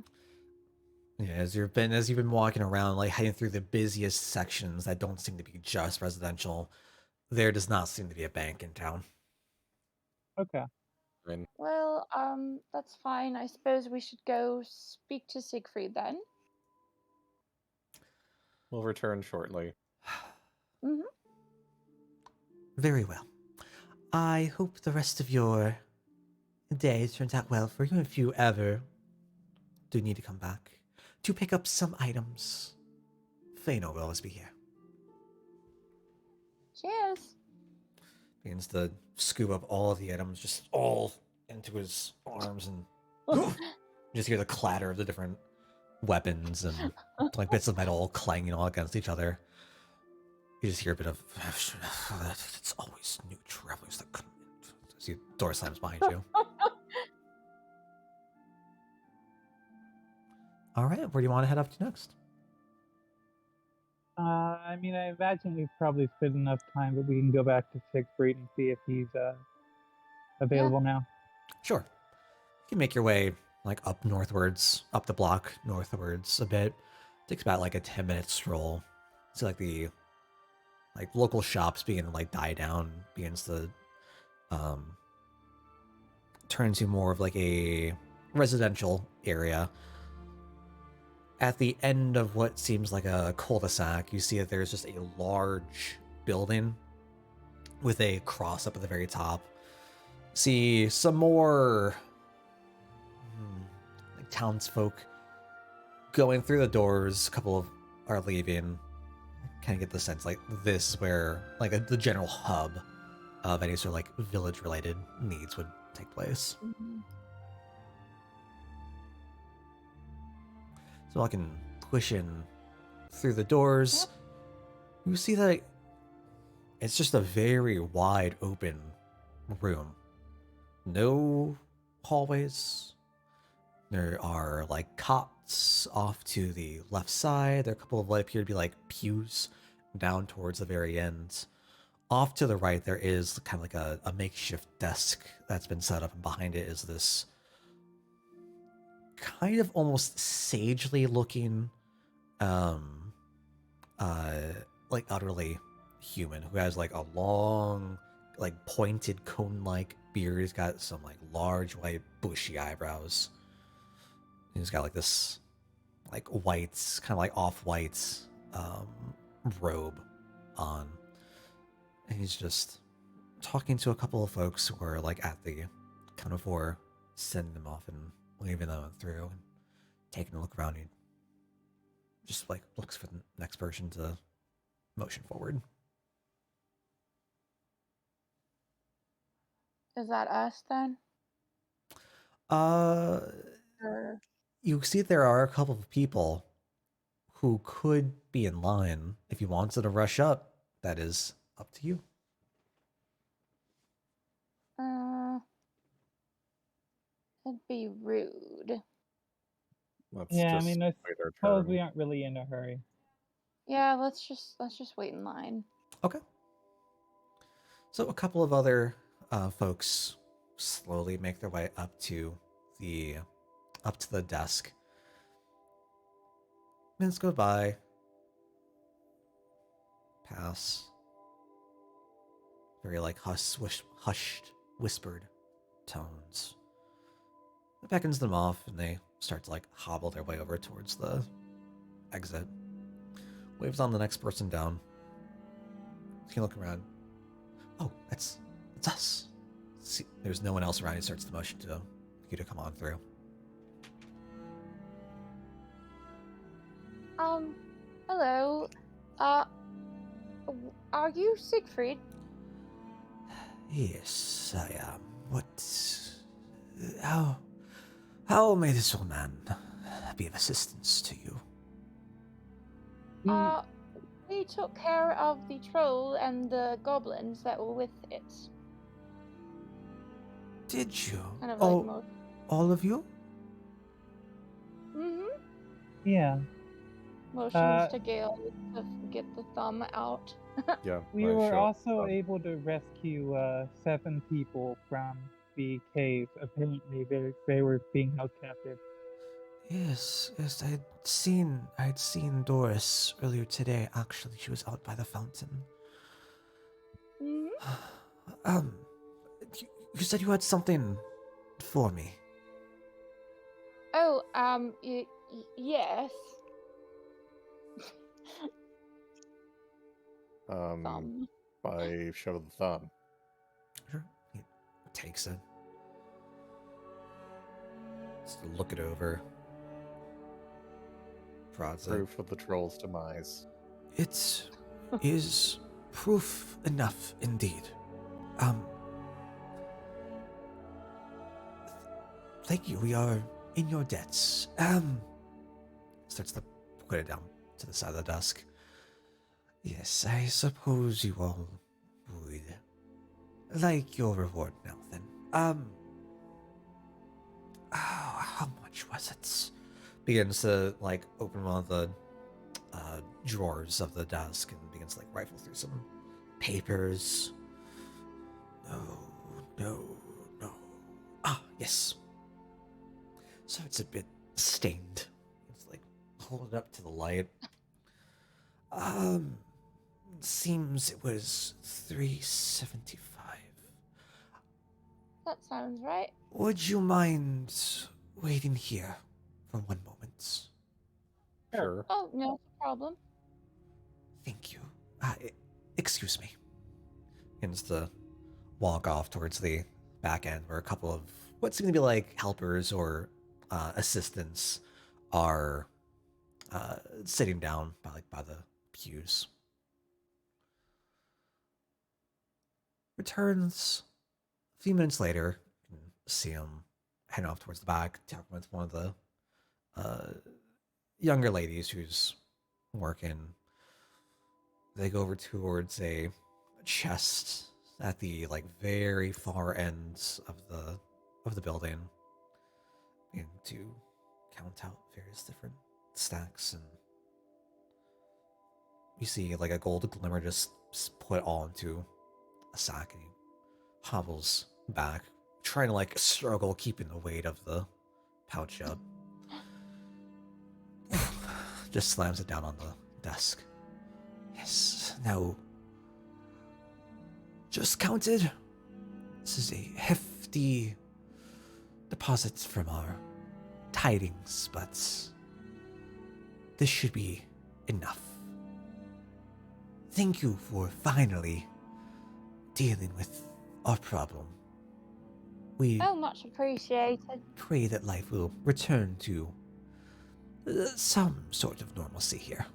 Yeah, as you've been walking around, like heading through the busiest sections that don't seem to be just residential, there does not seem to be a bank in town. Okay. I mean, Well, that's fine. I suppose we should go speak to Siegfried then. we'll return shortly. Mm-hmm. Very well. I hope the rest of your day turns out well for you if you ever do need to come back to pick up some items. Fano will always be here. Cheers. Begins to scoop up all of the items, just all into his arms, and you just hear the clatter of the different weapons and like bits of metal clanging all against each other. You just hear a bit of it's always new travelers that come in. As the door slams behind you. All right, where do you want to head up to next? I mean, I imagine we've probably spent enough time, but we can go back to Siegfried and see if he's available now. Sure. You can make your way like up northwards, up the block northwards a bit. Takes about like a 10-minute stroll. So like the local shops begin to like die down, begins to turn into more of like a residential area. at the end of what seems like a cul-de-sac, you see that there's just a large building with a cross up at the very top. See some more like townsfolk going through the doors. A couple of are leaving. Kind of get the sense like this is where like the general hub of any sort of like village-related needs would take place. Mhm. So I can push in through the doors. You see that it's just a very wide open room. No hallways. There are like cots off to the left side. There are a couple of what appear to be like pews down towards the very end. Off to the right, there is kind of like a makeshift desk that's been set up, and behind it is this kind of almost sagely looking, um, like utterly human who has like a long, like pointed cone-like beard. He's got some like large white bushy eyebrows. He's got like this like white, kind of like off-white um, robe on. And he's just talking to a couple of folks who are like at the counter before sending them off and leaving them through and taking a look around. He just like looks for the next person to motion forward. Is that us then? Uh, Or you see there are a couple of people who could be in line if you wanted to rush up. That is up to you. it'd be rude. Let's Yeah, I just mean, I wait our suppose turn. we aren't really in a hurry. Yeah, let's just wait in line. Okay. So a couple of other folks slowly make their way the up to the desk. Minutes go by. Pass. Very like hushed, whispered tones. It beckons them off, and they start to like hobble their way over towards the exit. Waves on the next person down. You can look around. Oh, it's us. See, there's no one else around. He starts the motion to you to come on through. Hello. Are you Siegfried? Yes, I am. How may this old man be of assistance to you? We took care of the troll and the goblins that were with it. Did you? Kind of like Oh, all of you? Yeah, Motions to Gale to get the thumb out. Yeah, we I were show up. also able to rescue 7 people from the cave. Apparently, they were being held captive. Yes, I'd seen Doris earlier today. Actually, she was out by the fountain. Mhm. Um, you said you had something for me. Oh, yes. Thumb. I show the thumb. Sure. He takes it. Just to look it over. Prods it. Proof of the troll's demise. It is proof enough indeed. Thank you. We are in your debts. Starts to put it down to the side of the desk. Yes, I suppose you all would like your reward now then. How much was it? Begins to like open one of the drawers of the desk and begins to like rifle through some papers. No. Ah, yes. So it's a bit stained. It's like hold it up to the light. Seems it was $3.75. That sounds right. Would you mind waiting here for one moment? Sure. Oh, no problem. Thank you. Excuse me. Begins to walk off towards the back end where a couple of what seem to be like helpers or assistants are sitting down by the pews. Returns a few minutes later. You can see him heading off towards the back, talking with one of the uh, younger ladies who's working. They go over towards a chest at the like very far ends of the building, and to count out various different stacks, and you see like a gold glimmer just put all into a sack, and he hobbles back, trying to like struggle keeping the weight of the pouch up. Just slams it down on the desk. Yes, now just counted. This is a hefty deposit from our tidings, but this should be enough. Thank you for finally dealing with our problem. We Oh, much appreciated. pray that life will return to some sort of normalcy here.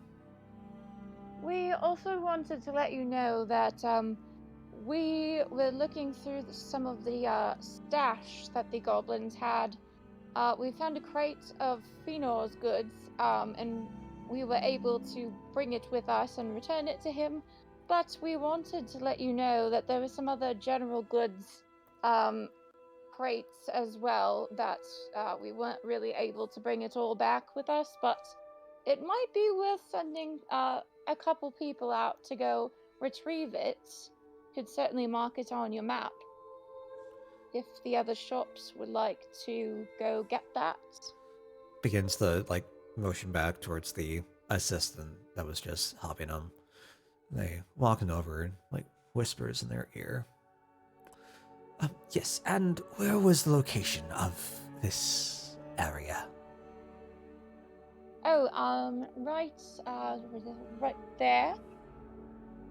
We also wanted to let you know that we were looking through some of the stash that the goblins had. We found a crate of Fenor's goods, and we were able to bring it with us and return it to him. But we wanted to let you know that there were some other general goods crates as well that we weren't really able to bring it all back with us, but it might be worth sending a couple people out to go retrieve it. Could certainly mark it on your map if the other shops would like to go get that. Begins to like motion back towards the assistant that was just helping him. They walking over and like whispers in their ear. Yes, and where was the location of this area? Oh, right there.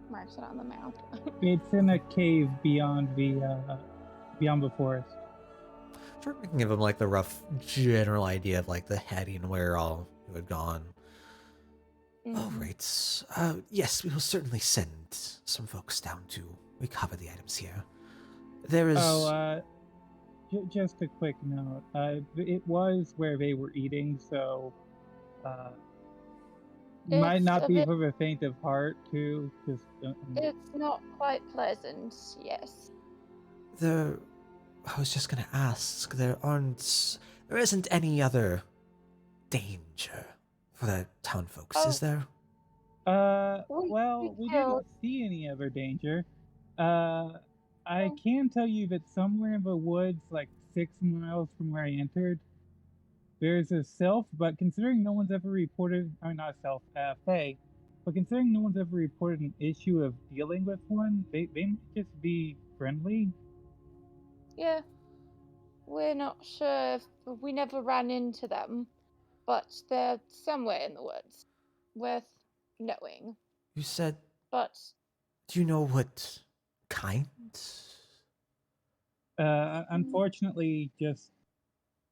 Marks it on the map. It's in a cave beyond the forest. Sure, we can give him like the rough general idea of like the heading where all you had gone. All right. Yes, we will certainly send some folks down to recover the items here. There is. Just a quick note. It was where they were eating, so might It's not a be bit- for the faint of heart, too. Just It's not quite pleasant, yes. I was just gonna ask. There isn't any other danger for the town folks, is there? Well, we didn't see any other danger. I can tell you that somewhere in the woods, like 6 miles from where I entered, there's a self, but considering no one's ever reported, I mean, not a self, Fae, but considering no one's ever reported an issue of dealing with one, they might just be friendly. Yeah. We're not sure if we never ran into them, but they're somewhere in the woods. Worth knowing. You said. But Do you know what kind? Unfortunately, just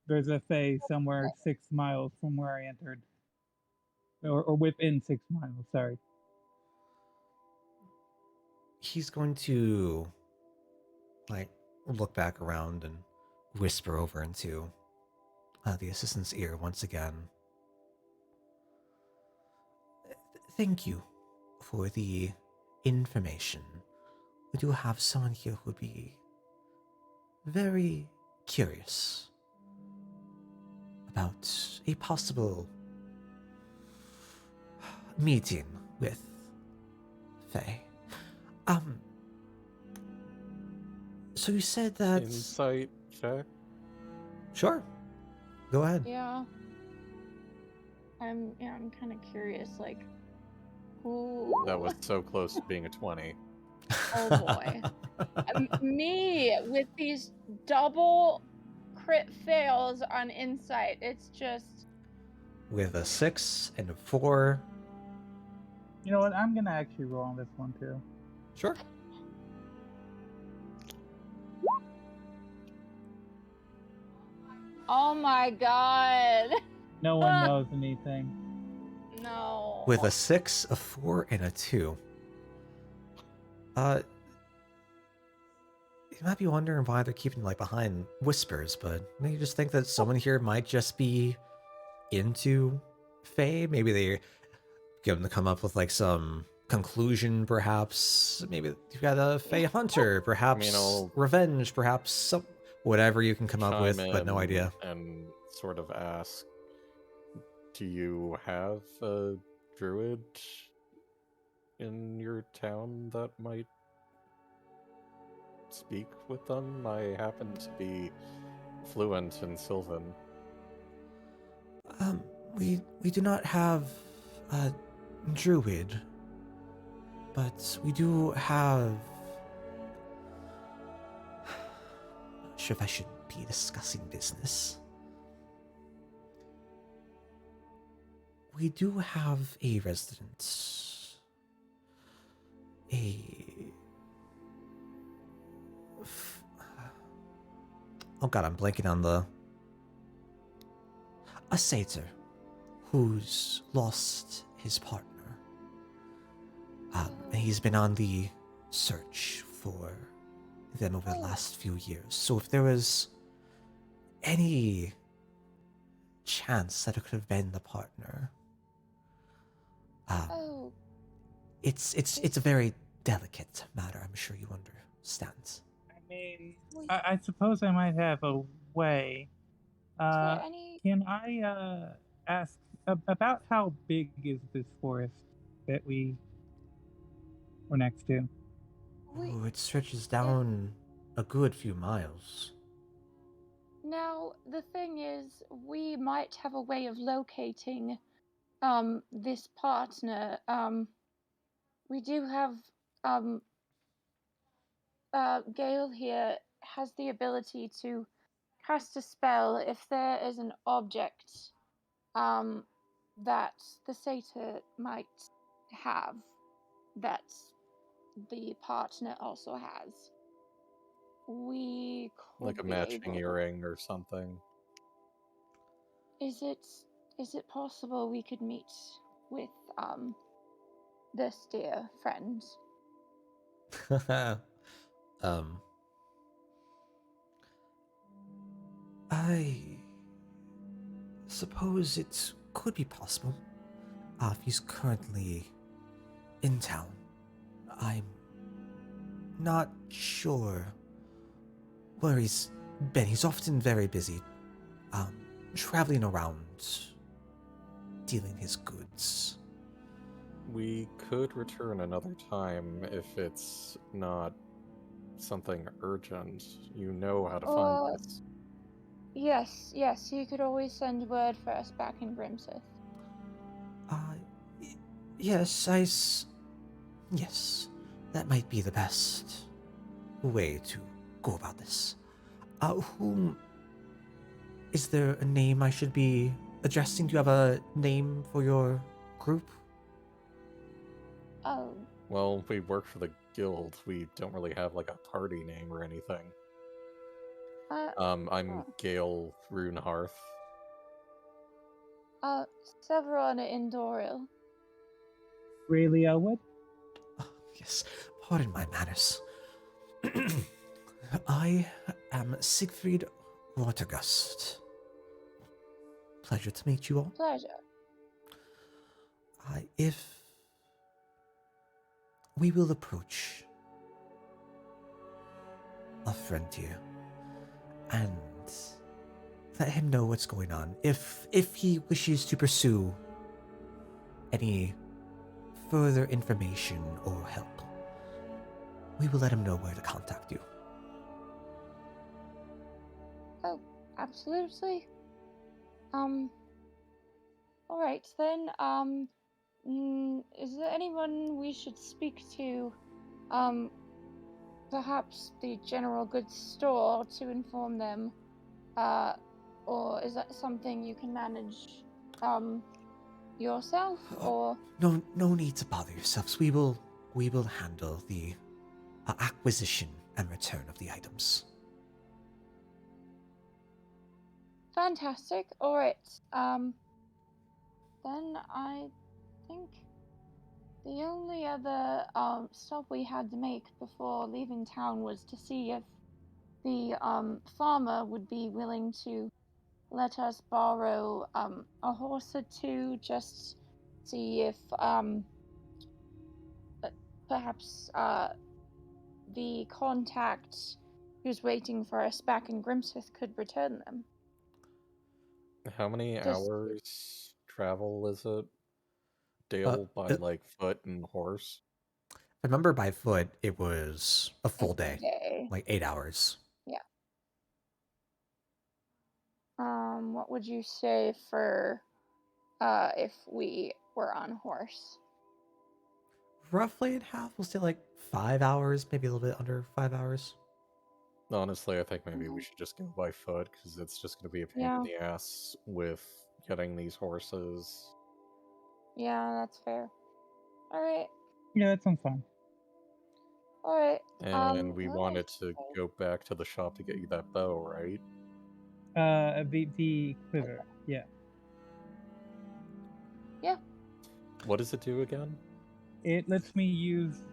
there's a Fae somewhere 6 miles from where I entered. Or within 6 miles, sorry. He's going to like look back around and whisper over into the assistant's ear once again. Thank you for the information. We do have someone here who would be very curious about a possible meeting with Faye. So you said that... Insight check? Sure. Go ahead. yeah. I'm kind of curious, like, who... That was so close to being a 20. Oh boy. Me with these double crit fails on insight. It's just with a 6 and a 4. You know what? I'm gonna actually roll on this one too. Sure. Oh my god. No one knows anything. No. With a 6, a 4, and a 2. You might be wondering why they're keeping like behind whispers, but you just think that someone here might just be into Fae. Maybe they get them to come up with like some conclusion, perhaps. Maybe you've got a Fae hunter, perhaps I'll revenge, perhaps some whatever you can come up with, chime but no in idea. and sort of ask, do you have a druid in your town that might speak with them? I happen to be fluent in Sylvan. We do not have a druid, but we do have. Not sure if I should be discussing business. We do have a resident. Oh god, I'm blanking on a satyr who's lost his partner. And he's been on the search for them over the last few years. So if there was any chance that it could have been the partner, Oh, it's a very delicate matter. I'm sure you understand. I mean, Wait. I suppose I might have a way. is there any? Can I ask about how big is this forest that we were next to? Wait, Oh, it stretches down a good few miles. now the thing is, we might have a way of locating this partner. We do have Gale here has the ability to cast a spell if there is an object that the satyr might have that the partner also has. We could Like a be matching able. earring or something. Is it possible we could meet with this dear friend? um, I suppose it could be possible. If he's currently in town, I'm not sure where he's been. He's often very busy, traveling around, dealing his goods. We could return another time if it's not something urgent. You know how to find us. Yes, you could always send word for us back in Grimsith. Yes, yes, that might be the best way to go about this. Whom is there a name I should be addressing? Do you have a name for your group? Oh, Well, we work for the guild. We don't really have like a party name or anything. I'm oh. Gale Runehearth. Severon Indoril. Really, Elwood? Yes, pardon my manners. I am Siegfried Watergust. Pleasure to meet you all. Pleasure. If we will approach a friend here and let him know what's going on. If he wishes to pursue any further information or help, we will let him know where to contact you. Oh, absolutely. All right then. Is there anyone we should speak to? Perhaps the general goods store to inform them. Or is that something you can manage? yourself, or No need to bother yourselves. We will handle the acquisition and return of the items. fantastic. All right. Then I think the only other stop we had to make before leaving town was to see if the farmer would be willing to let us borrow a horse or two, just see if perhaps the contact who's waiting for us back in Grimsmith could return them. How many Just hours travel is it? Uh, Dale by if like foot and horse? I remember by foot, it was a full it's a day, day. like 8 hours. Yeah. What would you say for if we were on horse? Roughly in half, we'll say like 5 hours, maybe a little bit under 5 hours. Honestly, I think maybe we Mhm. should just go by foot because it's just going to be a pain Yeah. in the ass with getting these horses. Yeah, that's fair. All right. Yeah, that sounds fine. All right. And we Let me wanted to go back to the shop to get you that bow, right? The quiver. Yeah. Yeah. What does it do again? It lets me use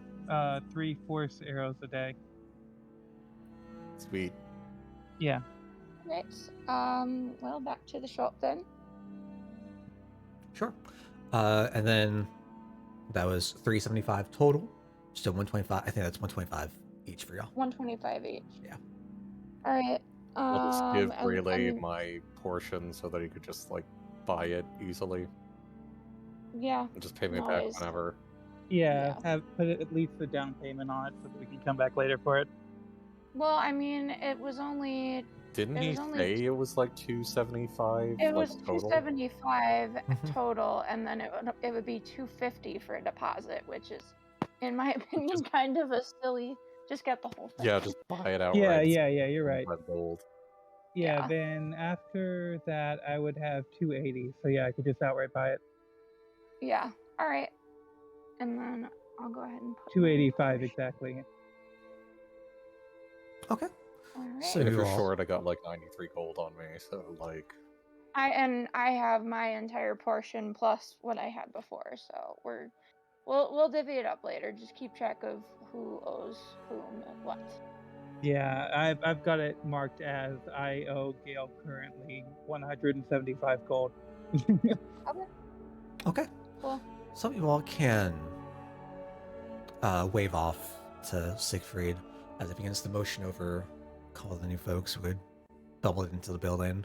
3 force arrows a day. Sweet. Yeah. Right. Well, back to the shop then. Sure. And then that was 375 total. So 125. I think that's 125 each for y'all. 125 each. Yeah. All right. I'll just give And Rayleigh my portion so that he could just like buy it easily yeah, and just pay me no back worries. whenever. Yeah. Yeah. Have put at least the down payment on it so that we can come back later for it. Well, I mean, it was only Didn't It he was only say it was like 275 it like was total? 275 Mhm. total, and then it would be 250 for a deposit, which is, in my opinion, kind of a silly. Just get the whole thing. Yeah, just buy it Yeah, outright. yeah, you're right. Red gold. Yeah, Yeah. then after that I would have 280. So yeah, I could just outright buy it. Yeah. All right. And then I'll go ahead and put 285 exactly. Okay. All right. So And if you you're all. short, I got like 93 gold on me, so like I have my entire portion plus what I had before, so we'll divvy it up later. Just keep track of who owes whom what. Yeah, I've got it marked as I owe Gale currently 175 gold. Okay. Cool. Some of you all can wave off to Siegfried as it begins to motion over a couple of the new folks who had bubbled into the building.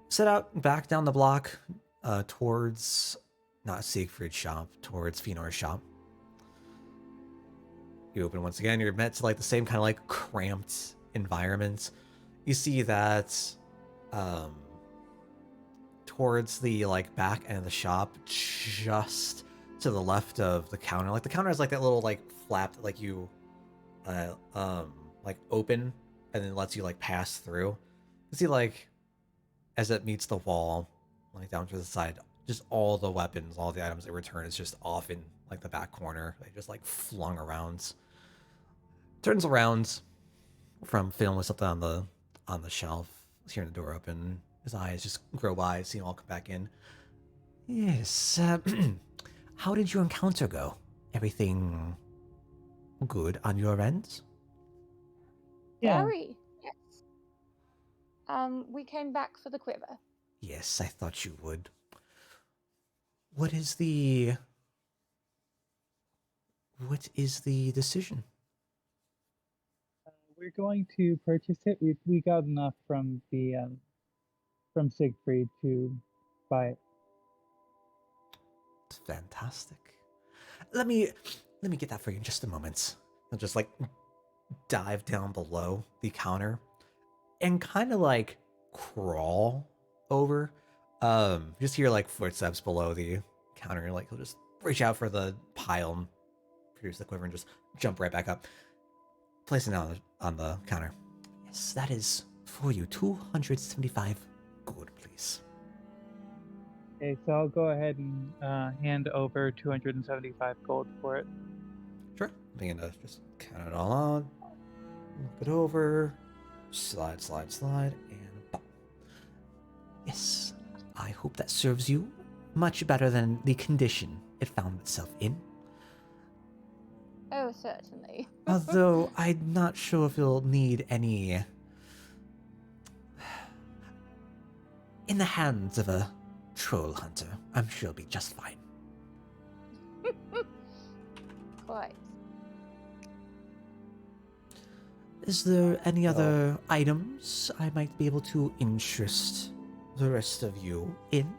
Set out back down the block towards, not Siegfried's shop, towards Fenor's shop. You open once again, you're met to like the same kind of like cramped environment. You see that towards the like back end of the shop, just to the left of the counter. Like the counter has like that little like flap that like you like open and then lets you like pass through. You see like as it meets the wall, like down to the side, just all the weapons, all the items they return is just off in like the back corner. They just like flung around. Turns around from film with something on the shelf, hearing the door open. His eyes just grow wide, seeing all come back in. Yes. How did your encounter go? Everything good on your end? Yeah. Very. Yes. We came back for the quiver. Yes, I thought you would. What is the decision? We're going to purchase it. We got enough from the from Siegfried to buy it. It's fantastic. Let me get that for you in just a moment. I'll just like dive down below the counter and kind of like crawl over. Just hear like footsteps below the counter. Like he'll just reach out for the pile and produce the quiver and just jump right back up, placing it on the counter. Yes, that is for you. 275 gold, please. Okay, so I'll go ahead and hand over 275 gold for it. Sure. I'm gonna just count it all out. Look it over. Slide, and pop. Yes. I hope that serves you much better than the condition it found itself in. Oh, certainly. Although I'm not sure if you'll need any in the hands of a troll hunter. I'm sure it'll be just fine. Quite. Is there any Well- other items I might be able to interest the rest of you in?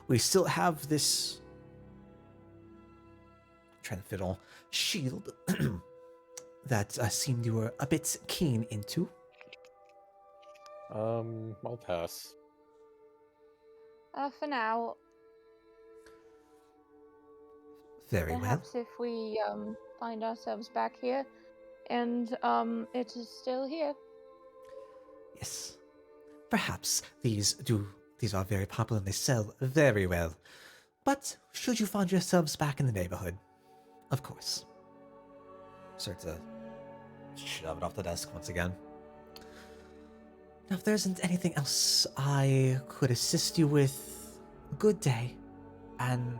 We still have this trying to fiddle shield that seemed you were a bit keen into. I'll pass. For now, Very well. perhaps if we find ourselves back here, and it is still here. Yes. Perhaps these are very popular and they sell very well. But should you find yourselves back in the neighborhood, of course. Start to shove it off the desk once again. Now, if there isn't anything else I could assist you with, good day and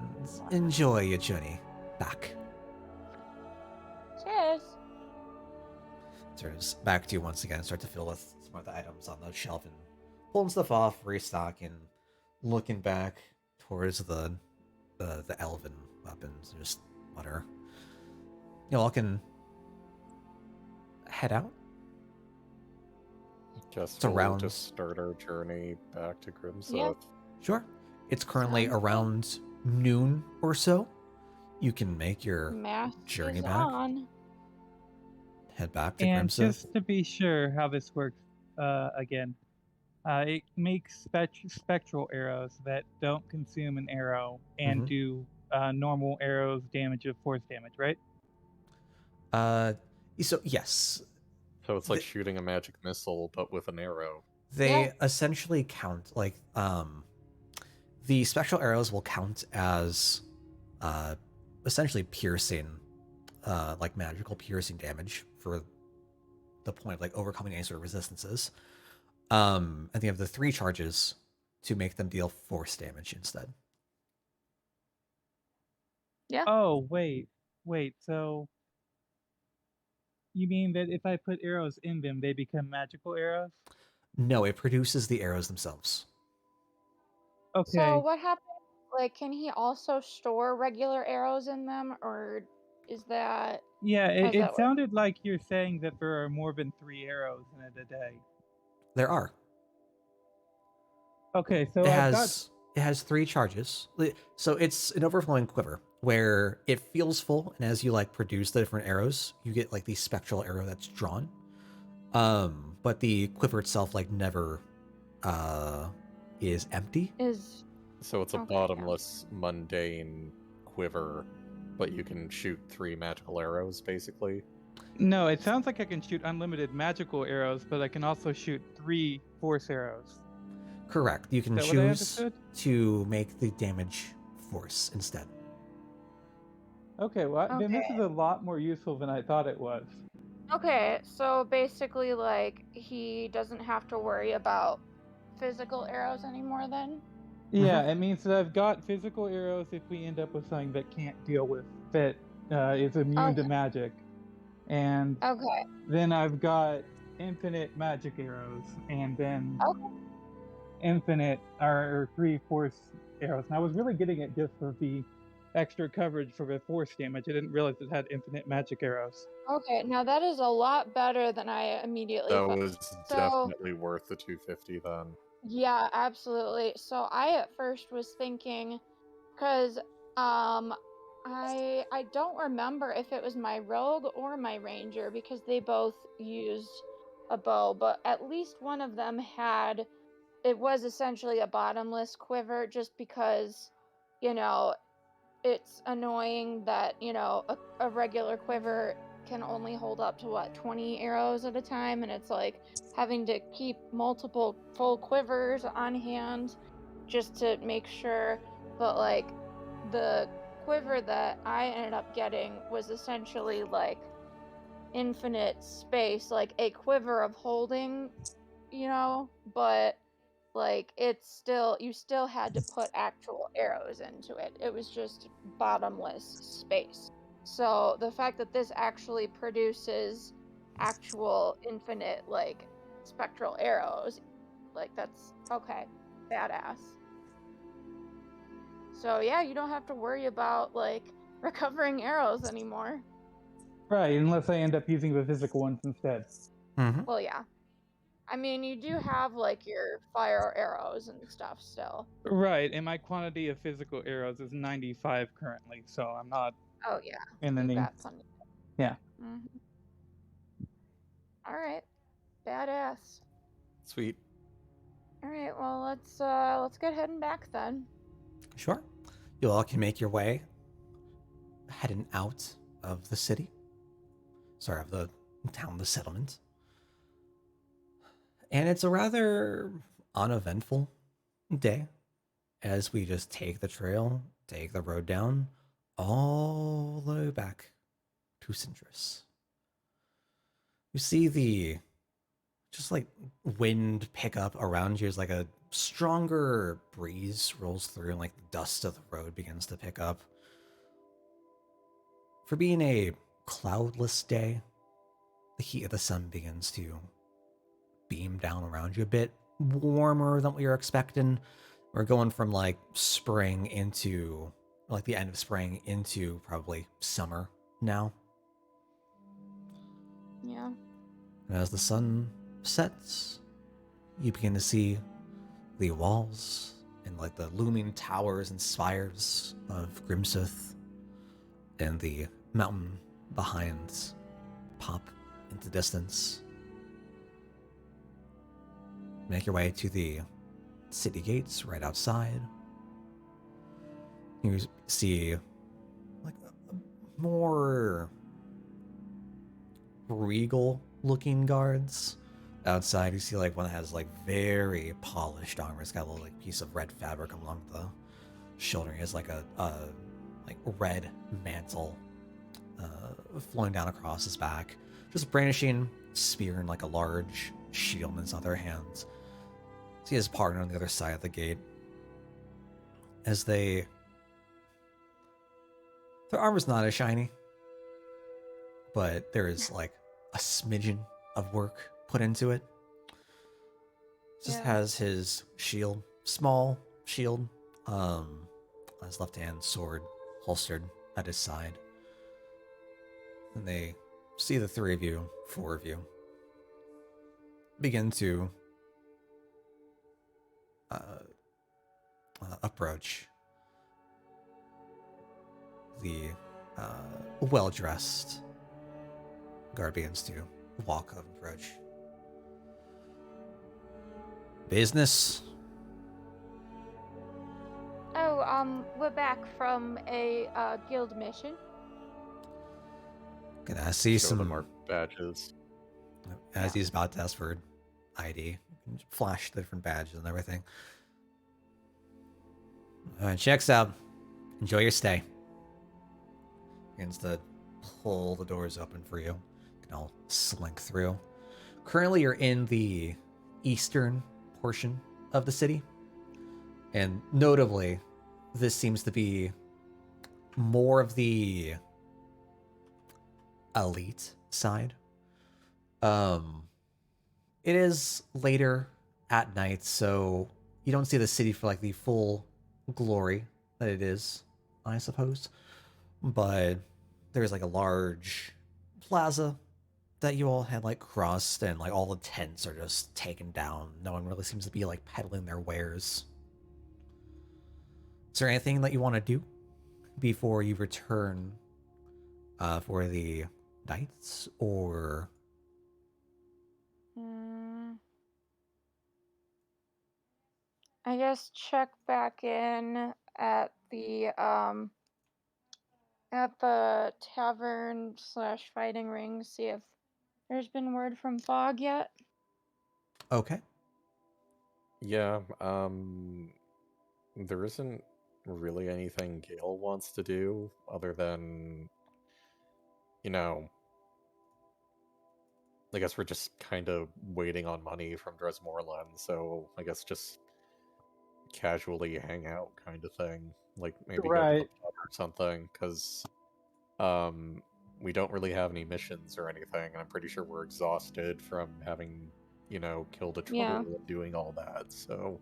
enjoy your journey back. Cheers. Turns back to you once again, start to fill with some of the items on the shelf and pulling stuff off, restocking, looking back towards the elven weapons, just mutter. You all can head out. Just It's around- to start our journey back to Grimseth. Yeah. Sure. It's currently Sounds good. around noon or so. You can make your Mask journey is back. on. head back to And Grimseth. just to be sure how this works, again, it makes spectral arrows that don't consume an arrow and Mhm. do normal arrows damage of force damage, right? So yes, So it's like The- shooting a magic missile, but with an arrow. they Yeah. essentially count like the spectral arrows will count as essentially piercing, like magical piercing damage for the point of like overcoming any sort of resistances. And you have the 3 charges to make them deal force damage instead. Yeah. Oh, wait. So you mean that if I put arrows in them, they become magical arrows? No, it produces the arrows themselves. Okay. So what happens? Like, can he also store regular arrows in them, or is that? Yeah, How's it that work? sounded like you're saying that there are more than 3 arrows in it a day. There are. Okay, so It has 3 charges. So it's an overflowing quiver where it feels full, and as you like produce the different arrows, you get like the spectral arrow that's drawn. But the quiver itself like never is empty. Is So it's a Okay, yeah. bottomless, mundane quiver, but you can shoot 3 magical arrows, basically. No, it sounds like I can shoot unlimited magical arrows, but I can also shoot 3 force arrows. Correct. You can Is that what I choose understood? to make the damage force instead. Okay, well, then this Okay. is a lot more useful than I thought it was. okay. So basically, like, he doesn't have to worry about physical arrows anymore. Then. Yeah, it means that I've got physical arrows if we end up with something that can't deal with, that is immune to Okay. magic. And Okay. then I've got infinite magic arrows, and then Okay. infinite or 3 force arrows. And I was really getting it just for the extra coverage for the force damage. I didn't realize it had infinite magic arrows. Okay. Now that is a lot better than I immediately That thought. was So- definitely worth the 250 then. Yeah, absolutely. So I at first was thinking, because I don't remember if it was my rogue or my ranger because they both used a bow, but at least one of them had, it was essentially a bottomless quiver just because, you know, it's annoying that, a regular quiver can only hold up to what, 20 arrows at a time, and it's like having to keep multiple full quivers on hand just to make sure but like the quiver that I ended up getting was essentially like infinite space, like a quiver of holding, but like you still had to put actual arrows into it. It was just bottomless space. So the fact that this actually produces actual infinite like spectral arrows, like that's okay, badass. So yeah, you don't have to worry about like recovering arrows anymore. Right, unless I end up using the physical ones instead. Mm-hmm. Well, yeah. I mean, you do have like your fire arrows and stuff still. Right, and my quantity of physical arrows is 95 currently, so I'm not Oh yeah, in the you need. got plenty. Yeah. Hmm. All right, badass. Sweet. All right, well let's get heading back then. Sure. You all can make your way heading out of the city. Sorry, of the town, the settlement. And it's a rather uneventful day as we just take the trail, take the road down, all the way back to Cyndrus. You see the just like wind pick up around you as like a stronger breeze rolls through and like the dust of the road begins to pick up. For being a cloudless day, the heat of the sun begins to beam down around you a bit warmer than what you're expecting. We're going from like spring into like the end of spring into probably summer now. Yeah. And as the sun sets, you begin to see the walls and like the looming towers and spires of Grimsith and the mountain behind pop into distance. Make your way to the city gates right outside. You see like more regal looking guards outside. You see like one that has like very polished armor. It's got a little like piece of red fabric along the shoulder. He has like a like red mantle flowing down across his back, just brandishing spear and like a large shield in his other hand. See his partner on the other side of the gate as their armor's not as shiny, but there is like a smidgen of work put into it. Just Yeah. has his shield, small shield, on his left hand, sword holstered at his side. And they see the three of you, four of you, begin to approach the well-dressed guard begins to walk up and approach. Business? Oh, we're back from a guild mission. Can I see Show them some... our badges. As he's about to ask for ID, flash the different badges and everything. Checks out. Enjoy your stay. Begins to pull the doors open for you. You can all slink through. Currently, you're in the eastern portion of the city. And notably, this seems to be more of the elite side. It is later at night, so you don't see the city for like the full glory that it is, I suppose. But there's like a large plaza that you all had like crossed, and like all the tents are just taken down. No one really seems to be like peddling their wares. Is there anything that you want to do before you return for the nights, or I guess check back in at the tavern / fighting ring, see if there's been word from Fog yet. okay? Yeah, there isn't really anything Gale wants to do other than, you know, I guess we're just kind of waiting on money from Dresmorland, so I guess just casually hang out kind of thing. Like maybe go to the Right. pub or something, because we don't really have any missions or anything, and I'm pretty sure we're exhausted from having, killed a troll Yeah. and doing all that, so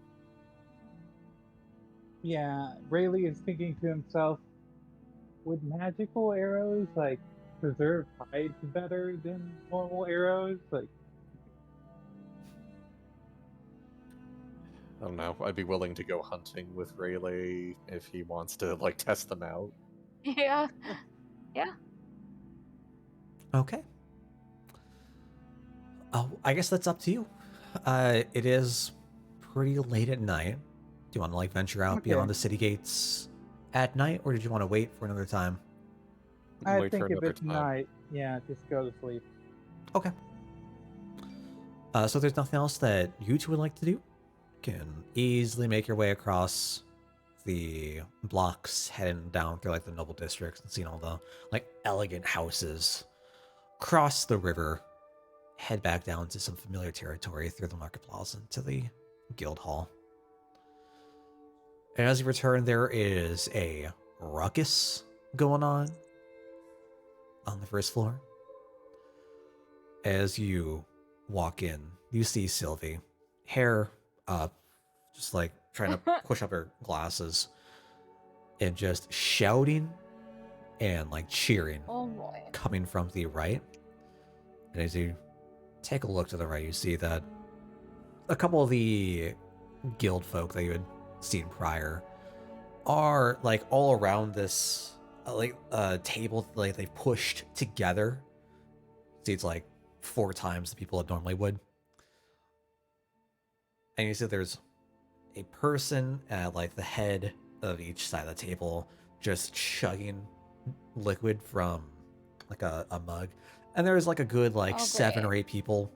Yeah, Rayleigh is thinking to himself, would magical arrows like preserve hides better than normal arrows? Like, I don't know. I'd be willing to go hunting with Rayleigh if he wants to, like, test them out. Yeah. Yeah. Okay. Oh, I guess that's up to you. It is pretty late at night. Do you want to like venture out okay, beyond the city gates at night, or did you want to wait for another time? I Wait for think if another it's time. night, yeah, just go to sleep. Okay. So there's nothing else that you two would like to do? You can easily make your way across the blocks, heading down through like the noble districts and seeing all the like elegant houses. Cross the river, head back down to some familiar territory through the market plaza to the guild hall. And as you return, there is a ruckus going on the first floor. As you walk in, you see Sylvie, hair up, just like trying to push up her glasses, and just shouting and like cheering Oh boy. coming from the right. And as you take a look to the right, you see that a couple of the guild folk that you had seen prior are like all around this table like they've pushed together. See, it's like 4 times the people that normally would. And you see there's a person at like the head of each side of the table just chugging liquid from like a mug. And there's like a good like Oh, 7 or great. 8 people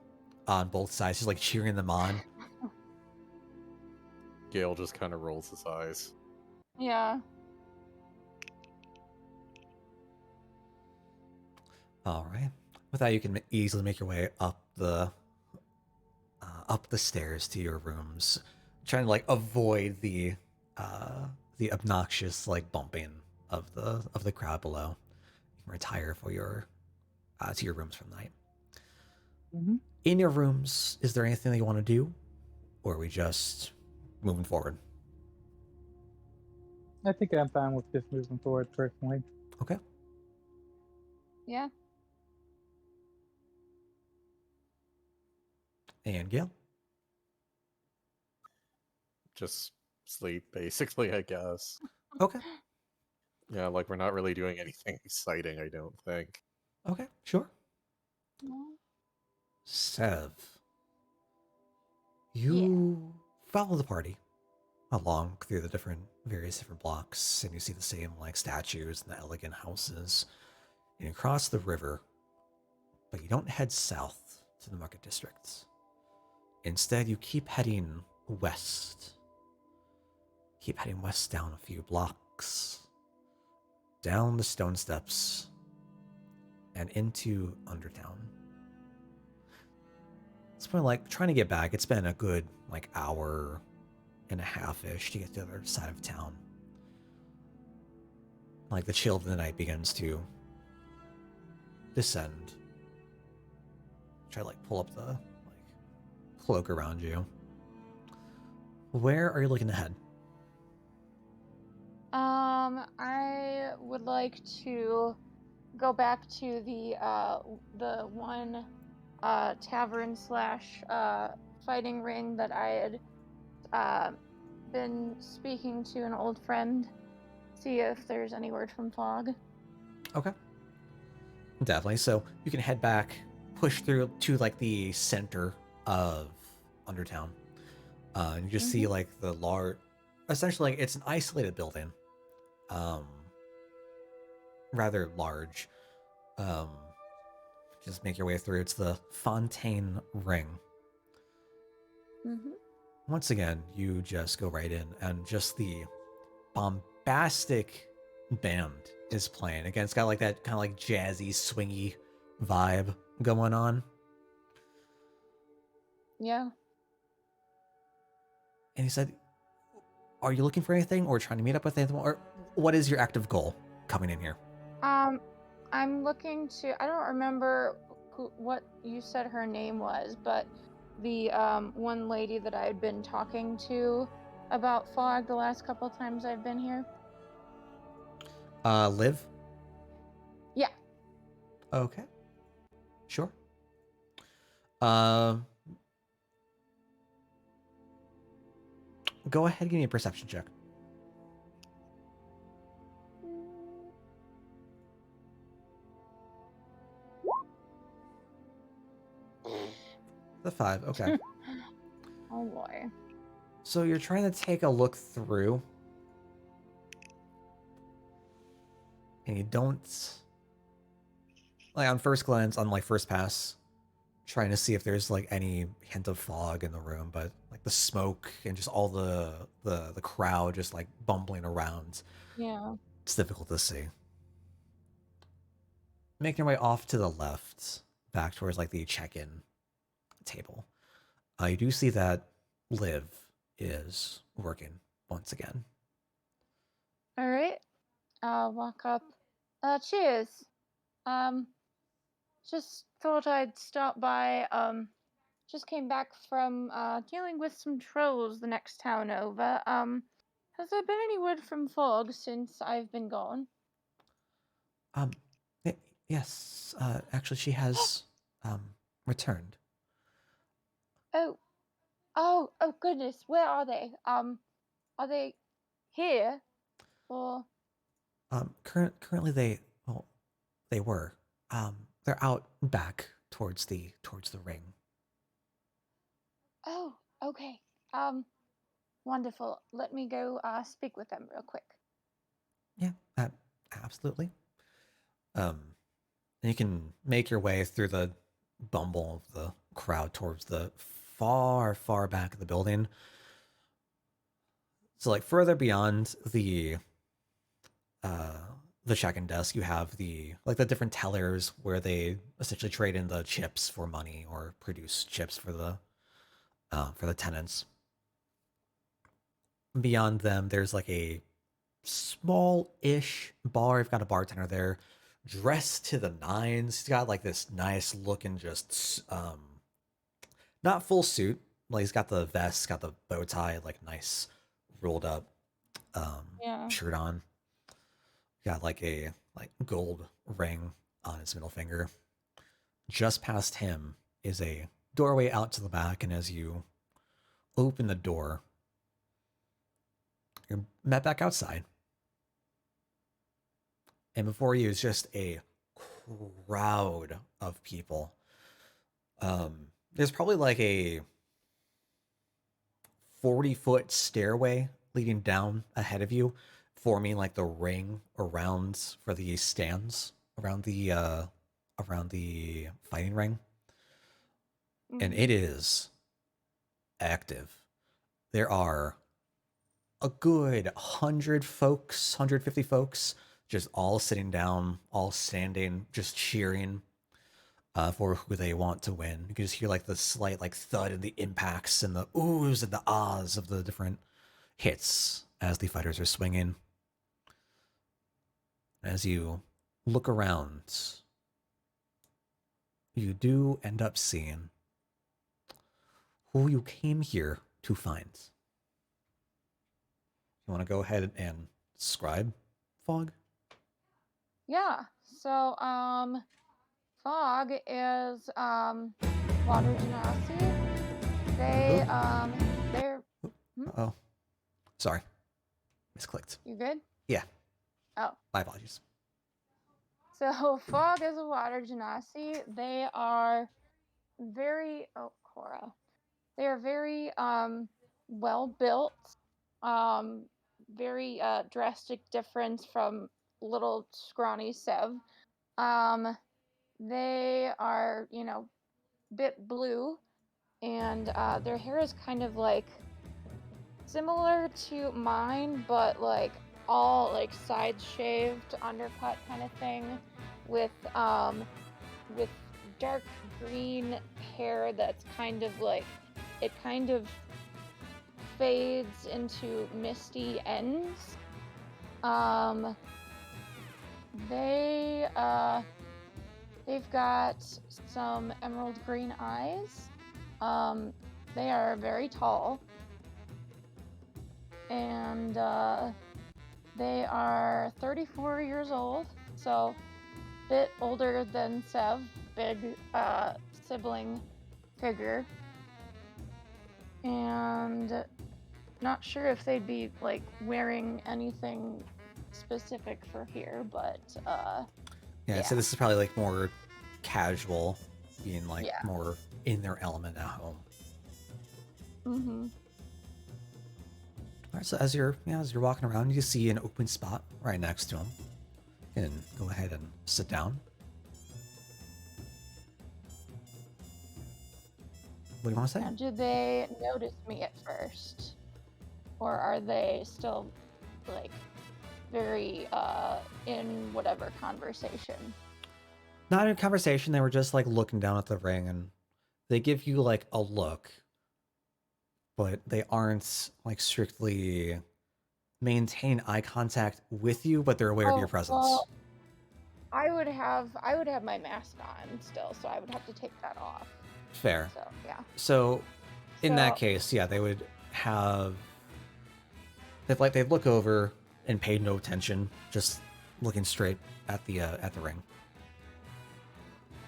on both sides just like cheering them on. Gale just kind of rolls his eyes. Yeah. All right. With that, you can easily make your way up the stairs to your rooms, trying to like avoid the obnoxious like bumping of the crowd below. You can retire for your to your rooms for the night. Mm-hmm. In your rooms, is there anything that you want to do, or are we just moving forward? I think I'm fine with just moving forward personally. Okay. Yeah. And Gail. Just sleep, basically, I guess. Okay. Yeah, like, we're not really doing anything exciting, I don't think. Okay. Sure. No. Sev, you follow the party along through the various different blocks, and you see the same like statues and the elegant houses. And you cross the river, but you don't head south to the market districts. Instead, you keep heading west. Keep heading west down a few blocks, down the stone steps, and into Undertown. It's been like trying to get back. It's been a good like hour and a half-ish to get to the other side of town. Like the chill of the night begins to descend. Try to like pull up the like cloak around you. Where are you looking to head? I would like to go back to the one tavern slash fighting ring that I had been speaking to an old friend. See if there's any word from Fog. Okay. Definitely. So you can head back, push through to like the center of Undertown. And you just see like the large, essentially like it's an isolated building. Rather large. Just make your way through. It's the Fontaine Ring. Mm-hmm. Once again, you just go right in, and just the bombastic band is playing. Again, it's got like that kind of like jazzy, swingy vibe going on. Yeah. And he said, are you looking for anything or trying to meet up with anyone? Or what is your active goal coming in here? I'm looking to. I don't remember what you said her name was, but the one lady that I had been talking to about fog the last couple times I've been here. Liv? Yeah. Okay. Sure. Go ahead and give me a perception check. The 5, okay. Oh boy. So you're trying to take a look through, and you don't, like on first glance, on like first pass, trying to see if there's like any hint of fog in the room, but like the smoke and just all the crowd just like bumbling around, Yeah. it's difficult to see. Making your way off to the left, back towards like the check-in table. You do see that Liv is working once again. All right. I'll walk up. Cheers. Um, just thought I'd stop by. Just came back from dealing with some trolls the next town over. Has there been any word from Fog since I've been gone? Um, yes, actually, she has returned. Oh, oh goodness, where are they? Are they here? Or Currently they were. They're out back towards the ring. oh, okay. Wonderful. Let me go speak with them real quick. Yeah, absolutely. And you can make your way through the bumble of the crowd towards the far back of the building. So, like further beyond uh, the check-in desk, you have the different tellers where they essentially trade in the chips for money or produce chips for the tenants. Beyond them, there's like a small-ish bar. You've got a bartender there, dressed to the nines. He's got like this nice looking, just not full suit. Like he's got the vest, got the bow tie, like nice rolled up Yeah. shirt on. Got like a gold ring on his middle finger. Just past him is a doorway out to the back, and as you open the door, you're met back outside. And before you is just a crowd of people. There's probably like a 40-foot stairway leading down ahead of you, forming like the ring around for the stands around the fighting ring. And it is active. There are a good 150 folks just all sitting down, all standing, just cheering for who they want to win. You can just hear like the slight like thud and the impacts and the oohs and the ahs of the different hits as the fighters are swinging. As you look around, you do end up seeing who you came here to find. You want to go ahead and describe Fog? Yeah. So, Fog is water genasi. They're. Oh, sorry, misclicked. You good? Yeah. Oh. My apologies. So Fog is a water genasi. They are very Cora. They are very well built. Very drastic difference from little scrawny Sev. They are, bit blue, and their hair is kind of like similar to mine, but like all like side shaved, undercut kind of thing, with with dark green hair that's kind of like it kind of fades into misty ends. Um, they they've got some emerald green eyes. They are very tall, and they are 34 years old, so a bit older than Sev, big sibling figure. And not sure if they'd be like wearing anything specific for here, but Yeah, so yeah. this is probably like more casual, being like Yeah. more in their element at home. Mm-hmm. All right, so as you're walking around, you see an open spot right next to him. And go ahead and sit down. What do you want to say? Now, do they notice me at first, or are they still like very in whatever conversation? Not in conversation. They were just like looking down at the ring, and they give you like a look, but they aren't like strictly maintain eye contact with you, but they're aware of your presence. Well, I would have my mask on still, so I would have to take that off. Fair. So yeah. So in that case, yeah, they would have they'd look over and pay no attention, just looking straight at the ring.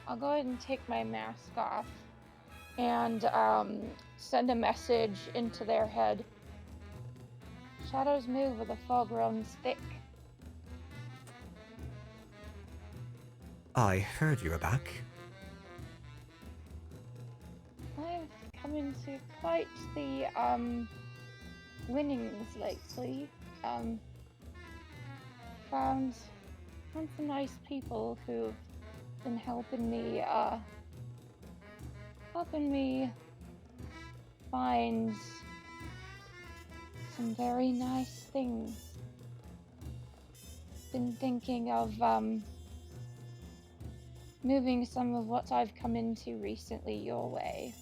I'll go ahead and take my mask off and send a message into their head. Shadows move where the fog runs thick. I heard you were back. I've come into quite the winnings lately. Found some nice people who've been helping me find some very nice things. Been thinking of moving some of what I've come into recently your way.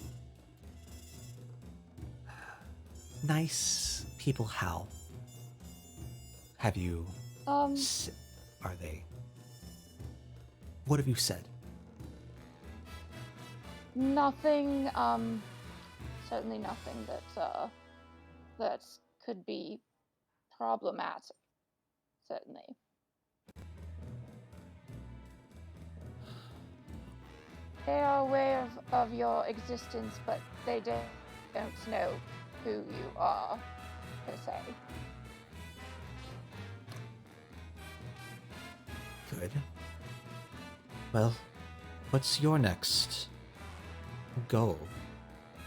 Nice people, how? Have you... are they... What have you said? Nothing, certainly nothing that could be problematic, certainly. They are aware of your existence, but they don't know who you are, per se. Good. Well, what's your next goal?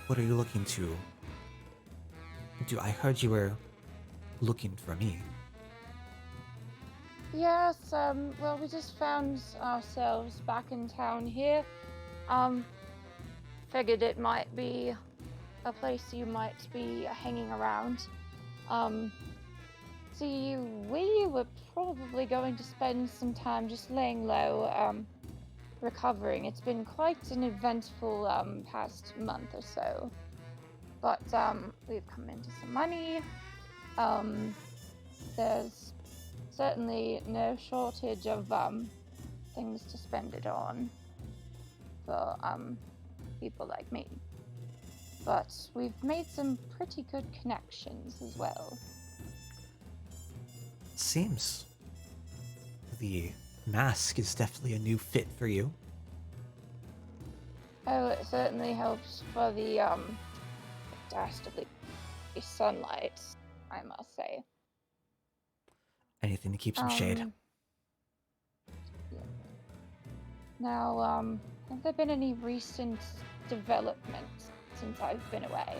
What are you looking to do? I heard you were looking for me. Yes, well, we just found ourselves back in town here. Figured it might be a place you might be hanging around. See, we were probably going to spend some time just laying low, recovering. It's been quite an eventful past month or so. But we've come into some money. There's certainly no shortage of things to spend it on for people like me. But we've made some pretty good connections as well. Seems the mask is definitely a new fit for you. Oh, it certainly helps for the dastardly sunlight, I must say. Anything to keep some shade. Yeah. Now, have there been any recent developments since I've been away?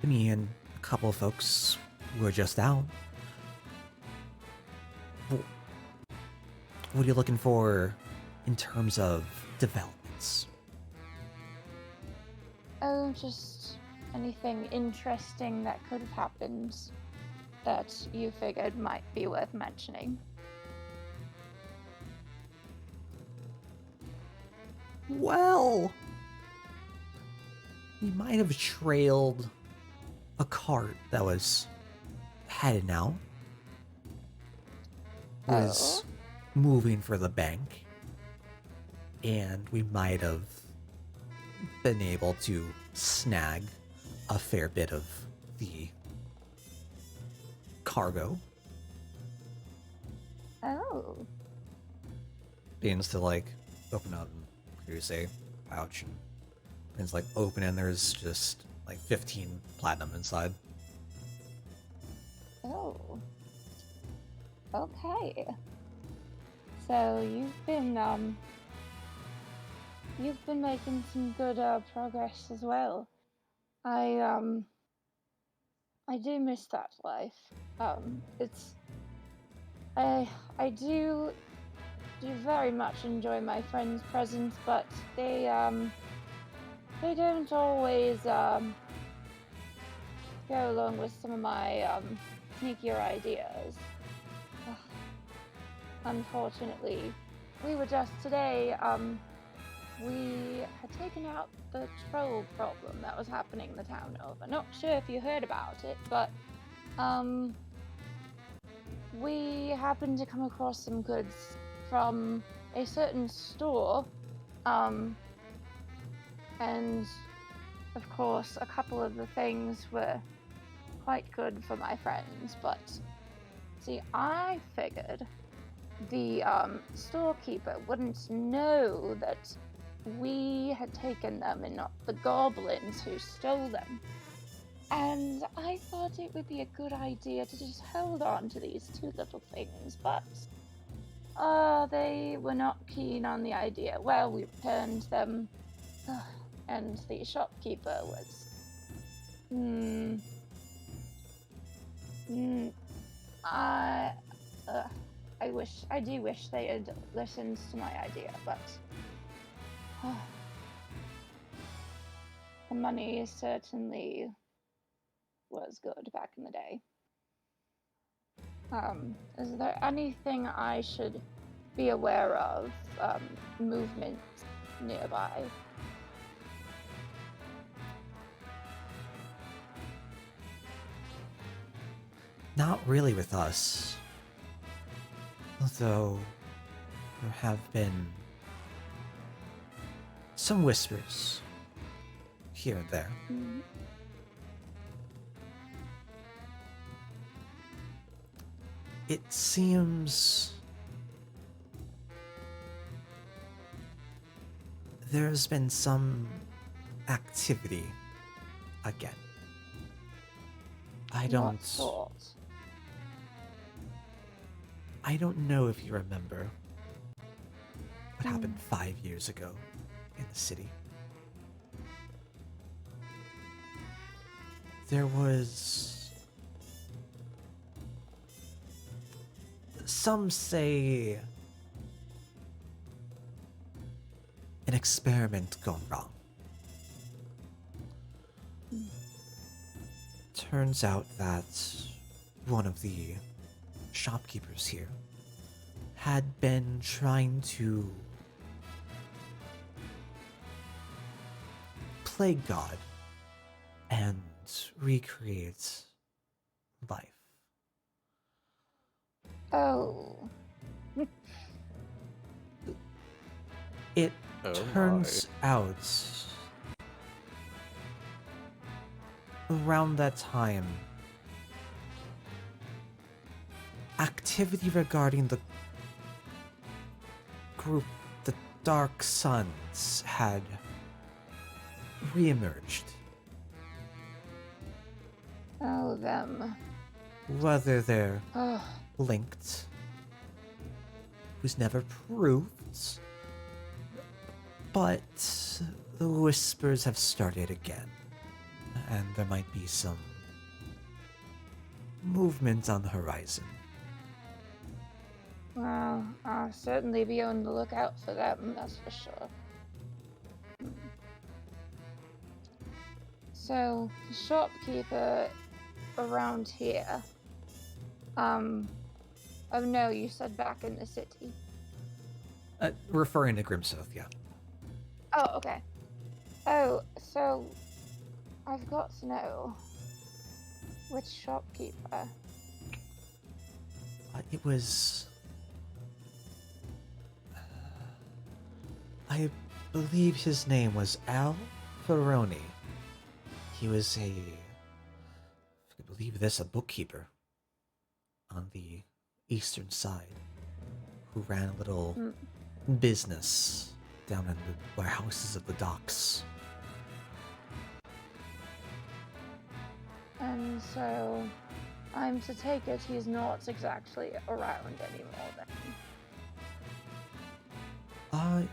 Me and a couple of folks were just out. What are you looking for in terms of developments? Oh, just anything interesting that could have happened that you figured might be worth mentioning? Well, we might have trailed a cart that was heading out, was moving for the bank, and we might have been able to snag a fair bit of the cargo. Oh. Begins to like open up and produce a pouch, and it's like open, and there's just like 15 platinum inside. Oh. Okay. So you've been making some good progress as well. I do miss that life. It's I do very much enjoy my friends' presence, but they don't always go along with some of my sneakier ideas. Ugh. Unfortunately, we were just today we had taken out the troll problem that was happening in the town over. Not sure if you heard about it, but we happened to come across some goods from a certain store, and of course a couple of the things were quite good for my friends, but see, I figured the storekeeper wouldn't know that we had taken them and not the goblins who stole them. And I thought it would be a good idea to just hold on to these two little things, but they were not keen on the idea. Well, we returned them, and the shopkeeper was... I do wish they had listened to my idea, but the money certainly was good back in the day. Is there anything I should be aware of, movement nearby? Not really with us. Though there have been some whispers here and there. Mm-hmm. It seems there's been some activity again. I don't know if you remember what happened 5 years ago in the city. There was, some say, an experiment gone wrong. Turns out that one of the shopkeepers here had been trying to play God and recreate life. Oh. It Oh turns out around that time, activity regarding the group, the Dark Suns, had reemerged. Oh, them. Whether they're Oh. linked was never proved, but the whispers have started again, and there might be some movement on the horizon. Well, I'll certainly be on the lookout for them, that's for sure. So, the shopkeeper around here. Oh no, you said back in the city. Referring to Grimsouth, yeah. Oh, okay. Oh, so I've got to know which shopkeeper. It was... I believe his name was Al Ferroni. He was a... if you believe this, a bookkeeper on the eastern side who ran a little business down in the warehouses of the docks. And so I'm to take it he's not exactly around anymore then.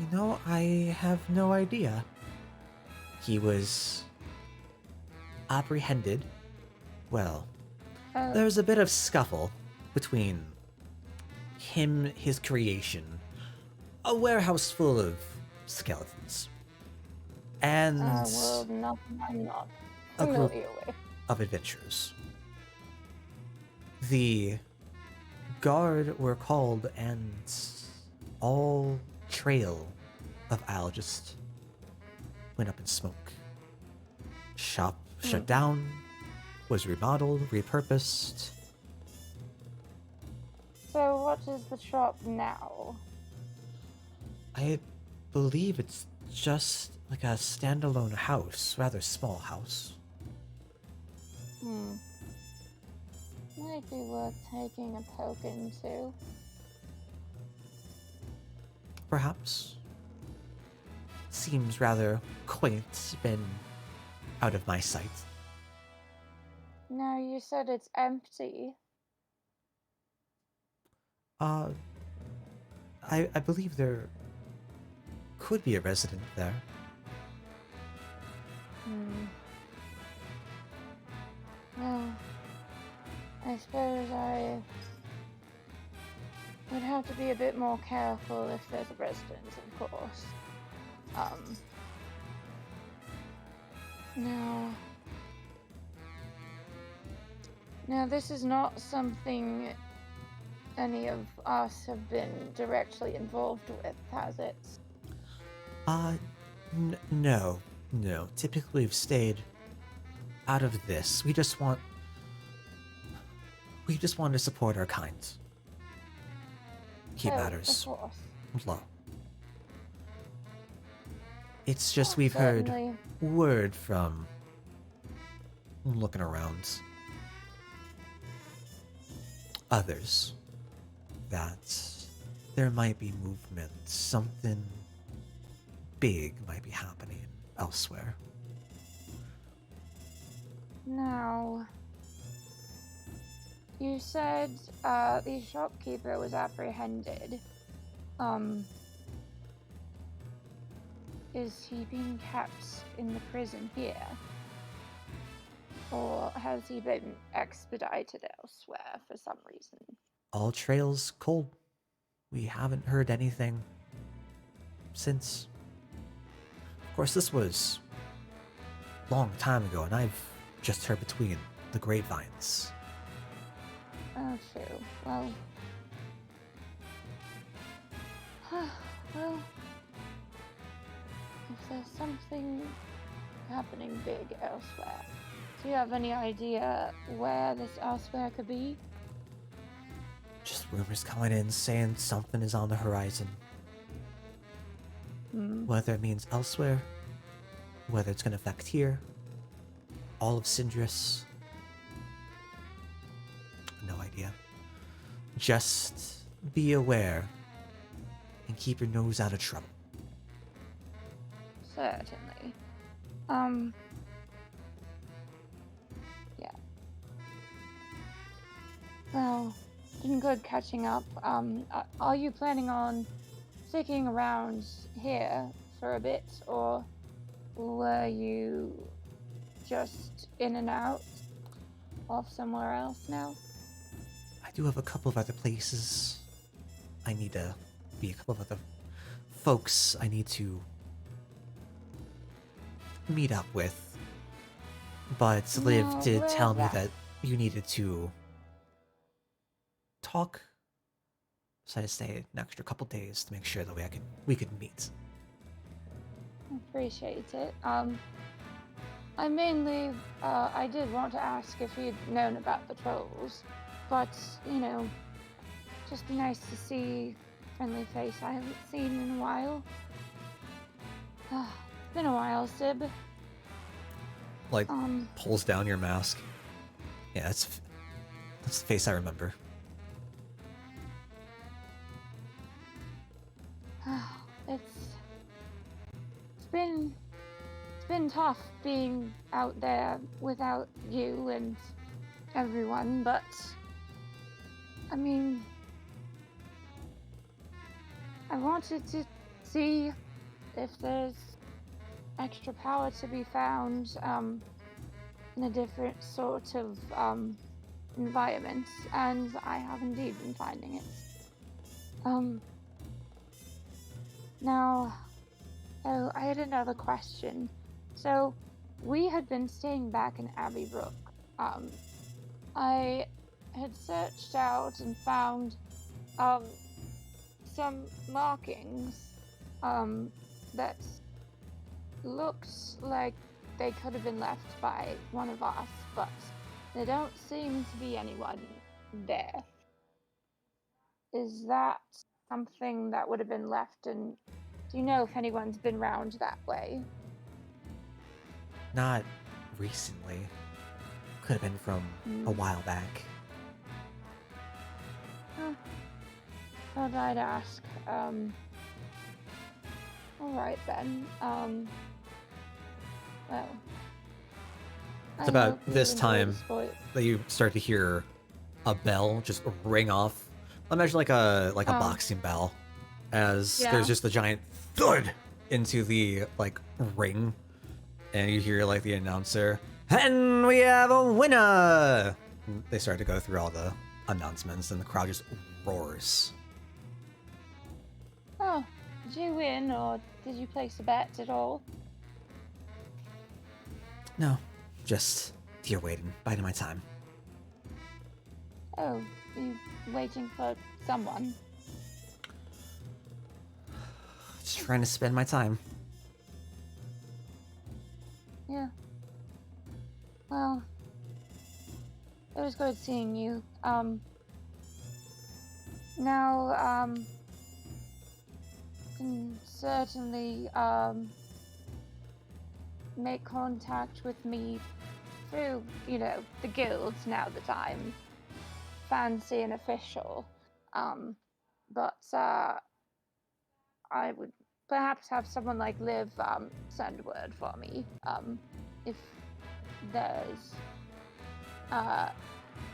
You know, I have no idea. He was apprehended. Well, there was a bit of scuffle between him, his creation, a warehouse full of skeletons, and well, nothing I'm not a group familiar with. of adventurers. The guard were called, and all trail of Al just went up in smoke. Shop shut down, was remodeled, repurposed. So what is the shop now? I believe it's just like a standalone house, rather small house. Might be worth taking a poke into. Perhaps. Seems rather quaint, been out of my sight. No, you said it's empty. I believe there could be a resident there. Well, I suppose I would have to be a bit more careful if there's a resident, of course. Now this is not something any of us have been directly involved with, has it? No. Typically we've stayed out of this. We just want to support our kind. Keep matters Of course. low. It's just we've Certainly. heard word from looking around others that there might be movement, something big might be happening elsewhere. Now, you said the shopkeeper was apprehended. Is he being kept in the prison here? Or has he been expedited elsewhere for some reason? All trails cold. We haven't heard anything since. Of course, this was a long time ago, and I've just heard between the grapevines. Oh, true. Well... well... if there's something happening big elsewhere, do you have any idea where this elsewhere could be? Just rumors coming in saying something is on the horizon. Whether it means elsewhere, whether it's going to affect here, all of Cyndrus. No idea. Just be aware and keep your nose out of trouble. Certainly. Yeah. Well, been good catching up. Are you planning on sticking around here for a bit, or were you just in and out off somewhere else now? I do have a couple of other places I need to be, a couple of other folks I need to meet up with But Liv No, did where's tell me that? that you needed to talk, so I had to stay an extra couple days to make sure that we could meet. Appreciate it. I mainly, I did want to ask if you'd known about the trolls, but, you know, just be nice to see a friendly face I haven't seen in a while. It's been a while, Sib. Like, pulls down your mask. Yeah, that's the face I remember. It's been tough being out there without you and everyone, but I mean, I wanted to see if there's extra power to be found in a different sort of environment, and I have indeed been finding it. Now, oh, I had another question. So, we had been staying back in Abbey Brook. I had searched out and found some markings that looked like they could have been left by one of us, but there don't seem to be anyone there. Is that something that would have been left, and do you know if anyone's been round that way? Not recently. Could have been from a while back. Thought I'd ask. Alright then. Well. It's about this time that you start to hear a bell just ring off. Imagine like a boxing bell, as there's just a giant thud into the like ring, and you hear like the announcer, and we have a winner. And they start to go through all the announcements, and the crowd just roars. Oh, did you win, or did you place a bet at all? No, just here waiting, biding my time. Oh, you waiting for someone? Just trying to spend my time. Yeah. Well, it was good seeing you. Now, can certainly, make contact with me through, you know, the guilds now that I'm fancy and official. But, I would perhaps have someone like Liv, send word for me, if there's,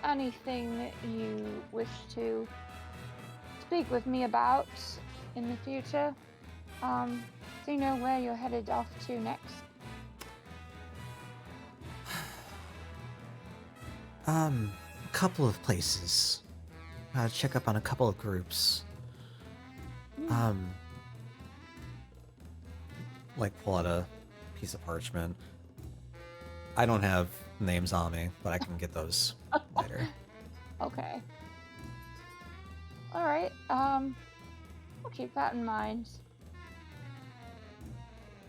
anything you wish to speak with me about in the future. Do you know where you're headed off to next? A couple of places. Check up on a couple of groups. Like pull out a piece of parchment. I don't have names on me, but I can get those later. Okay. Alright, I'll keep that in mind.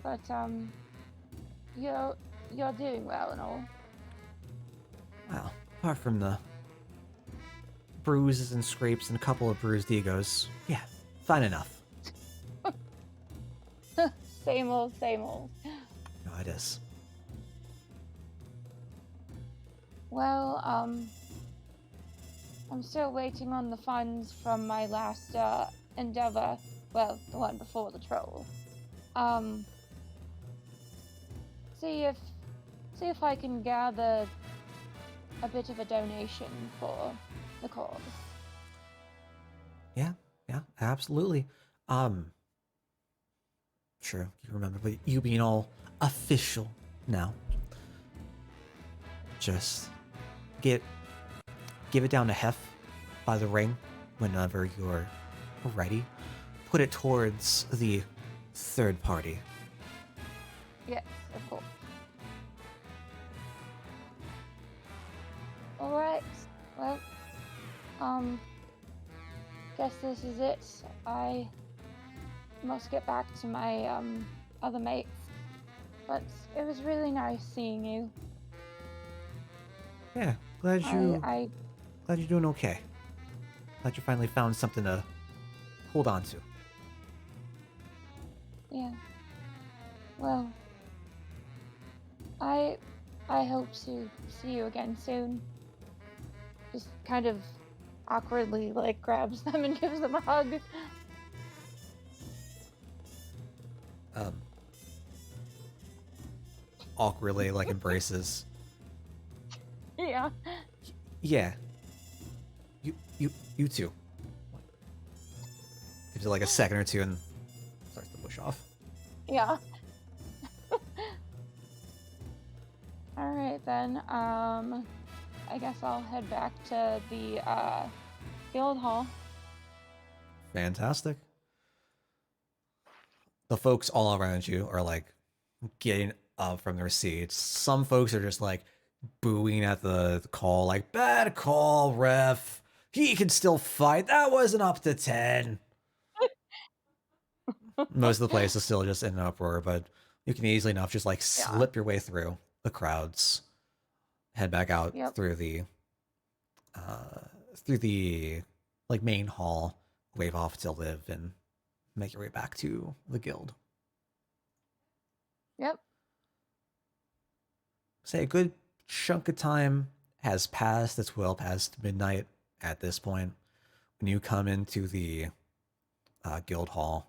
But, you're doing well and all. Well, apart from the bruises and scrapes and a couple of bruised egos, yeah, fine enough. Same old, same old. No, it is. Well, I'm still waiting on the funds from my last, endeavor. Well, the one before the troll. See if I can gather a bit of a donation for the cause. Yeah, absolutely. Sure, you remember, but you being all official now. Just give it down to Hef by the ring whenever you're ready. Put it towards the third party. Yes, of course. guess this is it. I must get back to my other mates. But it was really nice seeing you. Yeah, glad I you're doing okay. Glad you finally found something to hold on to. yeah. Well, I hope to see you again soon. Just kind of awkwardly like grabs them and gives them a hug. Um, Awkwardly like embraces. Yeah. Yeah, you too. Gives it like a second or two and starts to push off. Yeah. All right then. I guess I'll head back to the guild hall. Fantastic. The folks all around you are like getting up from their seats. Some folks are just like booing at the call, like, bad call, ref. He can still fight. That wasn't up to 10. Most of the place is still just in an uproar, but you can easily enough just like Yeah. slip your way through the crowds, head back out Yep. uh, through the like main hall, wave off to Liv, and make your way back to the guild. Yep. Say a good chunk of time has passed. It's well past midnight at this point. When you come into the guild hall,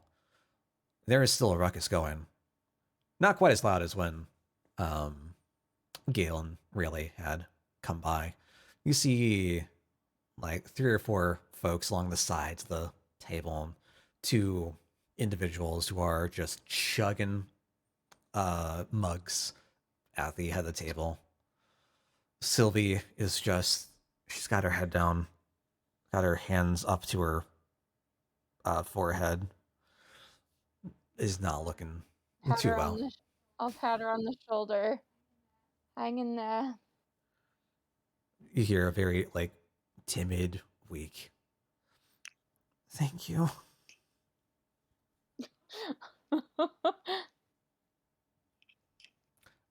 there is still a ruckus going. Not quite as loud as when Galen really had come by. You see like 3 or 4 folks along the sides of the table, 2 individuals who are just chugging mugs at the head of the table. Sylvie is just, she's got her head down, got her hands up to her forehead, is not looking Pat too her on well. the. I'll pat her on the shoulder. Hang in there. You hear a very like timid, weak, thank you.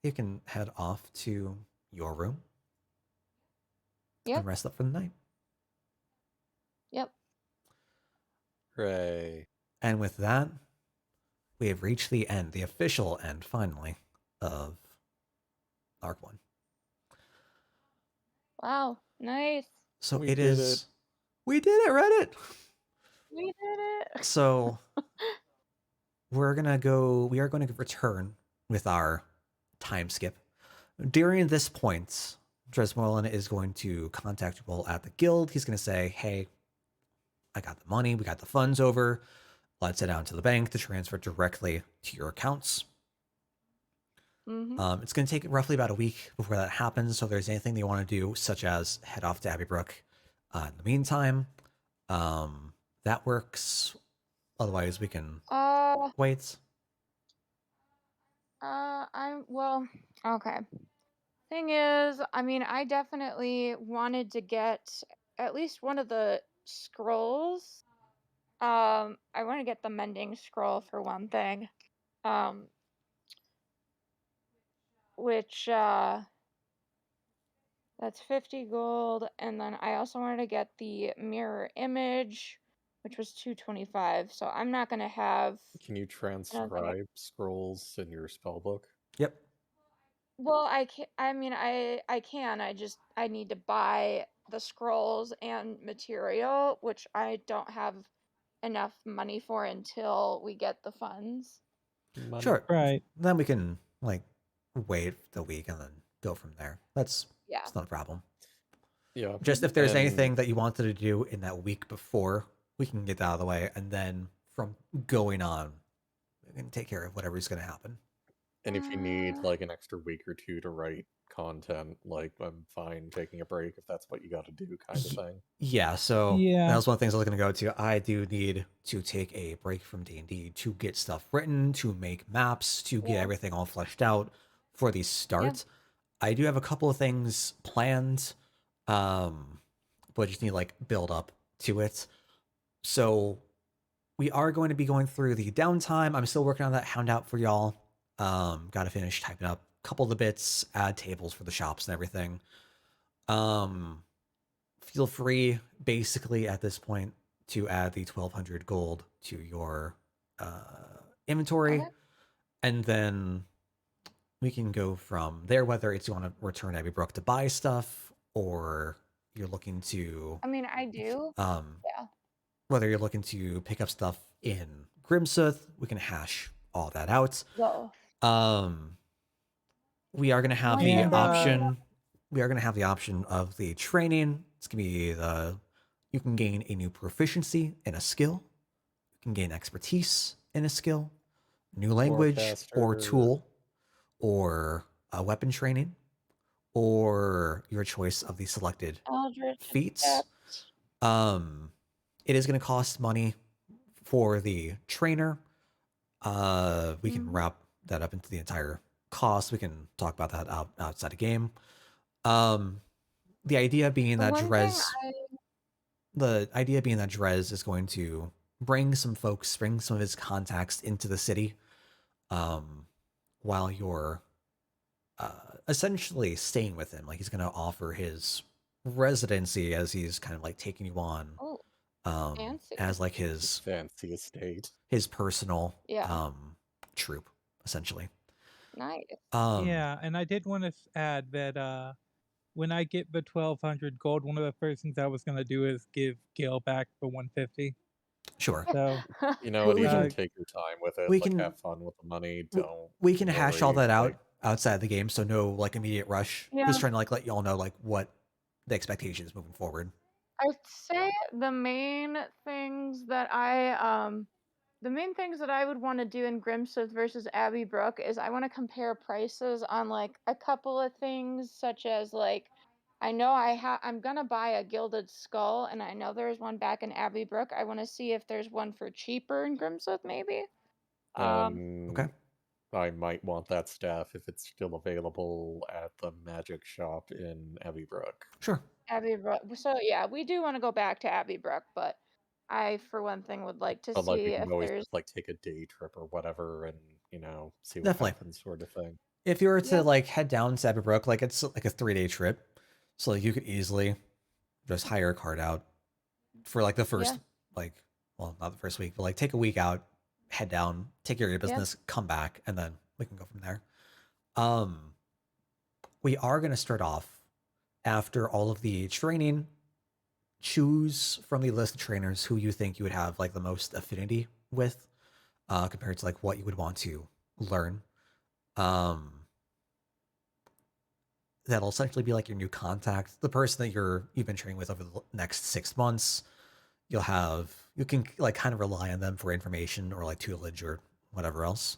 You can head off to your room Yep. and rest up for the night. Yep. Hooray. And with that, we have reached the end, the official end, finally, of Arc 1. Wow. Nice. So We it did is. it. We did it, Reddit! We did it. So we are going to return with our time skip. During this point, Dresmolen is going to contact you all at the guild. He's going to say, hey, I got the money, we got the funds over. Let's head down to the bank to transfer directly to your accounts. Mm-hmm. It's going to take roughly about a week before that happens. So if there's anything they want to do, such as head off to Abbybrook in the meantime, that works. Otherwise, we can wait. Well, okay. Thing is, I mean, I definitely wanted to get at least one of the scrolls. I want to get the mending scroll for one thing. Which that's 50 gold, and then I also wanted to get the mirror image, which was 225. So I'm not gonna have. Can you I don't think. transcribe scrolls in your spellbook? Yep. Well, I can. I mean, I can. I need to buy the scrolls and material, which I don't have enough money for until we get the funds. Money. Sure. Right. Then we can like wait the week and then go from there. That's Yeah. It's not a problem. Yeah. Just if there's And anything that you wanted to do in that week before, we can get that out of the way, and then from going on, we can take care of whatever's going to happen. And if you need Uh, like an extra week or 2 to write content, like I'm fine taking a break if that's what you got to do, kind of thing. Yeah, so that Yeah. was one of the things I was going to go to. I do need to take a break from D&D to get stuff written, to make maps, to get Yeah. everything all fleshed out for the start. I do have a couple of things planned, but but just need like build up to it. So we are going to be going through the downtime. I'm still working on that hound out for y'all. Got to finish typing up a couple of the bits, add tables for the shops and everything. Feel free, basically at this point, to add the 1,200 gold to your inventory, Okay. and then we can go from there. Whether it's you want to return Abbey Brook to buy stuff, or you're looking to I mean, I do. um, Yeah. whether you're looking to pick up stuff in Grimsooth, we can hash all that out. Both. We are going to have One the And thing that we option. We are going to have the option of the training. It's going to be you can gain a new proficiency in a skill. You can gain expertise in a skill, new language or Forecaster. tool, or a weapon training, or your choice of the selected Eldritch feats. Adept. It is going to cost money for the trainer. We can Mhm. wrap that up into the entire cost. We can talk about that outside of game. The idea being The that one thing Drez is going to bring some folks, bring some of his contacts into the city, while you're essentially staying with him. Like he's going to offer his residency as he's kind of like taking you on, Oh, fancy. as like his Fancy estate. personal Yeah. troop, essentially. Nice. Yeah, and I did want to add that when I get the 1,200 gold, one of the first things I was gonna do is give Gil back the 150. Sure. So You know what? We Even can take your time with it. we Like, can have fun with the money. Don't we can hash all worry. that out Like, outside the game, so no like immediate rush. Yeah. Just trying to like let y'all know like what the expectation is moving forward. I'd say the main things that I would want to do in Grimsmith versus Abbey Brook is I want to compare prices on like a couple of things, such as like I know I'm gonna buy a gilded skull, and I know there's one back in Abbey Brook. I want to see if there's one for cheaper in Grimsmith, maybe. Okay. I might want that staff if it's still available at the magic shop in Abbey Brook. Sure. Abbey Brook. So yeah, we do want to go back to Abbey Brook, but I, for one thing, would like to But like, we see can if always there's. just like take a day trip or whatever, and see what Definitely. happens, sort of thing. If you were to Yeah. like head down to Abbey Brook, like it's like a 3-day trip, so like you could easily just hire a card out for like the first well, not the first week, but like take a week out, head down, take care of your business, come back, and then we can go from there. We are going to start off after all of the training. Choose from the list of trainers who you think you would have like the most affinity with, compared to like what you would want to learn. That'll essentially be like your new contact, the person that you've been training with over the next 6 months. You can like kind of rely on them for information or like tutelage or whatever else.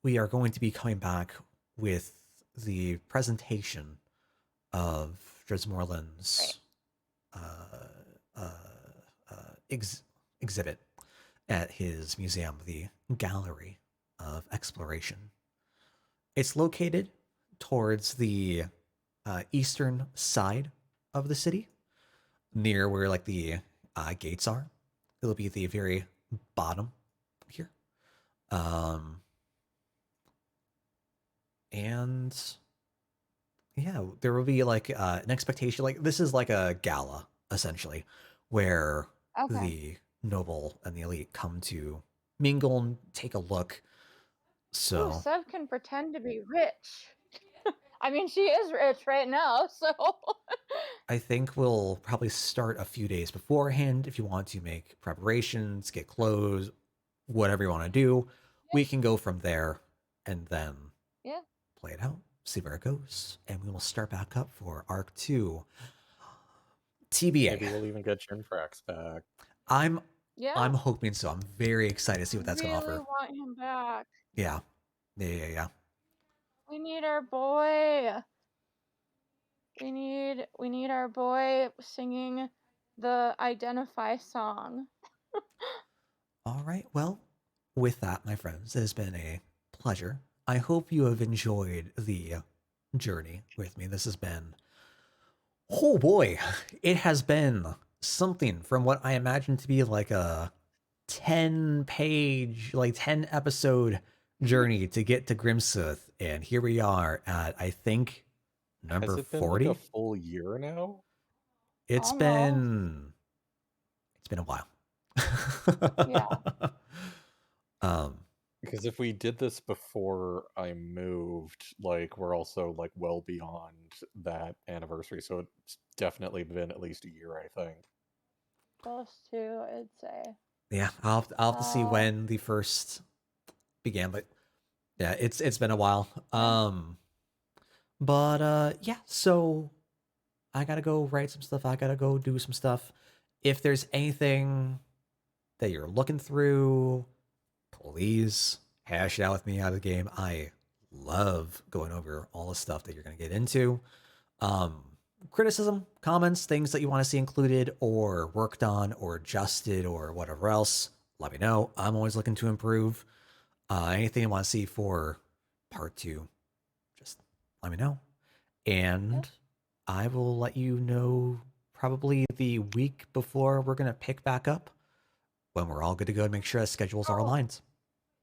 We are going to be coming back with the presentation of Dresmorland's exhibit at his museum, the Gallery of Exploration. It's located towards the eastern side of the city, near where like the gates are. It'll be the very bottom here. And yeah, there will be like an expectation. Like this is like a gala essentially, where Okay. the noble and the elite come to mingle and take a look. So Ooh, Sev can pretend to be rich. I mean, she is rich right now, so. I think we'll probably start a few days beforehand if you want to make preparations, get clothes, whatever you want to do. We can go from there and then play it out, see where it goes, and we will start back up for Arc 2. TBA. Maybe we'll even get Jinfrax back. I'm Yeah. hoping so. I'm very excited to see what that's really going to offer. Want him back. Yeah. We need our boy. We need our boy singing the Identify song. All right. Well, with that, my friends, it has been a pleasure. I hope you have enjoyed the journey with me. This has been Oh boy, it has been something from what I imagine to be like a 10-page, like 10 episode journey to get to Grimsooth, and here we are at, I think, Has number it been like a 40. full year now? It's Almost. been it's been a while. Yeah. um Because if we did this before I moved, like we're also like well beyond that anniversary, so it's definitely been at least a year, I think. Close to, I'd say. yeah, I'll have to see Uh, when the first began, but yeah, it's been a while. yeah. But yeah, so I gotta go write some stuff. I gotta go do some stuff. If there's anything that you're looking through, please hash it out with me out of the game. I love going over all the stuff that you're gonna get into. Um, Criticism, comments, things that you want to see included or worked on or adjusted or whatever else, let me know. I'm always looking to improve. Anything you want to see for part two, just let me know. Yep. And I will let you know probably the week before we're going to pick back up when we're all good to go to make sure our schedules are Oh, aligned.